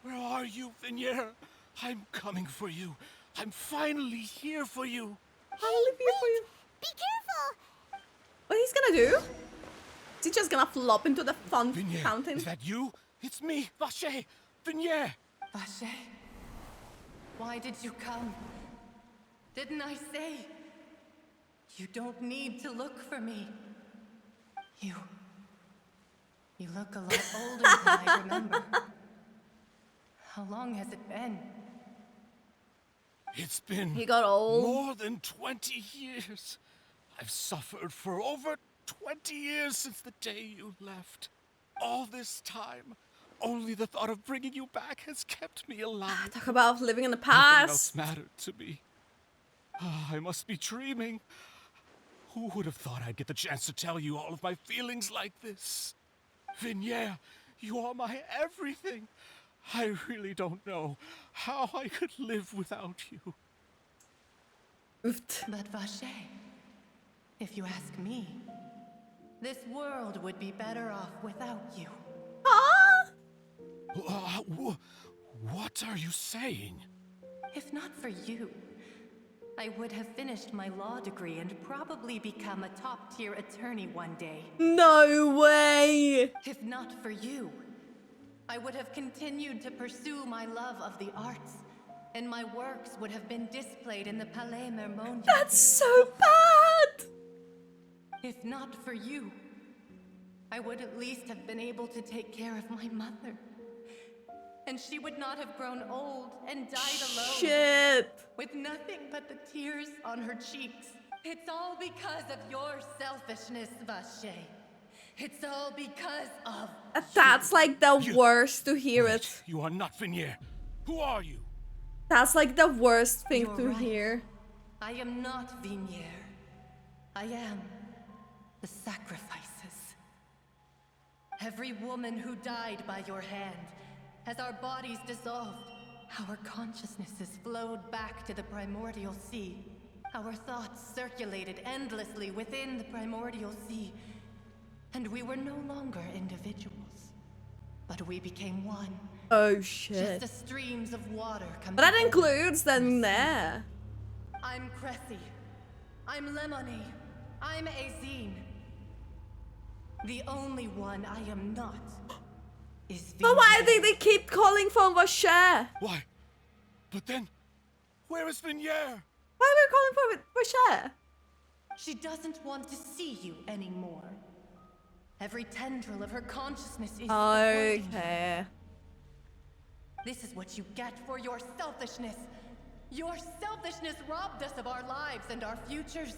Where are you, Vinier? I'm coming for you. I'm finally here for you. Finally here for you. Be careful. What he's gonna do? Is he just gonna flop into the Vinier, fountain? is that you? It's me, Vache! Vinier! Vache? Why did you come? Didn't I say? You don't need to look for me. You look a lot older than I remember. How long has it been? It's been He got old. more than 20 years. I've suffered for over 20 years since the day you left. All this time, only the thought of bringing you back has kept me alive. Talk about living in the Nothing past. else mattered to me. I must be dreaming. Who would have thought I'd get the chance to tell you all of my feelings like this? Vinier, you are my everything. I really don't know how I could live without you. But Vache, if you ask me, this world would be better off without you. What are you saying? If not for you, I would have finished my law degree and probably become a top-tier attorney one day. No way! If not for you, I would have continued to pursue my love of the arts, and my works would have been displayed in the Palais Mermonian. That's so bad! If not for you, I would at least have been able to take care of my mother. And she would not have grown old and died alone. Shit! With nothing but the tears on her cheeks. It's all because of your selfishness, Vache. It's all because of That's like the worst to hear it. You are not Vinier. Who are you? That's like the worst thing You're to right. hear. I am not Vinier. I am the sacrifices. Every woman who died by your hand, as our bodies dissolved, our consciousnesses flowed back to the Primordial Sea. Our thoughts circulated endlessly within the Primordial Sea, and we were no longer individuals, But we became one. Oh shit. Just as streams of water come But that together. includes them there. I'm Cressy. I'm Lemony. I'm Azine. The only one I am not is But why do they keep calling for Rocher? Why? But then, where is Vignier? Why are we calling for Rocher? She doesn't want to see you anymore. Every tendril of her consciousness is avoiding you. Okay. This is what you get for your selfishness. Your selfishness robbed us of our lives and our futures.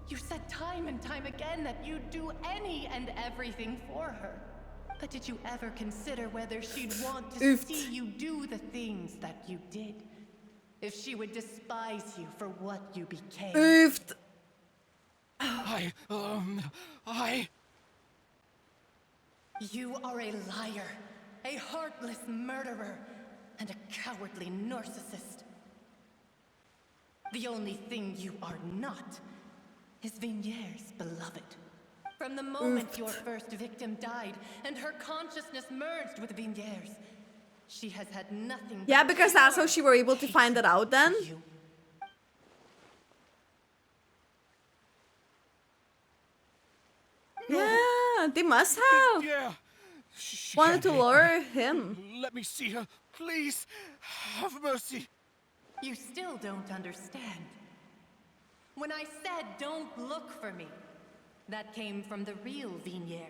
You said time and time again that you'd do any and everything for her. But did you ever consider whether she'd want to see you do the things that you did? If she would despise you for what you became? Oofed. You are a liar, a heartless murderer, and a cowardly narcissist. The only thing you are not is Vignier's beloved. From the moment your first victim died and her consciousness merged with Vignier's, she has had nothing. Yeah, because that's how she were able to find it out then. Yeah, they must have. Yeah. Wanted to lure him. Let me see her, please. Have mercy. You still don't understand. When I said don't look for me, that came from the real Vignier.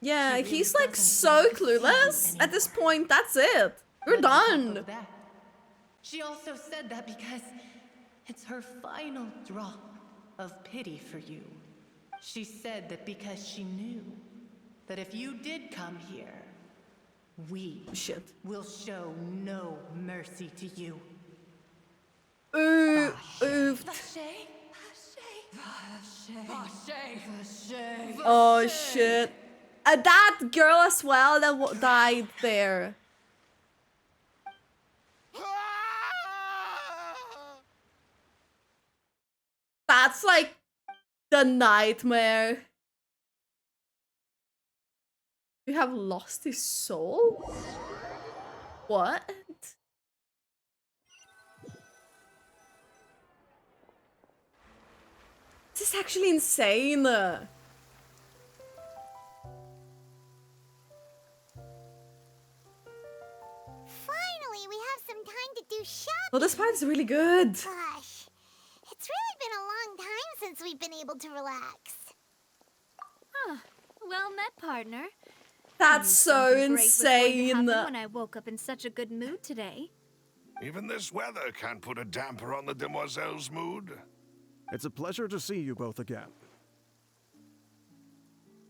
Yeah, he's like so clueless. At this point, that's it. We're done. She also said that because it's her final drop of pity for you. She said that because she knew that if you did come here, we will show no mercy to you. Oh shit. That girl as well that died there. That's like the nightmare. You have lost his soul? What? This is actually insane. Finally, we have some time to do shopping. Oh, this part is really good. Gosh, it's really been a long time since we've been able to relax. Ah, well met, partner. That's so Something great was going to insane. happen when I woke up in such a good mood today. Even this weather can't put a damper on the demoiselle's mood. It's a pleasure to see you both again.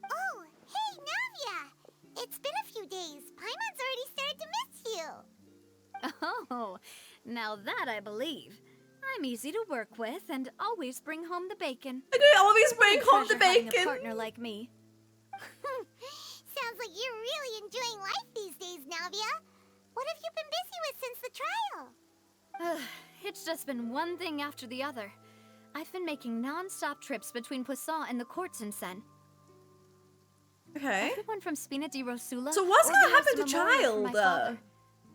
Oh, hey, Navia! It's been a few days. Paimon's already started to miss you. Oh, now that I believe. I'm easy to work with and always bring home the bacon. I do always bring home the Treasure having bacon. a partner like me. Sounds like you're really enjoying life these days, Navia. What have you been busy with since the trial? It's just been one thing after the other. I've been making non-stop trips between Poisson and the courts in Sen. Okay. Everyone from Spina de Rosula. So what's gonna organized happen a to memorial for my Child? father.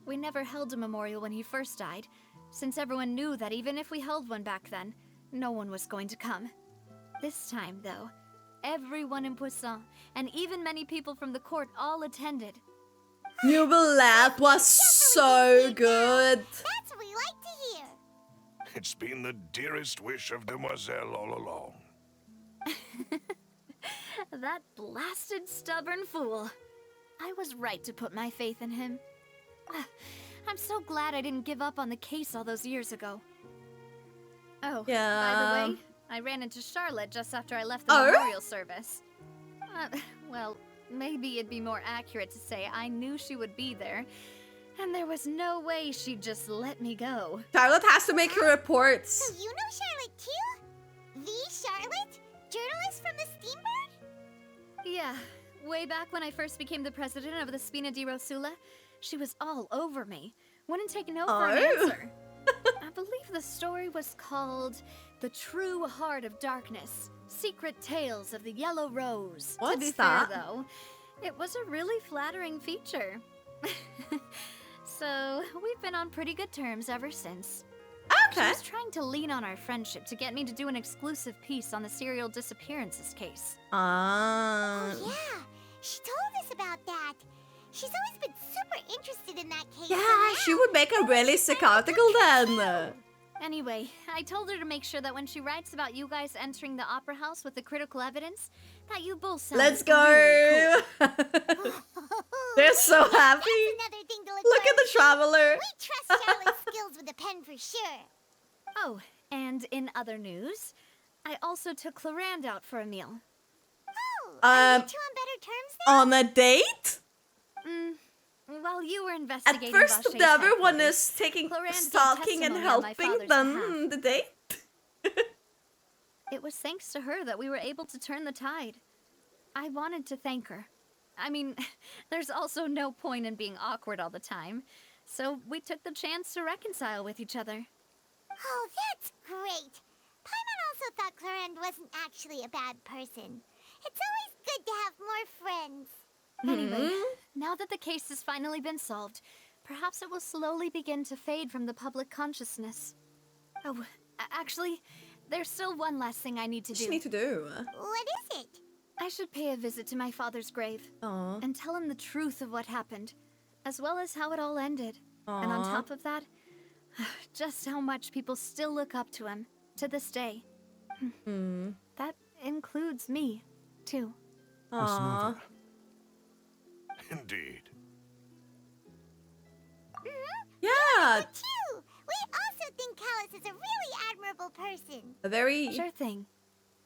We never held a memorial when he first died, since everyone knew that even if we held one back then, no one was going to come. This time, though, everyone in Poisson, and even many people from the court, all attended. You will laugh was so good. That's what we like to hear. It's been the dearest wish of Demoiselle all along. That blasted stubborn fool. I was right to put my faith in him. I'm so glad I didn't give up on the case all those years ago. Oh, Yeah. by the way, I ran into Charlotte just after I left the Oh? memorial service. Well, maybe it'd be more accurate to say I knew she would be there, and there was no way she'd just let me go. Charlotte has to make her reports. So you know Charlotte too? The Charlotte? Journalist from the Steambird? Yeah, way back when I first became the president of the Spina de Rosula, she was all over me. Wouldn't take no for an Oh. answer. I believe the story was called The True Heart of Darkness, Secret Tales of the Yellow Rose. To What's be that? fair, though, It was a really flattering feature. So, we've been on pretty good terms ever since. Okay. She was trying to lean on our friendship to get me to do an exclusive piece on the serial disappearances case. Oh, yeah. She told us about that. She's always been super interested in that case. Yeah, she would make a really sick article then. Anyway, I told her to make sure that when she writes about you guys entering the opera house with the critical evidence, that you both sound Let's go! really cool. They're so happy. Another thing to Look at the traveler. We trust Charlie's skills with a pen for sure. Oh, and in other news, I also took Clarand out for a meal. Oh, are you two on better terms now? On a date? While you were At investigating first, Vache's the other one headquarters, is taking Clarand gave stalking and testimony on my helping, father's then behalf. the date? It was thanks to her that we were able to turn the tide. I wanted to thank her. I mean, there's also no point in being awkward all the time, so we took the chance to reconcile with each other. Oh, that's great. Paimon also thought Clarend wasn't actually a bad person. It's always good to have more friends. Anyway, now that the case has finally been solved, perhaps it will slowly begin to fade from the public consciousness. Oh, actually, there's still one last thing I need to do. What do you need to do? What is it? I should pay a visit to my father's grave. And tell him the truth of what happened, as well as how it all ended. And on top of that, just how much people still look up to him, to this day. That includes me, too. Aww. Indeed. Yeah. Too. We also think Callas is a really admirable person. A very... Sure thing.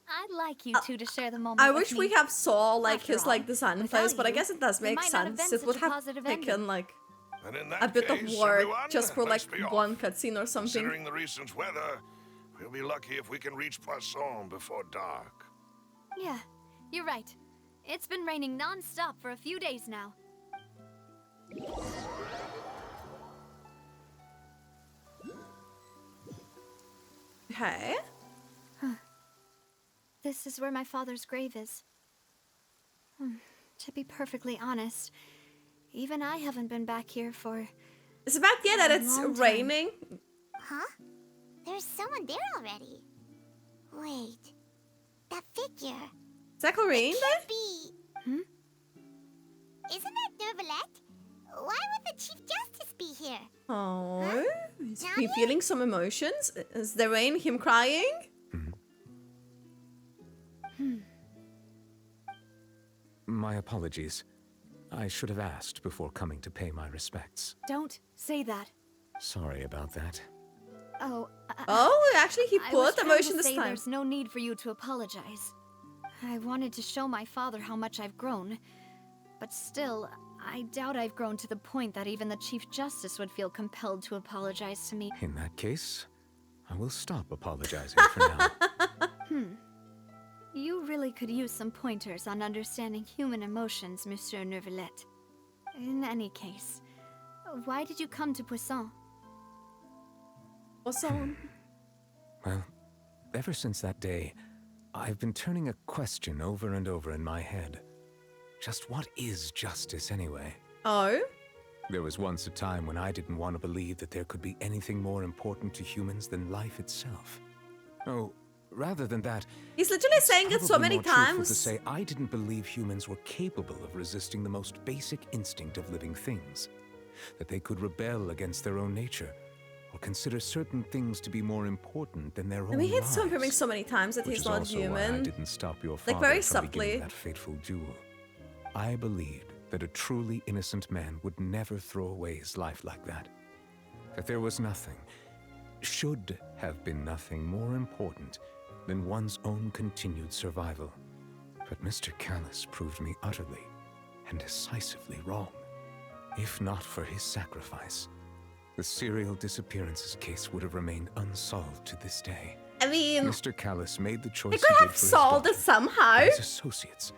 I'd like you two to share the moment I with wish me. we have saw like After his all, like design without place, but I you, guess it does it make might not have sense. been It would such a have positive taken ending. like And in a that bit case, of work everyone, just for like let's be off. one cutscene or something. Considering the recent weather, we'll be lucky if we can reach Poisson before dark. Yeah, you're right. It's been raining non-stop for a few days now. Okay. This is where my father's grave is. To be perfectly honest, even I haven't been back here for... Is it back yet that a it's long time. raining? Huh? There's someone there already. Wait. That figure. Is that Clarine there? Be... Isn't that Nervalette? Why would the Chief Justice be here? Oh, he's Now been then? feeling some emotions. Is the rain him crying? My apologies. I should have asked before coming to pay my respects. Don't say that. Sorry about that. Oh, Oh, actually he I was put trying to emotion this say time. there's no need for you to apologize. I wanted to show my father how much I've grown. But still, I doubt I've grown to the point that even the Chief Justice would feel compelled to apologize to me. In that case, I will stop apologizing for now. You really could use some pointers on understanding human emotions, Monsieur Nervalette. In any case, why did you come to Poisson? Poisson? Well, ever since that day, I've been turning a question over and over in my head. Just what is justice anyway? Oh? There was once a time when I didn't want to believe that there could be anything more important to humans than life itself. Oh, rather than that, He's literally saying it so probably many more truthful times. to say I didn't believe humans were capable of resisting the most basic instinct of living things. That they could rebel against their own nature, or consider certain things to be more important than their own I mean, he's lives. confirming so many times that Which he's is not also why I human. didn't stop your father Like, very from beginning subtly. that fateful duel. I believed that a truly innocent man would never throw away his life like that. That there was nothing, should have been nothing more important than one's own continued survival. But Mr. Callas proved me utterly and decisively wrong. If not for his sacrifice, the serial disappearances case would have remained unsolved to this day. I mean, Mr. Callas made the choice he could he have did for his solved it daughter somehow. and his associates,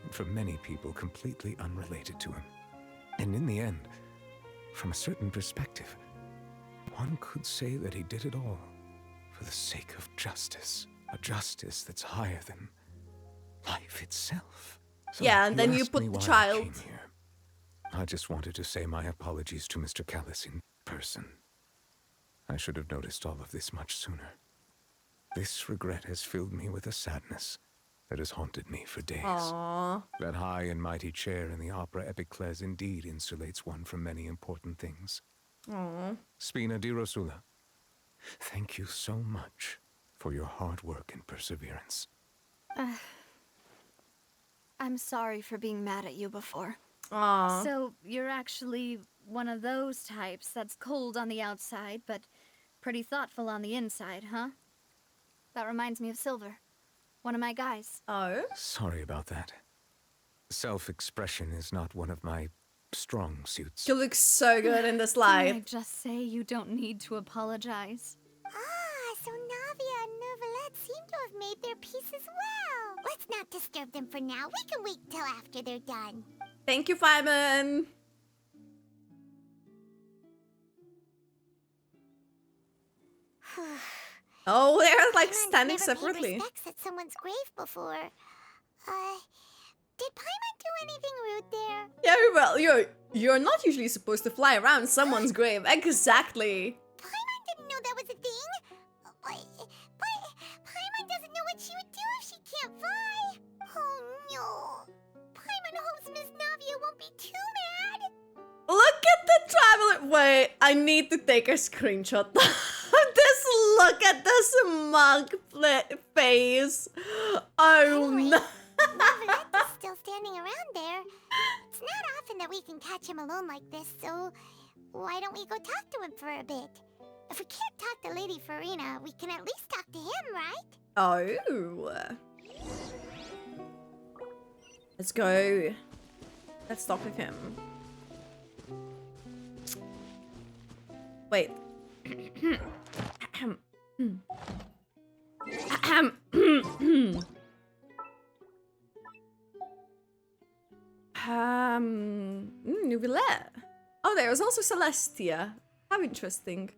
and for many people completely unrelated to him. And in the end, from a certain perspective, one could say that he did it all for the sake of justice. A justice that's higher than life itself. So yeah, and then you asked put me the why I child. came here. I just wanted to say my apologies to Mr. Callas in person. I should have noticed all of this much sooner. This regret has filled me with a sadness that has haunted me for days. Aww. That high and mighty chair in the opera Epilogue indeed insulates one from many important things. Aww. Spina de Rosula, thank you so much for your hard work and perseverance. I'm sorry for being mad at you before. Aww. So, you're actually one of those types that's cold on the outside, but pretty thoughtful on the inside, huh? That reminds me of Silver, one of my guys. Oh? Sorry about that. Self-expression is not one of my strong suits. You look so good in this light. Can I just say you don't need to apologize? Ah, so Navia and Neuvillette seem to have made their peace as well. Let's not disturb them for now. We can wait till after they're done. Thank you, Fireman. Oh, they're like standing separately. Never paid respects at someone's grave before. Did Paimon do anything rude there? Yeah, well, you're not usually supposed to fly around someone's grave. Exactly. Paimon didn't know that was a thing. But Paimon doesn't know what she would do if she can't fly. Oh no. Paimon hopes Miss Navia won't be too mad. Look at the traveler. Wait, I need to take a screenshot of this. Look at this mug face. Oh no. Neuvillette is still standing around there. It's not often that we can catch him alone like this, so why don't we go talk to him for a bit? If we can't talk to Lady Farina, we can at least talk to him, right? Oh. Let's go. Let's talk with him. Wait. Neuvillette. Oh, there was also Celestia. How interesting.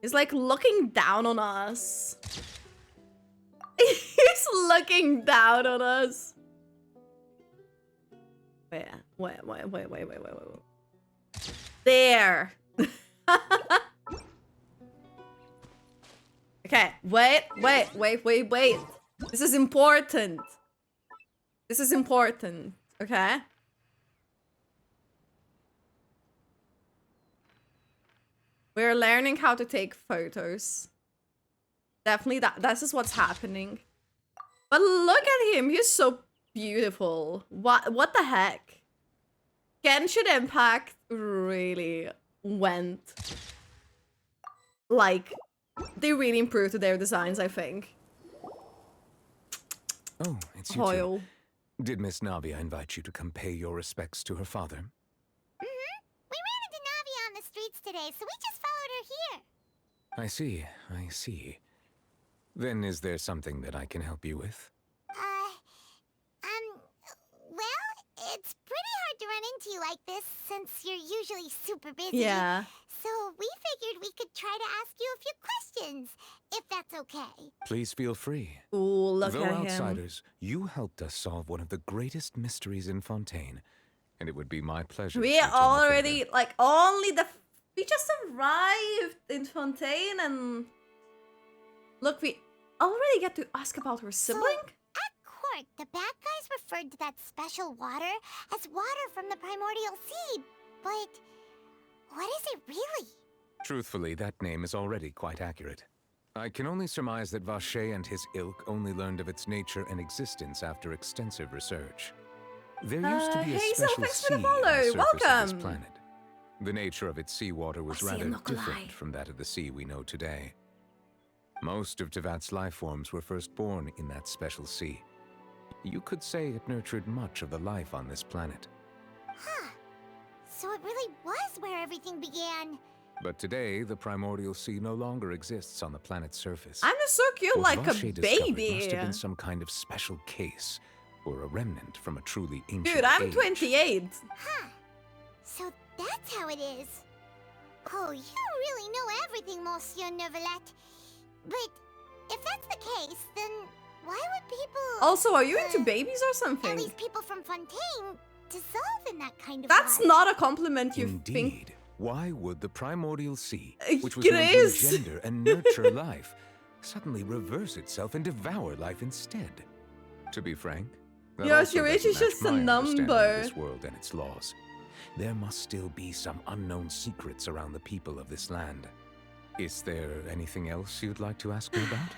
He's like looking down on us. He's looking down on us. Wait. There. Okay, wait. This is important. Okay? We're learning how to take photos. Definitely this is what's happening. But look at him, he's so beautiful. What the heck? Genshin Impact really went. Like, they really improved their designs, I think. Oh, it's you Hoyo. two. Did Miss Navia invite you to come pay your respects to her father? Mm-hmm. We ran into Navia on the streets today, so we just followed her here. I see. Then is there something that I can help you with? Well, it's pretty hard to run into you like this since you're usually super busy. Yeah. So we figured we could try to ask you a few questions, if that's okay. Please feel free. Ooh, look Though at him. outsiders, you helped us solve one of the greatest mysteries in Fontaine, and it would be my pleasure. We to return the already, favor. like, we just arrived in Fontaine and... Look, we already get to ask about her sibling? At court, the bad guys referred to that special water as water from the Primordial Sea, but what is it really? Truthfully, that name is already quite accurate. I can only surmise that Vacher and his ilk only learned of its nature and existence after extensive research. There used to be a Hazel, special thanks sea for on the the follow. surface of Welcome. this planet. The nature of its seawater was rather different from that of the sea we know today. Most of Tevat's life forms were first born in that special sea. You could say it nurtured much of the life on this planet. Huh. So it really was where everything began. But today, the Primordial Sea no longer exists on the planet's surface. I'm just so cute, What like a Vacher discovered baby. must have been some kind of special case, or a remnant from a truly ancient Dude, I'm age. 28. Huh. So that's how it is. Oh, you really know everything, Monsieur Neuvillette. But if that's the case, then why would people... Also, are you into babies or At something? least people from Fontaine dissolve in that kind of That's water. not a compliment, you think. Indeed. Why would the Primordial Sea, which was It known to is. engender and nurture life, suddenly reverse itself and devour life instead? To be frank, that Yes, also your age doesn't is just match a my understanding of number. this world and its laws. There must still be some unknown secrets around the people of this land. Is there anything else you'd like to ask me about?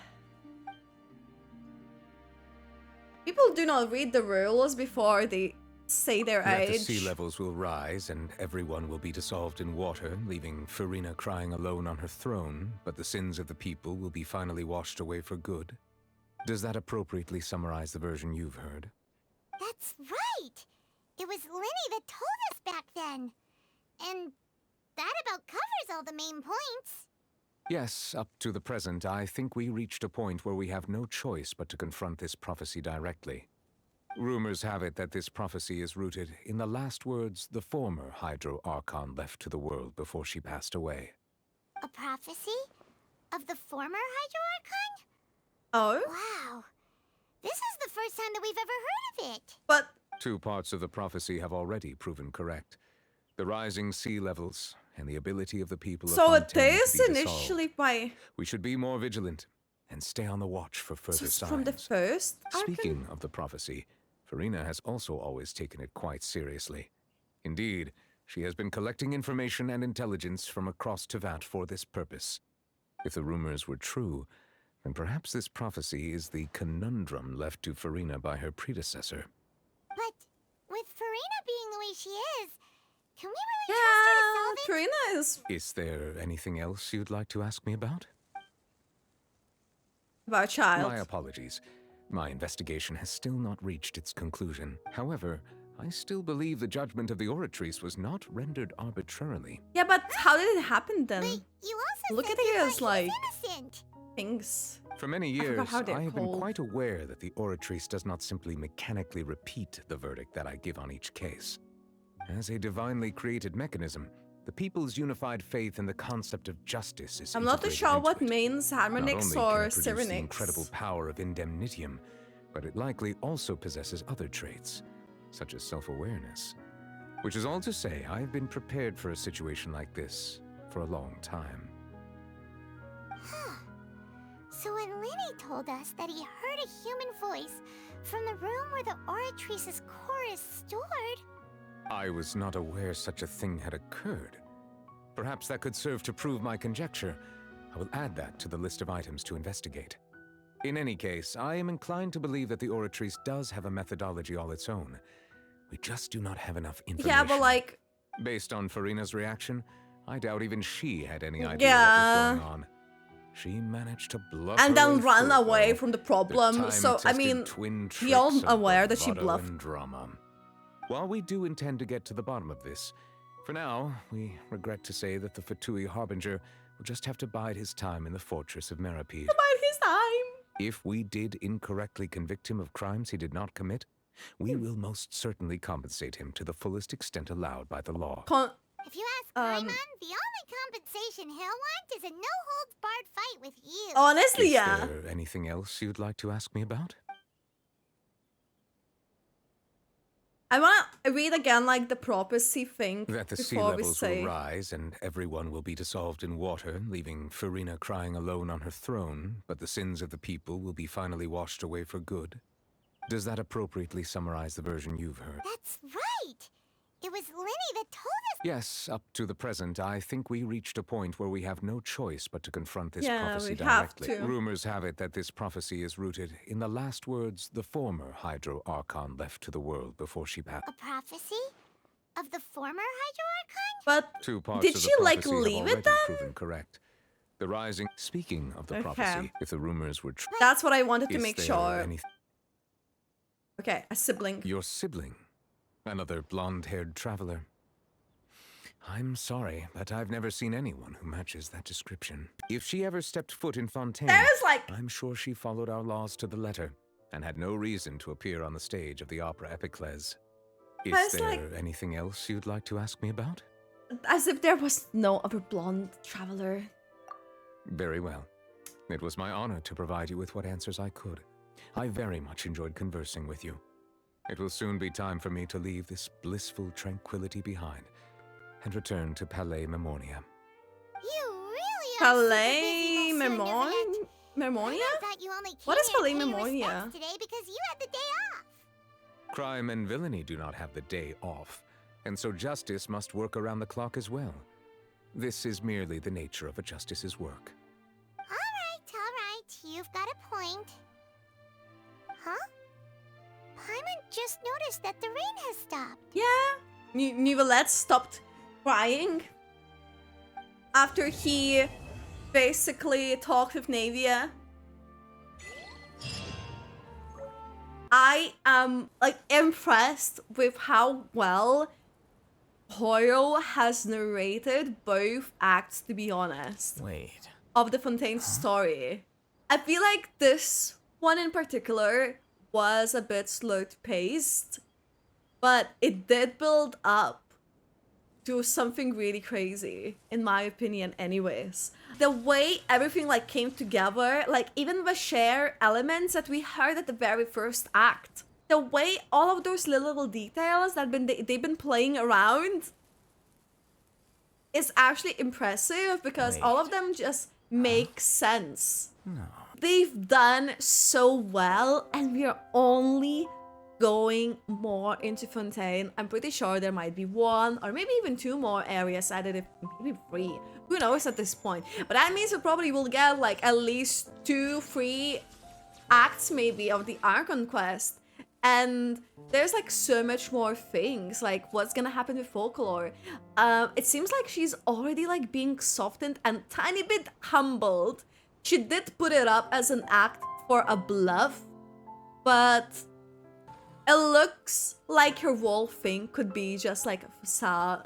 People do not read the rules before they say their That the age. sea levels will rise and everyone will be dissolved in water, leaving Farina crying alone on her throne, but the sins of the people will be finally washed away for good. Does that appropriately summarize the version you've heard? That's right! It was Linny that told us back then. And that about covers all the main points. Yes, up to the present, I think we reached a point where we have no choice but to confront this prophecy directly. Rumors have it that this prophecy is rooted in the last words the former Hydro Archon left to the world before she passed away. A prophecy? Of the former Hydro Archon? Oh? Wow. This is the first time that we've ever heard of it. But 2 parts of the prophecy have already proven correct. The rising sea levels and the ability of the people of so it Fontaine is to be initially dissolved. by... We should be more vigilant and stay on the watch for further So it's signs. from the first Archon? Speaking of the prophecy, Farina has also always taken it quite seriously. Indeed, she has been collecting information and intelligence from across Tevat for this purpose. If the rumors were true, then perhaps this prophecy is the conundrum left to Farina by her predecessor. But with Farina being the way she is, can we really trust her to solve it? Farina is... Is there anything else you'd like to ask me about? About a child. My apologies. My investigation has still not reached its conclusion. However, I still believe the judgment of the Oratrice was not rendered arbitrarily. Yeah, but how did it happen then? You also Look said at you it thought as he like was innocent. things. For many I forgot years, how they're I have been called. quite aware that the Oratrice does not simply mechanically repeat the verdict that I give on each case. As a divinely created mechanism, the people's unified faith in the concept of justice is I'm not too integrated sure into what it. means Not only Harmonix can or it produce the Cyrenix. incredible power of indemnitium, but it likely also possesses other traits, such as self-awareness. Which is all to say, I've been prepared for a situation like this for a long time. Huh. So when Linny told us that he heard a human voice from the room where the Oratrice's core is stored... I was not aware such a thing had occurred. Perhaps that could serve to prove my conjecture. I will add that to the list of items to investigate. In any case, I am inclined to believe that the Oratrice does have a methodology all its own. We just do not have enough information. Yeah, but like... Based on Farina's reaction, I doubt even she had any idea what Yeah. was going on. She managed to bluff And her then way run through it, away though. from the The problem. So, I time-tested mean, twin we all tricks of aware that she bravado bluffed. and drama. While we do intend to get to the bottom of this, for now, we regret to say that the Fatui Harbinger will just have to bide his time in the fortress of Meripede. Bide his time. If we did incorrectly convict him of crimes he did not commit, we will most certainly compensate him to the fullest extent allowed by the law. If you ask Paimon, the only compensation he'll want is a no-holds-barred fight with you. Honestly, Is yeah. there anything else you'd like to ask me about? I want to read again, like, the prophecy thing That the sea before we levels say... will rise and everyone will be dissolved in water, leaving Farina crying alone on her throne, but the sins of the people will be finally washed away for good. Does that appropriately summarize the version you've heard? That's right! It was Linny that told us... Yes, up to the present, I think we reached a point where we have no choice but to confront this Yeah, prophecy we have directly. to. Rumors have it that this prophecy is rooted in the last words the former Hydro Archon left to the world before she passed. A prophecy? Of the former Hydro Archon? But 2 parts did of the she, like, prophecy have leave it already then? proven correct. The rising... Speaking of the Okay. prophecy, if the rumors were true... That's what I wanted to Is make there sure. Okay, a sibling. Your sibling? Another blonde-haired traveler? I'm sorry, but I've never seen anyone who matches that description. If she ever stepped foot in Fontaine, There's like... I'm sure she followed our laws to the letter, and had no reason to appear on the stage of the opera Epicles. Is There's there like... anything else you'd like to ask me about? As if there was no other blonde traveler. Very well. It was my honor to provide you with what answers I could. I very much enjoyed conversing with you. It will soon be time for me to leave this blissful tranquility behind and return to Palais Memoria. You really are Palais super busy, Memoria? I thought you only What is came Palais here to pay Memoria? respects today because you had the day off. Crime and villainy do not have the day off, and so justice must work around the clock as well. This is merely the nature of a justice's work. All right. You've got a point. Huh? Paimon just noticed that the rain has stopped. Yeah. Neuvillette stopped crying after he basically talked with Navia. I am like impressed with how well Hoyo has narrated both acts, to be honest. Wait. Of the Fontaine story. I feel like this one in particular was a bit slow-paced, but it did build up to something really crazy, in my opinion anyways. The way everything like came together, like even the shared elements that we heard at the very first act, the way all of those little details that they've been playing around is actually impressive because all of them just make sense. No. They've done so well, and we are only going more into Fontaine. I'm pretty sure there might be one or maybe even two more areas added, if maybe 3. Who knows at this point? But that means we probably will get like at least 2-3 acts maybe of the Archon Quest. And there's like so much more things, like what's gonna happen with Folklore. It seems like she's already like being softened and tiny bit humbled. She did put it up as an act for a bluff, but it looks like her whole thing could be just like a facade,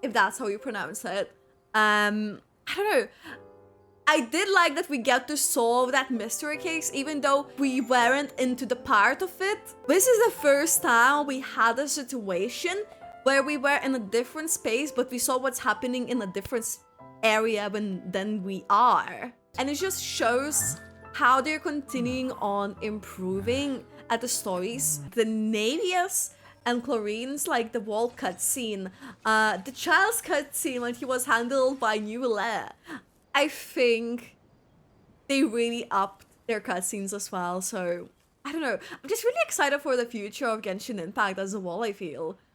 if that's how you pronounce it. I don't know. I did like that we get to solve that mystery case, even though we weren't into the part of it. This is the first time we had a situation where we were in a different space, but we saw what's happening in a different area than we are. And it just shows how they're continuing on improving at the stories. The Navia's and Chlorine's, like the wall cutscene, the child's cutscene when he was handled by Neuvillette. I think they really upped their cutscenes as well, so I don't know. I'm just really excited for the future of Genshin Impact as a whole, I feel.